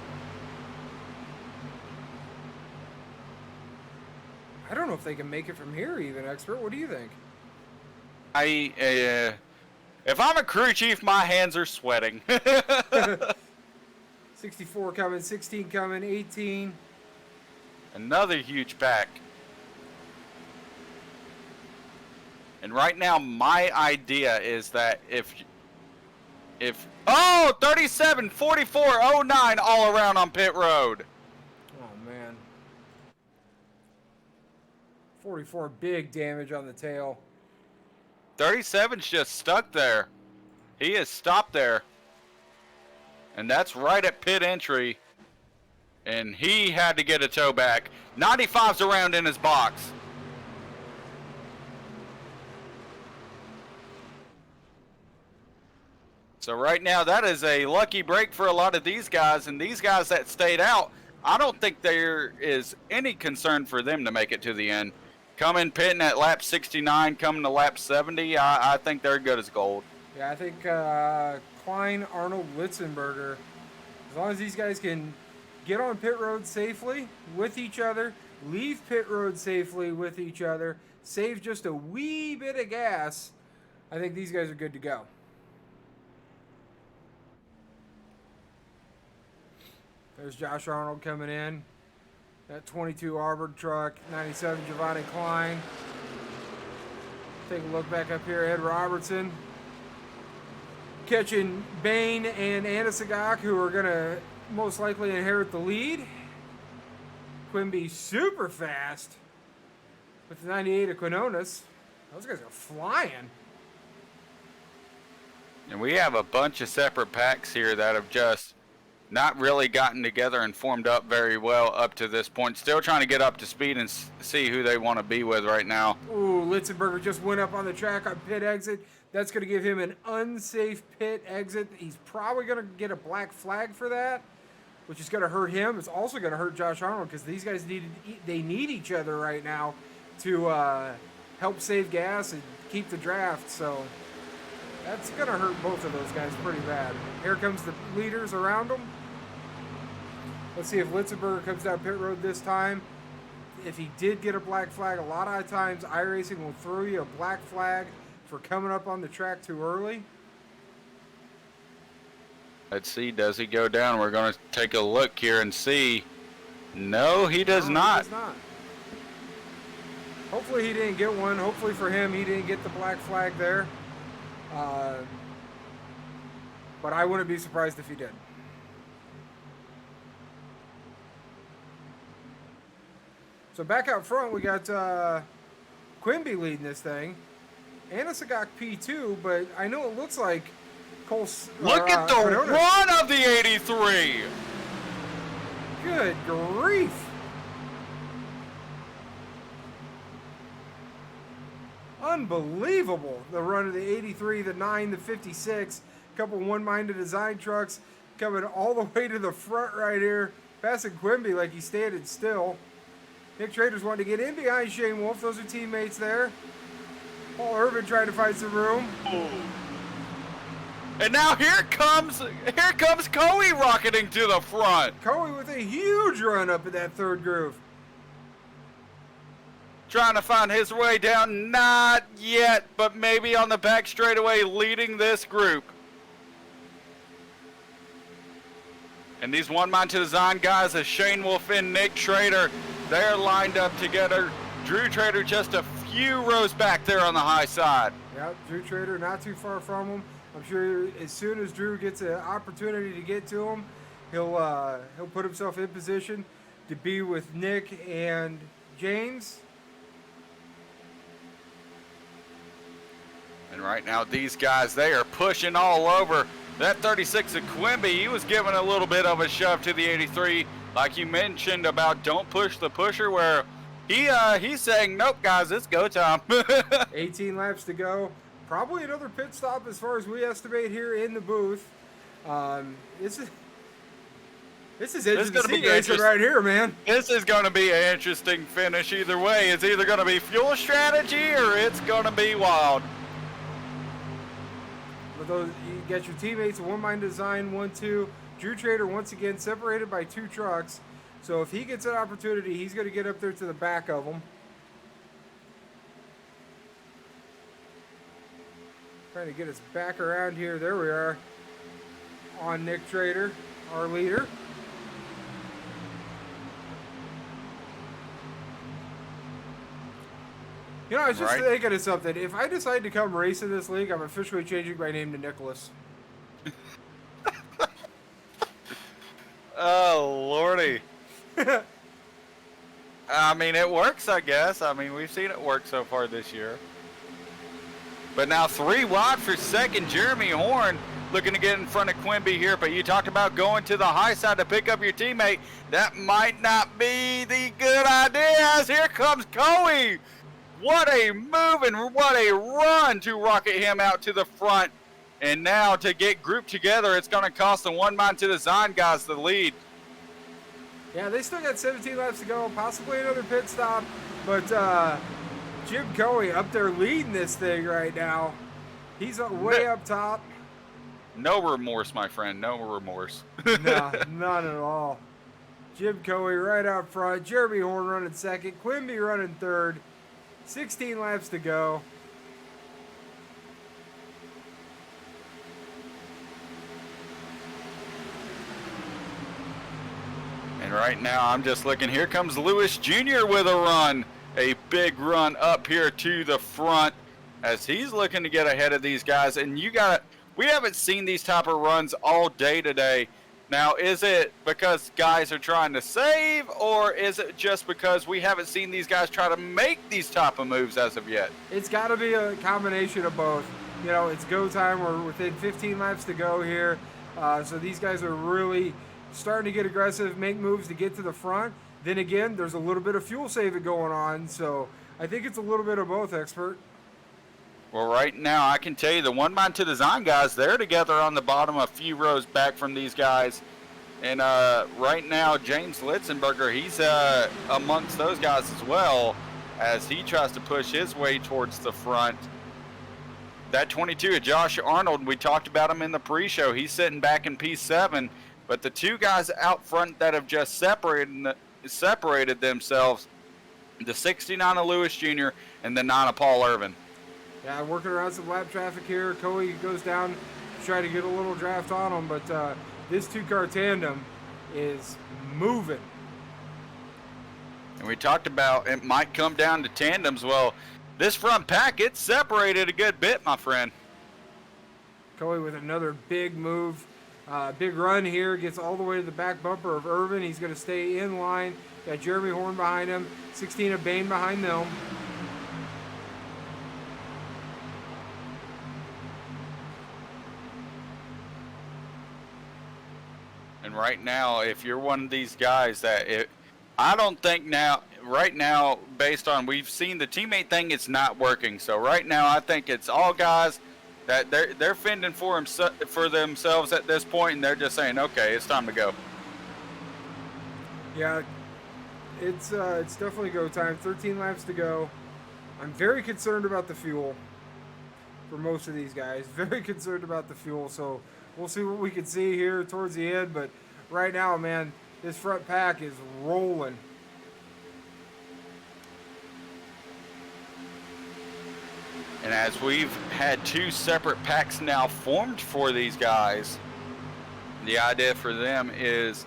I don't know if they can make it from here even, Expert. What do you think? If I'm a crew chief, my hands are sweating. 64 coming, 16 coming, 18. Another huge pack. And right now, my idea is that if 37, 44, 09 all around on pit road. Oh, man. 44 big damage on the tail. 37's just stuck there. He is stopped there. And that's right at pit entry. And he had to get a tow back. 95's around in his box. So right now, that is a lucky break for a lot of these guys. And these guys that stayed out, I don't think there is any concern for them to make it to the end. Coming pitting at lap 69, coming to lap 70, I think they're good as gold. Yeah, I think Klein, Arnold, Litzenberger, as long as these guys can get on pit road safely with each other, leave pit road safely with each other, save just a wee bit of gas, I think these guys are good to go. There's Josh Arnold coming in. That 22 Arbor truck, 97 Giovanni Klein. Take a look back up here, Ed Robertson. Catching Bain and Anasagak, who are going to most likely inherit the lead. Quimby super fast with the 98 of Quinones. Those guys are flying. And we have a bunch of separate packs here that have just not really gotten together and formed up very well up to this point. Still trying to get up to speed and see who they want to be with right now. Ooh, Litzenberger just went up on the track on pit exit. That's going to give him an unsafe pit exit. He's probably going to get a black flag for that, which is going to hurt him. It's also going to hurt Josh Arnold because these guys need each other right now to help save gas and keep the draft. So that's going to hurt both of those guys pretty bad. Here comes the leaders around them. Let's see if Litzenberger comes down pit road this time. If he did get a black flag, a lot of times iRacing will throw you a black flag for coming up on the track too early. Let's see, does he go down? We're going to take a look here and see. No, he does No, not. He does not. Hopefully he didn't get one. Hopefully for him, he didn't get the black flag there. But I wouldn't be surprised if he did. So back out front, we got Quimby leading this thing. Anissa got P2, but I know it looks like Cole's... Look at the Cordona's- run of the 83. Good grief. Unbelievable. The run of the 83, the 9, the 56. A couple one-minded design trucks coming all the way to the front right here. Passing Quimby like he's standing still. Nick Trader's wanting to get in behind Shane Wolf. Those are teammates there. Paul Irvin trying to find some room. And now here comes Coey rocketing to the front. Coey with a huge run up in that third groove. Trying to find his way down, not yet, but maybe on the back straightaway leading this group. And these one mind to design guys is Shane Wolf and Nick Trader. They're lined up together. Drew Trader just a few rows back there on the high side. Yeah, Drew Trader not too far from him. I'm sure as soon as Drew gets an opportunity to get to him, he'll put himself in position to be with Nick and James. And right now these guys, they are pushing all over. That 36 of Quimby, he was giving a little bit of a shove to the 83. Like you mentioned about don't push the pusher, where he's saying, nope, guys, it's go time. 18 laps to go. Probably another pit stop as far as we estimate here in the booth. This is interesting racing right here, man. This is going to be an interesting finish either way. It's either going to be fuel strategy or it's going to be wild. With those, you got your teammates, one mind design, 1-2. Drew Trader once again separated by 2 trucks. So if he gets an opportunity, he's going to get up there to the back of them. Trying to get us back around here. There we are. On Nick Trader, our leader. You know, I was just thinking of something. If I decide to come race in this league, I'm officially changing my name to Nicholas. Oh, Lordy. I mean, it works, I guess. I mean, we've seen it work so far this year. But now 3 wide for second. Jeremy Horn looking to get in front of Quimby here. But you talked about going to the high side to pick up your teammate. That might not be the good idea, as here comes Coey. What a move and what a run to rocket him out to the front. And now to get grouped together, it's going to cost the one mind to design guys the lead. Yeah, they still got 17 laps to go, possibly another pit stop. But Jim Coey up there leading this thing right now. He's way up top. No remorse, my friend. No remorse. No, none at all. Jim Coey right out front. Jeremy Horn running second. Quimby running third. 16 laps to go. And right now, I'm just looking. Here comes Lewis Jr. with a run. A big run up here to the front as he's looking to get ahead of these guys. And we haven't seen these type of runs all day today. Now, is it because guys are trying to save, or is it just because we haven't seen these guys try to make these type of moves as of yet? It's got to be a combination of both. You know, it's go time. We're within 15 laps to go here. So these guys are really starting to get aggressive, make moves to get to the front. Then again, there's a little bit of fuel saving going on. So I think it's a little bit of both, Expert. Well, right now, I can tell you the one mind to design guys, they're together on the bottom, a few rows back from these guys. And right now, James Litzenberger, he's amongst those guys as well as he tries to push his way towards the front. That 22 of Josh Arnold, we talked about him in the pre-show. He's sitting back in P7. But the 2 guys out front that have just separated themselves, the 69 of Lewis Jr. and the 9 of Paul Irvin. Yeah, working around some lap traffic here. Coey goes down try to get a little draft on them, but this two-car tandem is moving. And we talked about it might come down to tandems. Well, this front pack, it's separated a good bit, my friend. Coey with another big move. Big run here, gets all the way to the back bumper of Irvin. He's going to stay in line. Got Jeremy Horn behind him, 16 of Bain behind them. And right now, if you're one of these guys I don't think right now, based on we've seen the teammate thing, it's not working. So right now, I think it's all guys that they're fending for themselves at this point, and they're just saying, okay, it's time to go. Yeah, it's definitely go time. 13 laps to go. I'm very concerned about the fuel for most of these guys. Very concerned about the fuel. So we'll see what we can see here towards the end. But right now, man, this front pack is rolling. And as we've had two separate packs now formed for these guys, the idea for them is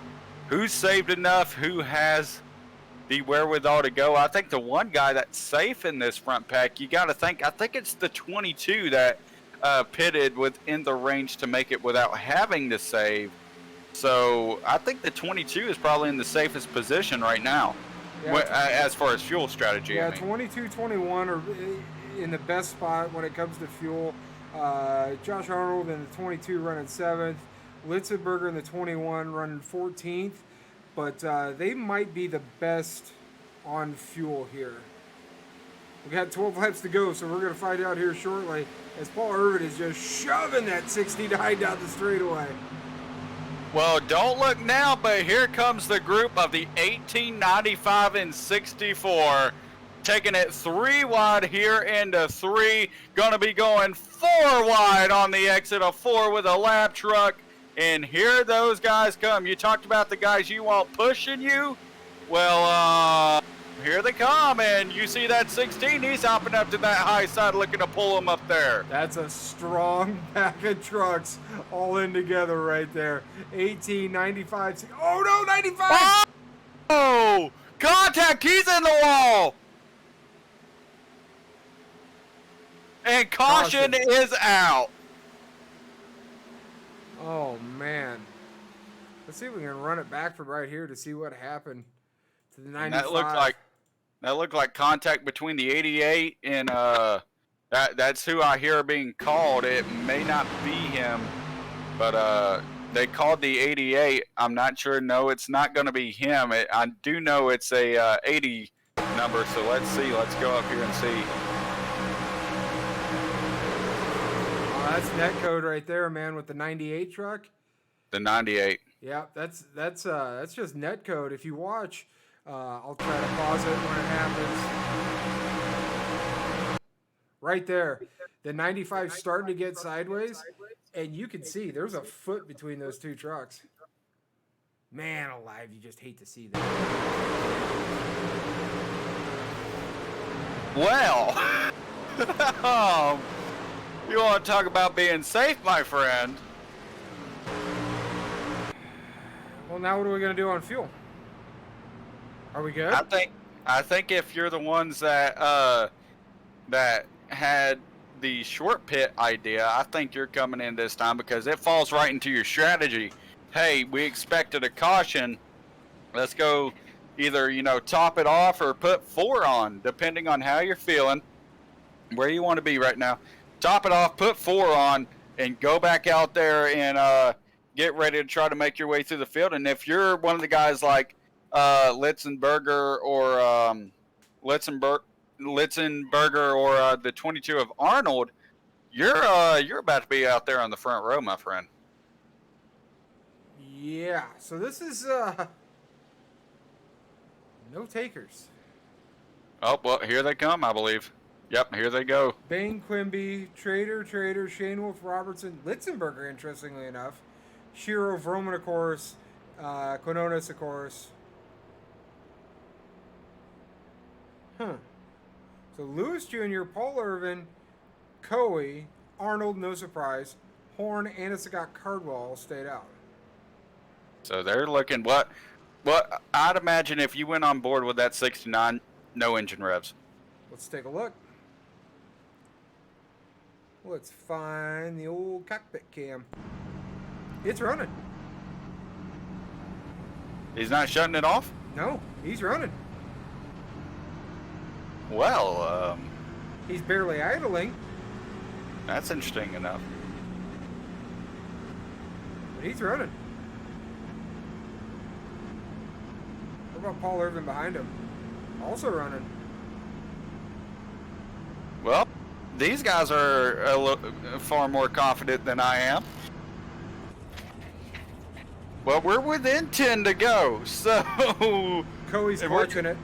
who's saved enough, who has the wherewithal to go. I think the one guy that's safe in this front pack, you got to think, I think it's the 22 that pitted within the range to make it without having to save. So I think the 22 is probably in the safest position right now, as far as fuel strategy. Yeah, I mean. 22, 21 are in the best spot when it comes to fuel. Josh Arnold in the 22 running 7th. Litzenberger in the 21 running 14th. But they might be the best on fuel here. We got 12 laps to go, so we're going to find out here shortly as Paul Irvin is just shoving that 69 down the straightaway. Well, don't look now, but here comes the group of the 1895 and 64. Taking it 3 wide here into 3. Going to be going 4 wide on the exit of 4 with a lap truck. And here those guys come. You talked about the guys you want pushing you. Well, here they come. And you see that 16. He's hopping up to that high side looking to pull him up there. That's a strong pack of trucks all in together right there. 18, 95. Oh, no, 95. Oh, contact. He's in the wall. And caution is out. Oh, man. Let's see if we can run it back from right here to see what happened to the 95. That looked like contact between the 88 and that's who I hear being called. It may not be him, but they called the 88. I'm not sure. No, it's not going to be him. I do know it's a 80 number, so let's see. Let's go up here and see. That's net code right there, man, with the 98 truck. The 98. Yeah, that's just net code. If you watch, I'll try to pause it when it happens. Right there, the 95 starting to get sideways, and you can see there's a foot between those two trucks. Man alive, you just hate to see that. Well, you want to talk about being safe, my friend? Well, now what are we going to do on fuel? Are we good? I think if you're the ones that that had the short pit idea, I think you're coming in this time because it falls right into your strategy. Hey, we expected a caution. Let's go either, top it off or put 4 on, depending on how you're feeling, where you want to be right now. Top it off, put 4 on, and go back out there and get ready to try to make your way through the field. And if you're one of the guys like Litzenberger or Litzenberger or the 22 of Arnold, you're about to be out there on the front row, my friend. Yeah. So this is no takers. Oh, well, here they come, I believe. Yep, here they go. Bain, Quimby, Trader, Shane Wolf, Robertson, Litzenberger, interestingly enough. Shiro, Vroman, of course. Quinones, of course. So Lewis Jr., Paul Irvin, Coey, Arnold, no surprise. Horn, and it's got Cardwell all stayed out. So they're looking what I'd imagine if you went on board with that 69, no engine revs. Let's take a look. Let's find the old cockpit cam. It's running. He's not shutting it off? No, he's running. Well, He's barely idling, that's interesting enough. but he's running. What about Paul Irvin behind him? Also running. Well, these guys are far more confident than I am. Well, we're within 10 to go, so Coey's And we're- clutching it.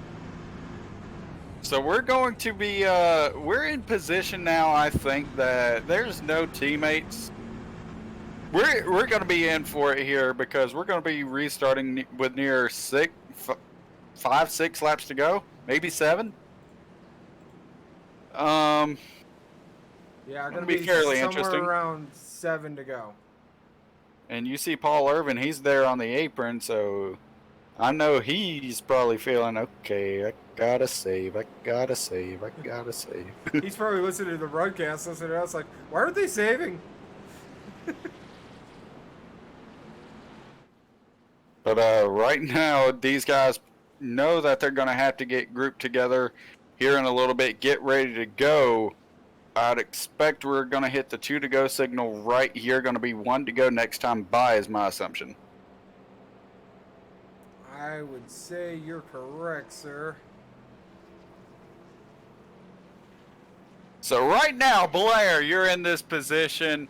so we're going to be we're in position now. I think that there's no teammates. We're going to be in for it here because we're going to be restarting with near 5, 6 laps to go, maybe 7. Yeah, Gonna gonna be be fairly somewhere interesting. around 7 to go. And you see Paul Irvin, he's there on the apron, so I know he's probably feeling, okay, I gotta save. He's probably listening to the broadcast, listening to us like, why aren't they saving? But right now, these guys know that they're going to have to get grouped together here in a little bit, get ready to go. I'd expect we're going to hit the 2 to go signal right here. Going to be 1 to go next time by is my assumption. I would say you're correct, sir. So right now, Blair, you're in this position.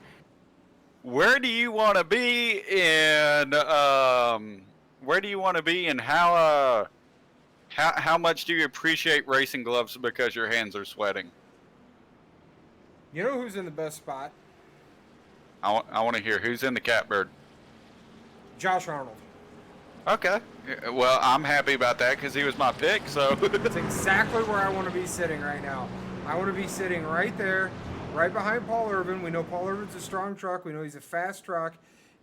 Where do you want to be, and where do you want to be, and how much do you appreciate racing gloves because your hands are sweating? You know who's in the best spot? I want to hear who's in the catbird. Josh Arnold. Okay. Well, I'm happy about that because he was my pick. So. It's exactly where I want to be sitting right now. I want to be sitting right there, right behind Paul Irvin. We know Paul Irvin's a strong truck. We know he's a fast truck.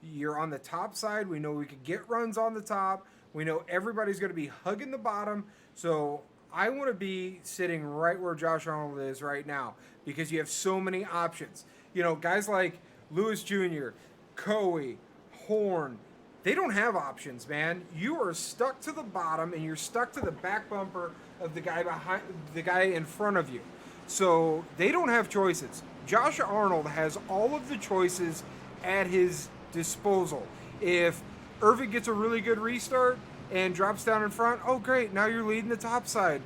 You're on the top side. We know we could get runs on the top. We know everybody's going to be hugging the bottom. So I want to be sitting right where Josh Arnold is right now because you have so many options. You know, guys like Lewis Jr., Coey, Horn, they don't have options, man. You are stuck to the bottom and you're stuck to the back bumper of the guy behind, the guy in front of you. So they don't have choices. Josh Arnold has all of the choices at his disposal. If Irvin gets a really good restart and drops down in front, oh great, now you're leading the top side.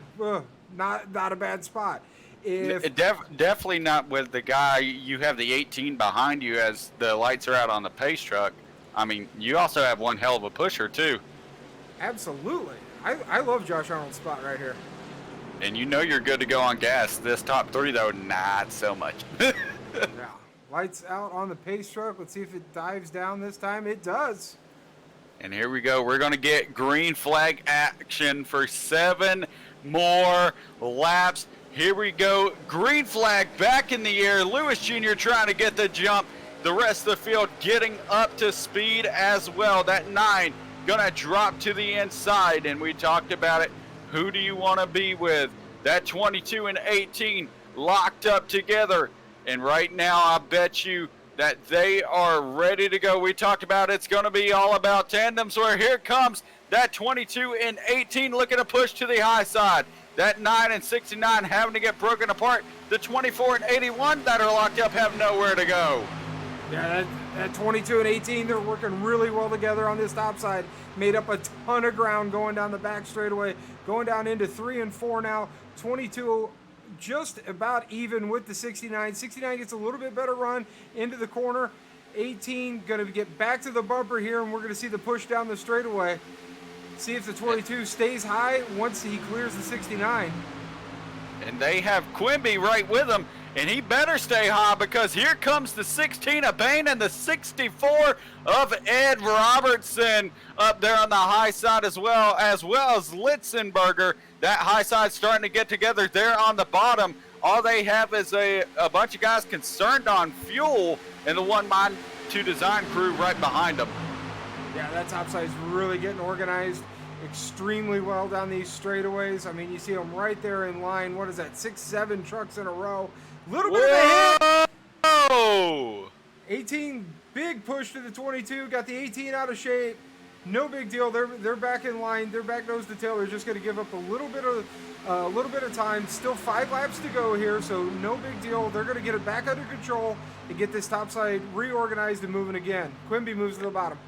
Not a bad spot. If Definitely not with the guy. You have the 18 behind you as the lights are out on the pace truck. I mean, you also have one hell of a pusher too. Absolutely. I love Josh Arnold's spot right here. And you know you're good to go on gas. This top 3 though, not so much. Yeah. Lights out on the pace truck. Let's see if it dives down this time. It does. And here we go. We're going to get green flag action for 7 more laps. Here we go. Green flag back in the air. Lewis Jr. trying to get the jump. The rest of the field getting up to speed as well. That 9 going to drop to the inside. And we talked about it. Who do you want to be with? That 22 and 18 locked up together. And right now, I bet you that they are ready to go. We talked about it's going to be all about tandems, where here comes that 22 and 18 looking to push to the high side. That 9 and 69 having to get broken apart. The 24 and 81 that are locked up have nowhere to go. Yeah, that 22 and 18, they're working really well together on this top side. Made up a ton of ground going down the back straightaway, going down into 3 and 4 now. 22 just about even with the 69. 69 gets a little bit better run into the corner. 18 going to get back to the bumper here, and we're going to see the push down the straightaway. See if the 22 stays high once he clears the 69. And they have Quimby right with him, and he better stay high because here comes the 16 of Bain and the 64 of Ed Robertson up there on the high side as well as Litzenberger. That high side starting to get together there on the bottom. All they have is a bunch of guys concerned on fuel and the one mind to design crew right behind them. Yeah, that topside's really getting organized extremely well down these straightaways. I mean, you see them right there in line. What is that? 6, 7 trucks in a row. Little bit of a hit. Whoa! 18, big push to the 22. Got the 18 out of shape. No big deal. They're back in line. They're back nose to tail. They're just going to give up a little bit of time. Still 5 laps to go here, so no big deal. They're going to get it back under control and get this topside reorganized and moving again. Quimby moves to the bottom.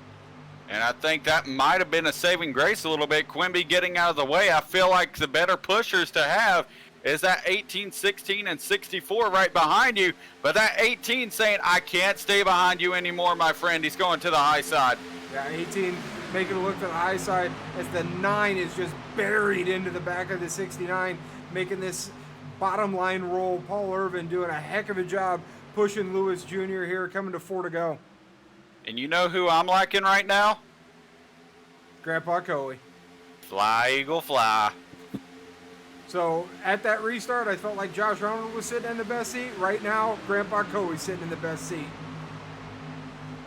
And I think that might have been a saving grace a little bit. Quimby getting out of the way. I feel like the better pushers to have is that 18, 16, and 64 right behind you. But that 18 saying, I can't stay behind you anymore, my friend. He's going to the high side. Yeah, 18 making a look to the high side as the 9 is just buried into the back of the 69, making this bottom line roll. Paul Irvin doing a heck of a job pushing Lewis Jr. here, coming to 4 to go. And you know who I'm liking right now? Grandpa Coey. Fly, Eagle, fly. So at that restart, I felt like Josh Arnold was sitting in the best seat. Right now, Grandpa Coey's sitting in the best seat.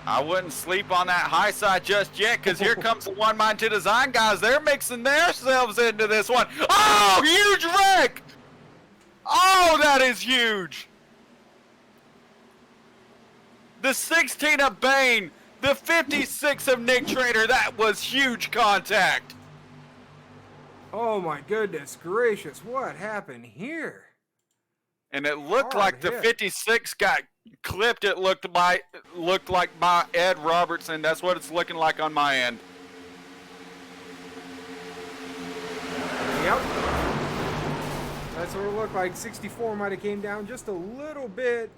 I wouldn't sleep on that high side just yet, because here comes the one mind to design guys. They're mixing themselves into this one. Oh, huge wreck! Oh, that is huge! The 16 of Bain, the 56 of Nick Trader, that was huge contact. Oh my goodness gracious, what happened here? And it looked Hard like the hit. 56 got clipped. It looked like by Ed Robertson. That's what it's looking like on my end. Yep. That's what it looked like. 64 might have came down just a little bit.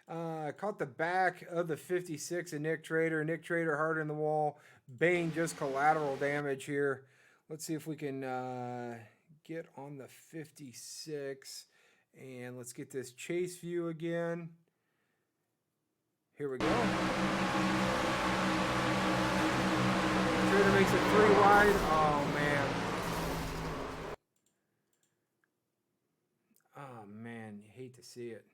Caught the back of the 56 of Nick Trader. Nick Trader hard in the wall. Bain just collateral damage here. Let's see if we can get on the 56. And let's get this chase view again. Here we go. Trader makes it 3 wide. Oh, man. Oh, man. You hate to see it.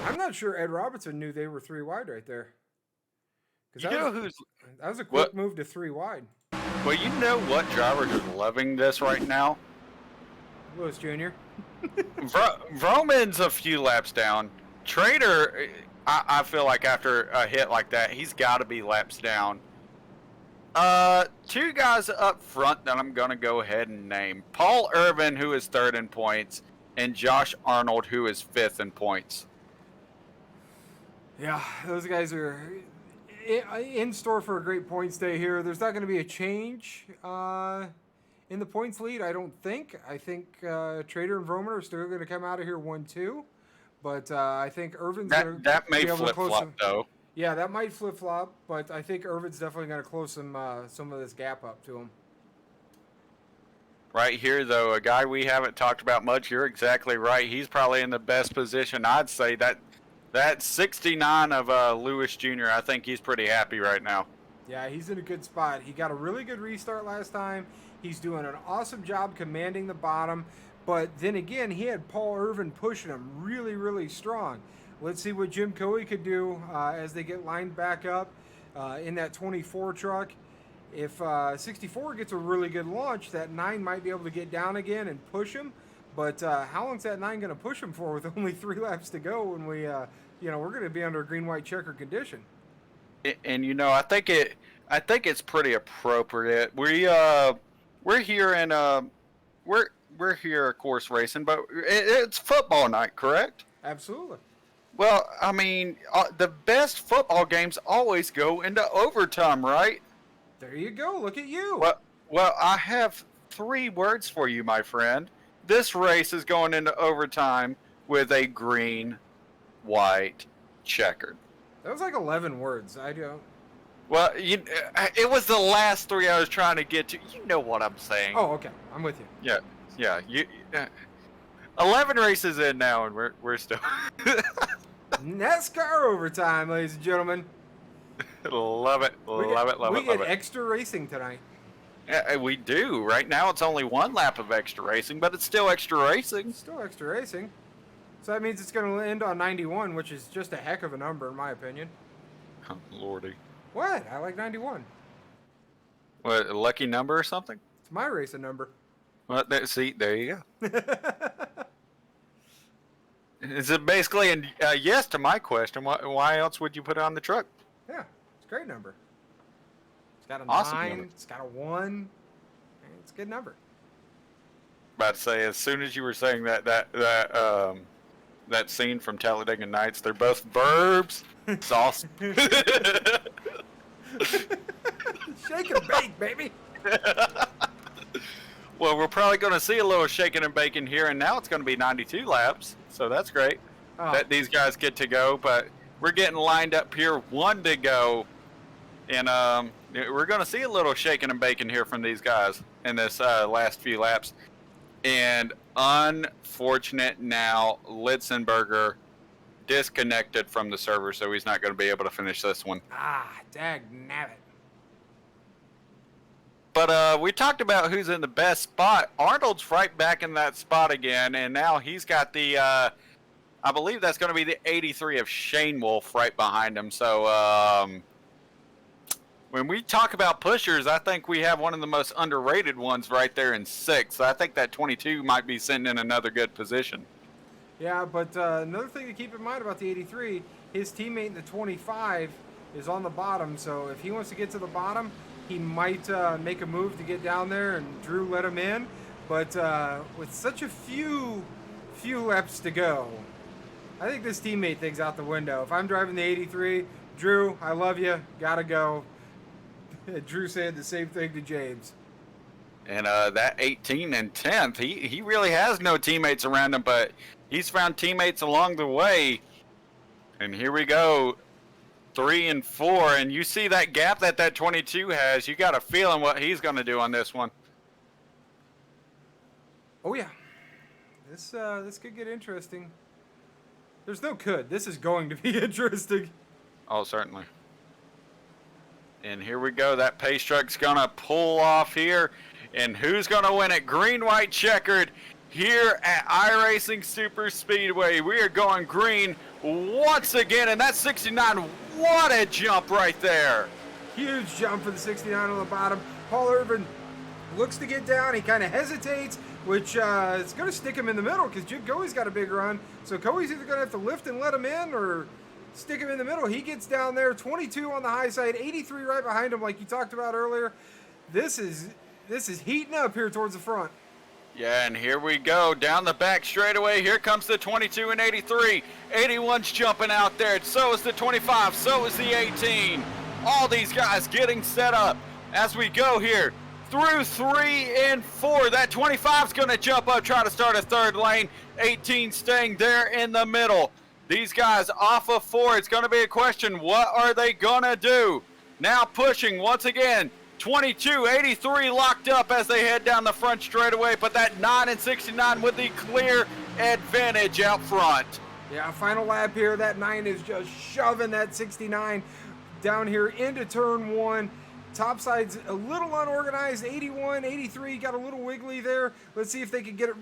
I'm not sure Ed Robertson knew they were 3 wide right there. You know who's... That was a quick move to 3 wide. Well, you know what driver is loving this right now? Lewis Jr. Vroman's a few laps down. Trader, I feel like after a hit like that, he's got to be laps down. 2 guys up front that I'm going to go ahead and name. Paul Irvin, who is 3rd in points, and Josh Arnold, who is 5th in points. Yeah, those guys are in store for a great points day here. There's not going to be a change in the points lead, I don't think. I think Trader and Vroman are still going to come out of here 1-2. But I think Irvin's going to that may flip-flop, though. Yeah, that might flip-flop, but I think Irvin's definitely going to close some of this gap up to him. Right here, though, a guy we haven't talked about much. You're exactly right. He's probably in the best position. I'd say that 69 of Lewis Jr., I think he's pretty happy right now. Yeah, he's in a good spot. He got a really good restart last time. He's doing an awesome job commanding the bottom. But then again, he had Paul Irvin pushing him really, really strong. Let's see what Jim Coey could do as they get lined back up in that 24 truck. If 64 gets a really good launch, that 9 might be able to get down again and push him. But how long's that 9 going to push him for with only 3 laps to go when we, we're going to be under a green-white checker condition? And I think it's pretty appropriate. We're here in we're here, of course, racing, but it's football night, correct? Absolutely. Well, I mean, the best football games always go into overtime, right? There you go. Look at you. Well, I have 3 words for you, my friend. This race is going into overtime with a green, white, checkered. That was like 11 words. I don't. Well, it was the last 3 I was trying to get to. You know what I'm saying. Oh, okay. I'm with you. Yeah. 11 races in now, and we're still. NASCAR overtime, ladies and gentlemen. Love it. We get extra racing tonight. Yeah, we do. Right now, it's only 1 lap of extra racing, but it's still extra racing. Still extra racing. So that means it's going to end on 91, which is just a heck of a number in my opinion. Oh, Lordy. What? I like 91. What, a lucky number or something? It's my racing number. Well, see, there you go. Is it basically a yes to my question? Why else would you put it on the truck? Yeah, it's a great number. It's got a Awesome 9. number. It's got a 1. It's a good number. About to say, as soon as you were saying that scene from Talladega Nights, they're both verbs. It's awesome. Shake and bake, baby. Well, we're probably going to see a little shaking and baking here, and now it's going to be 92 laps, so that's great that these guys get to go. But we're getting lined up here, 1 to go, and we're going to see a little shaking and baking here from these guys in this last few laps. And unfortunate now, Litzenberger disconnected from the server, so he's not going to be able to finish this one. Dag nabbit. But we talked about who's in the best spot. Arnold's right back in that spot again, and now he's got the, I believe that's going to be the 83 of Shane Wolf right behind him. So when we talk about pushers, I think we have one of the most underrated ones right there in 6th. So I think that 22 might be sitting in another good position. Yeah, but another thing to keep in mind about the 83, his teammate in the 25 is on the bottom. So if he wants to get to the bottom, he might make a move to get down there, and Drew let him in. But with such a few laps to go, I think this teammate thing's out the window. If I'm driving the 83, Drew, I love you, gotta go. Drew said the same thing to James. And that 18 and 10th, he really has no teammates around him, but he's found teammates along the way. And here we go. 3 and 4, and you see that gap that 22 has. You got a feeling what he's going to do on this one. Oh yeah, this could get interesting. There's no could. This is going to be interesting. Oh, certainly. And here we go. That pace truck's going to pull off here, and who's going to win it? Green, white, checkered. Here at iRacing Superspeedway, we are going green once again, and that's 69. What a jump right there. Huge jump for the 69 on the bottom. Paul Irvin looks to get down. He kind of hesitates, which is going to stick him in the middle because Jim Coey's got a big run. So Coey's either going to have to lift and let him in or stick him in the middle. He gets down there, 22 on the high side, 83 right behind him like you talked about earlier. This is heating up here towards the front. Yeah, and here we go down the back straightaway. Here comes the 22 and 83. 81's jumping out there. So is the 25. So is the 18. All these guys getting set up as we go here through 3 and 4. That 25's going to jump up, try to start a third lane. 18 staying there in the middle. These guys off of 4. It's going to be a question. What are they going to do? Now pushing once again. 22, 83 locked up as they head down the front straightaway, but that 9 and 69 with the clear advantage out front. Yeah, final lap here. That 9 is just shoving that 69 down here into turn 1. Top side's a little unorganized. 81, 83 got a little wiggly there. Let's see if they can get it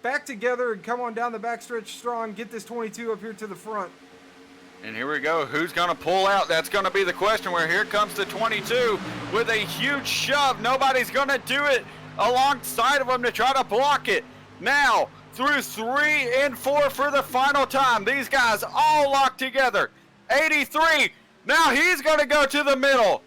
back together and come on down the backstretch strong, get this 22 up here to the front. And here we go. Who's going to pull out? That's going to be the question. Where here comes the 22 with a huge shove. Nobody's going to do it alongside of him to try to block it. Now, through 3 and 4 for the final time. These guys all locked together. 83. Now he's going to go to the middle.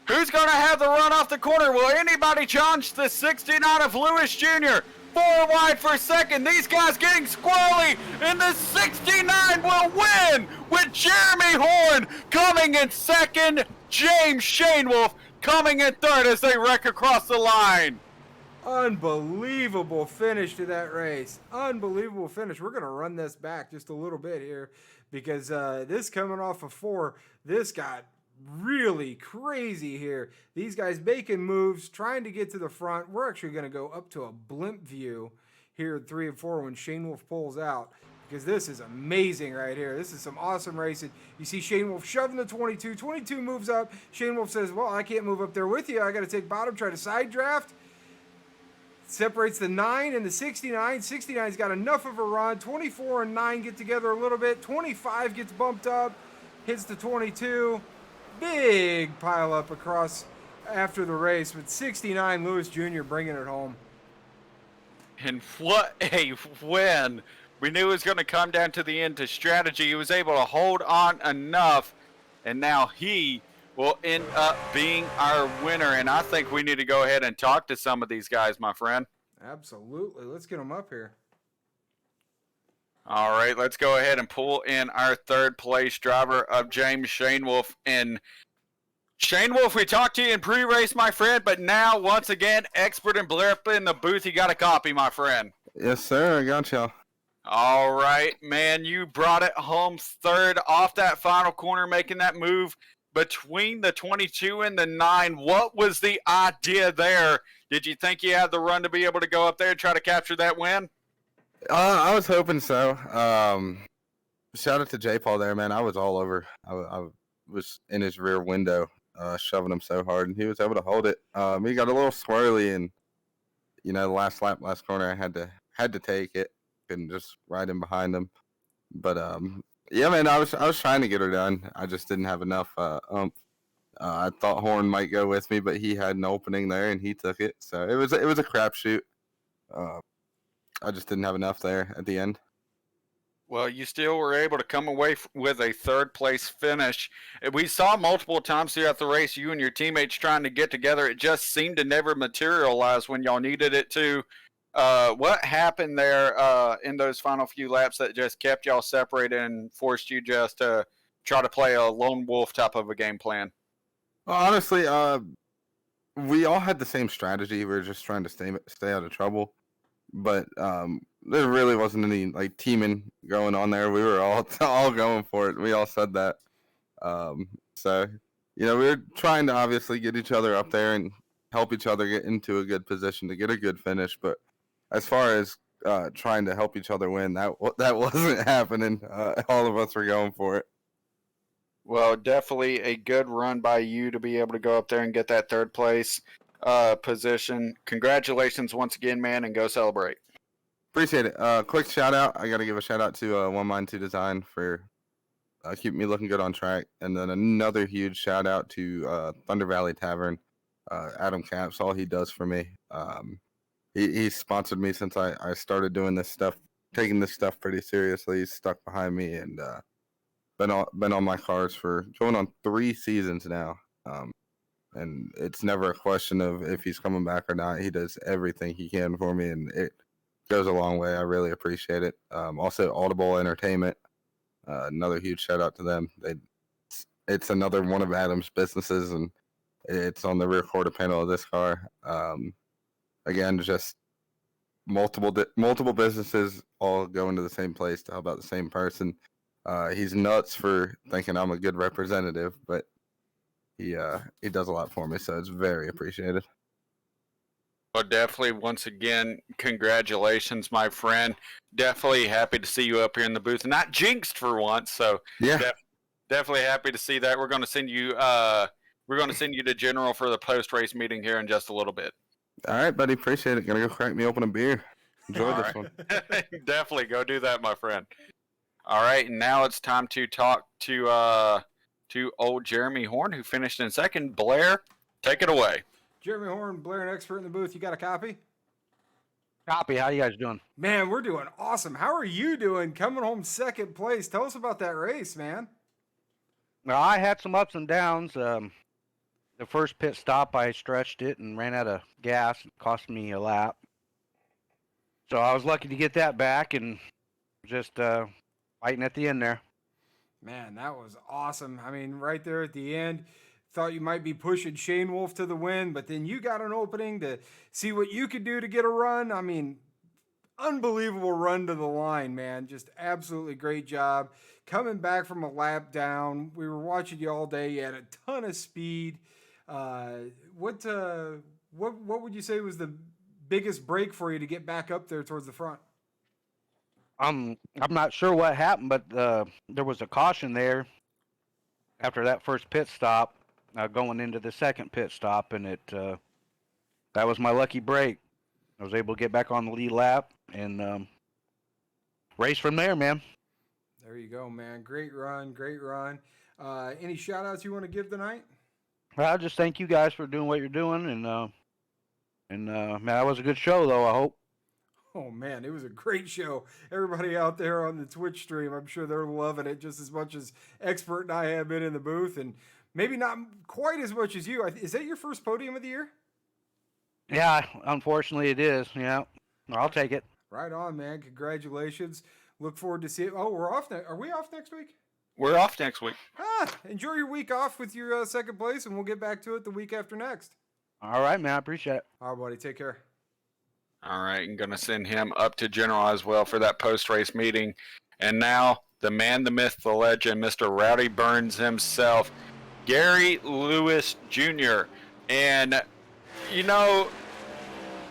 Who's going to have the run off the corner? Will anybody challenge the 69 of Lewis Jr.? 4 wide for second. These guys getting squirrely, and the 69 will win with Jeremy Horn coming in second. James Shanewolf coming in third as they wreck across the line. Unbelievable finish to that race. Unbelievable finish. We're going to run this back just a little bit here because this coming off of 4, this got really crazy here. These guys making moves, trying to get to the front. We're actually going to go up to a blimp view here at 3 and 4 when Shane Wolf pulls out because this is amazing right here. This is some awesome racing. You see Shane Wolf shoving the 22. 22 moves up. Shane Wolf says, well, I can't move up there with you. I got to take bottom, try to side draft. separates the 9 and the 69. 69's got enough of a run. 24 and 9 get together a little bit. 25 gets bumped up, hits the 22. Big pile up across after the race, but 69 Lewis Jr. bringing it home. And what a win. We knew it was going to come down to the end to strategy. He was able to hold on enough, and now he will end up being our winner. And I think we need to go ahead and talk to some of these guys, my friend. Absolutely. Let's get them up here. All right, let's go ahead and pull in our third place driver of James Shane Wolf. And Shane Wolf, we talked to you in pre-race, my friend, but now, once again, expert and Blair up in the booth. You got a copy, my friend. Yes, sir. I got y'all. All right, man, you brought it home third off that final corner, making that move between the 22 and the 9. What was the idea there? Did you think you had the run to be able to go up there and try to capture that win? I was hoping so. Shout out to J. Paul there, man. I was all over. I was in his rear window, shoving him so hard, and he was able to hold it. He got a little swirly, and the last lap, last corner, I had to take it. Couldn't just ride in behind him. But yeah, man, I was trying to get her done. I just didn't have enough I thought Horn might go with me, but he had an opening there and he took it. So it was a crapshoot. I just didn't have enough there at the end. Well, you still were able to come away with a third place finish. We saw multiple times throughout the race you and your teammates trying to get together. It just seemed to never materialize when y'all needed it to. What happened there in those final few laps that just kept y'all separated and forced you just to try to play a lone wolf type of a game plan? Well, honestly, we all had the same strategy. We were just trying to stay out of trouble. But there really wasn't any teaming going on there. We were all going for it. We all said that. So we were trying to obviously get each other up there and help each other get into a good position to get a good finish. But as far as trying to help each other win, that wasn't happening. All of us were going for it. Well, definitely a good run by you to be able to go up there and get that third place position. Congratulations once again, man, and go celebrate. Appreciate it. Quick shout out. I got to give a shout out to One Mind 2 Design for keeping me looking good on track. And then another huge shout out to Thunder Valley Tavern, Adam Camps, all he does for me. He sponsored me since I started doing this stuff, taking this stuff pretty seriously. He's stuck behind me and been on my cars for going on 3 seasons now. And it's never a question of if he's coming back or not. He does everything he can for me, and it goes a long way. I really appreciate it. Also, Audible Entertainment, another huge shout out to them. It's another one of Adam's businesses, and it's on the rear quarter panel of this car. Again, just multiple businesses all going to the same place to help out the same person. He's nuts for thinking I'm a good representative, but he does a lot for me, so it's very appreciated. Well, definitely, once again, congratulations, my friend. Definitely happy to see you up here in the booth. Not jinxed for once, so yeah, definitely happy to see that. We're going to send you to General for the post-race meeting here in just a little bit. All right, buddy, appreciate it. Gonna go crack me open a beer. Enjoy this one. Definitely go do that, my friend. All right, and now it's time to talk to old Jeremy Horn, who finished in second. Blair, take it away. Jeremy Horn, Blair, an expert in the booth. You got a copy? Copy. How you guys doing? Man, we're doing awesome. How are you doing? Coming home second place. Tell us about that race, man. Well, I had some ups and downs. The first pit stop, I stretched it and ran out of gas. It cost me a lap. So I was lucky to get that back and just fighting at the end there. Man, that was awesome. I mean, right there at the end, thought you might be pushing Shane Wolf to the win, but then you got an opening to see what you could do to get a run. I mean, unbelievable run to the line, man. Just absolutely great job. Coming back from a lap down, we were watching you all day. You had a ton of speed. What would you say was the biggest break for you to get back up there towards the front? I'm not sure what happened, but there was a caution there after that first pit stop, going into the second pit stop, and that was my lucky break. I was able to get back on the lead lap and race from there, man. There you go, man. Great run, great run. Any shout outs you want to give tonight? Well, just thank you guys for doing what you're doing, and man, that was a good show, though. I hope. Oh man, it was a great show. Everybody out there on the Twitch stream, I'm sure they're loving it just as much as Expert and I have been in the booth, and maybe not quite as much as you. Is that your first podium of the year? Yeah, unfortunately, it is. Yeah, I'll take it. Right on, man. Congratulations. Look forward to seeing. Oh, we're off. Are we off next week? We're off next week. Enjoy your week off with your second place, and we'll get back to it the week after next. All right, man. I appreciate it. All right, buddy. Take care. All right, I'm going to send him up to General as well for that post-race meeting. And now, the man, the myth, the legend, Mr. Rowdy Burns himself, Gary Lewis Jr. And, you know,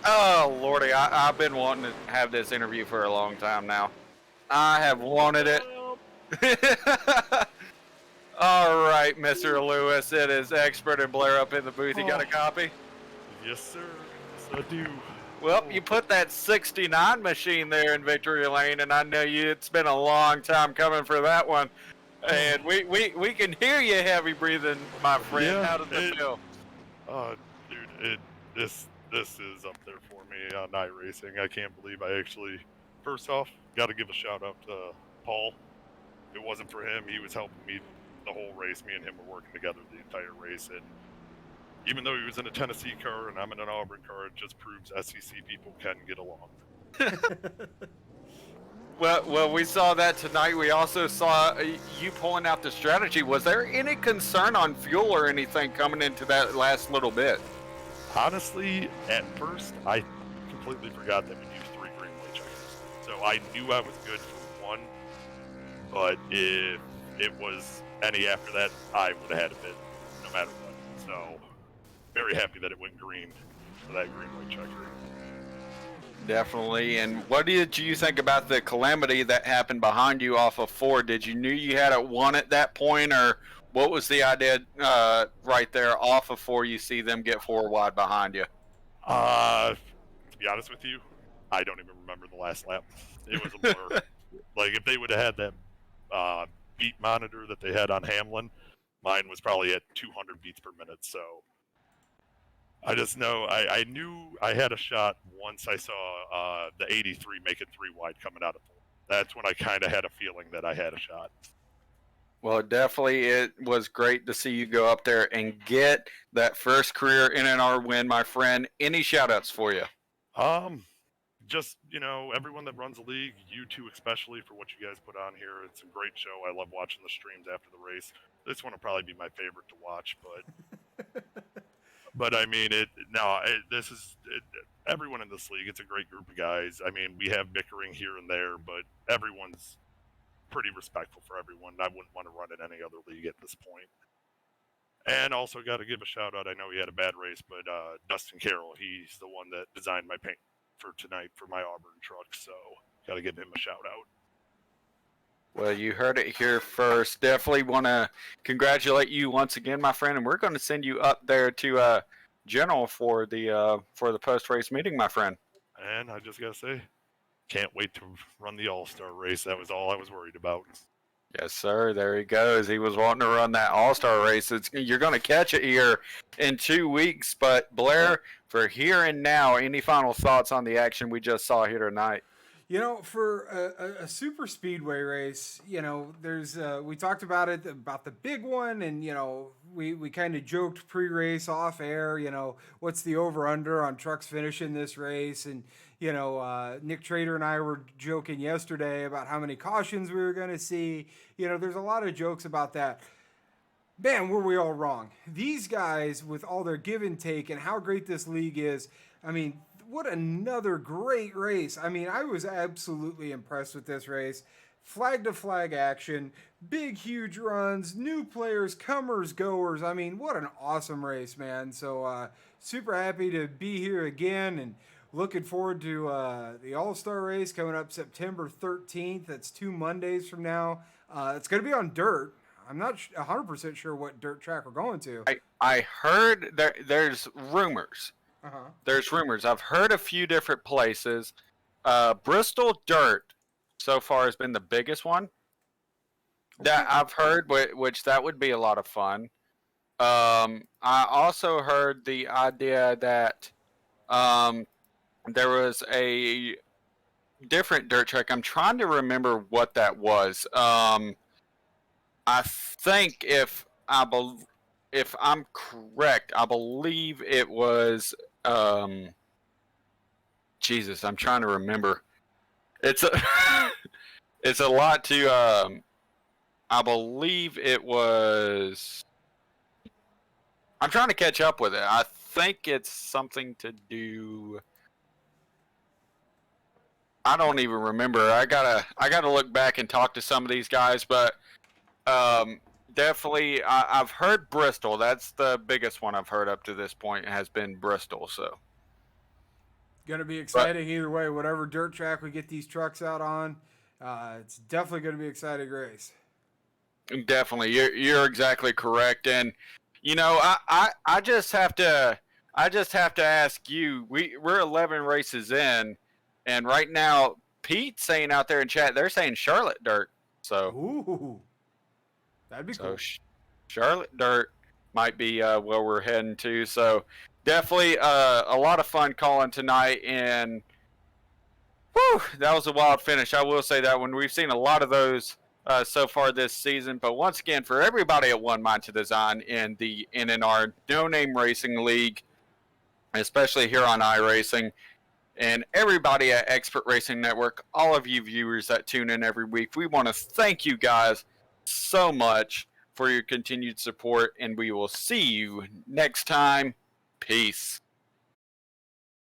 oh, Lordy, I've been wanting to have this interview for a long time now. I have wanted it. All right, Mr. Lewis, it is Expert and Blair up in the booth. You got a copy? Yes, sir. Yes, I do. Well, you put that 69 machine there in Victory Lane, and I know it's been a long time coming for that one. And we can hear you heavy breathing, my friend. Yeah, How does it feel? Dude, this is up there for me on iRacing. I can't believe I actually. First off, got to give a shout out to Paul. If it wasn't for him, he was helping me the whole race. Me and him were working together the entire race, and even though he was in a Tennessee car and I'm in an Auburn car, it just proves SEC people can get along. Well, we saw that tonight. We also saw you pulling out the strategy. Was there any concern on fuel or anything coming into that last little bit? Honestly, at first, I completely forgot that we used 3 greenway checkers. So I knew I was good for 1, but if it was any after that, I would have had a bit no matter what. So very happy that it went green for that greenway checker. Definitely. And what did you think about the calamity that happened behind you off of 4? Did you knew you had it 1 at that point, or what was the idea right there off of 4? You see them get 4 wide behind you. To be honest with you, I don't even remember the last lap. It was a blur. Like, if they would have had that beat monitor that they had on Hamlin, mine was probably at 200 beats per minute. So I just know I knew I had a shot once I saw the 83 make it 3 wide coming out of 4. That's when I kind of had a feeling that I had a shot. Well, definitely it was great to see you go up there and get that first career NNR win, my friend. Any shout-outs for you? Just, everyone that runs the league, you two especially, for what you guys put on here. It's a great show. I love watching the streams after the race. This one will probably be my favorite to watch, but I mean, everyone in this league, it's a great group of guys. I mean, we have bickering here and there, but everyone's pretty respectful for everyone. I wouldn't want to run in any other league at this point. And also got to give a shout out. I know he had a bad race, but Dustin Carroll, he's the one that designed my paint for tonight for my Auburn truck. So got to give him a shout out. Well, you heard it here first. Definitely want to congratulate you once again, my friend, and we're going to send you up there to General for the post-race meeting, my friend. And I just got to say, can't wait to run the All-Star race. That was all I was worried about. Yes, sir. There he goes. He was wanting to run that All-Star race. You're going to catch it here in 2 weeks. But, Blair, for here and now, any final thoughts on the action we just saw here tonight? For a super speedway race, there's we talked about it, about the big one, and we kind of joked pre-race off air, what's the over-under on trucks finishing this race, and Nick Trader and I were joking yesterday about how many cautions we were going to see. There's a lot of jokes about that. Man, were we all wrong. These guys, with all their give and take and how great this league is, I mean, what another great race. I mean, I was absolutely impressed with this race. Flag to flag action, big, huge runs, new players, comers, goers. I mean, what an awesome race, man. So super happy to be here again and looking forward to the All-Star race coming up September 13th. That's 2 Mondays from now. It's going to be on dirt. I'm not 100% sure what dirt track we're going to. I heard there's rumors There's rumors. I've heard a few different places. Bristol Dirt so far has been the biggest one that I've heard, which that would be a lot of fun. I also heard the idea that there was a different dirt track. I'm trying to remember what that was. I think if I'm correct, I believe it was Jesus, I'm trying to remember. It's a it's a lot to I believe it was I'm trying to catch up with it. I think it's something to do I don't even remember. I gotta look back and talk to some of these guys, but definitely I've heard Bristol. That's the biggest one I've heard up to this point has been Bristol. So Gonna be exciting either way. Whatever dirt track we get these trucks out on, it's definitely gonna be an exciting race. Definitely, you're exactly correct. And you know, I just have to ask you. We're 11 races in. And right now, Pete's saying out there in chat, they're saying Charlotte Dirt. So, ooh, that'd be cool. Charlotte Dirt might be where we're heading to. So, definitely a lot of fun calling tonight. And, whew, that was a wild finish. I will say that one. We've seen a lot of those so far this season. But once again, for everybody at One Mind to Design in the NNR No Name Racing League, especially here on iRacing, and everybody at Expert Racing Network, all of you viewers that tune in every week, we want to thank you guys so much for your continued support, and we will see you next time. Peace.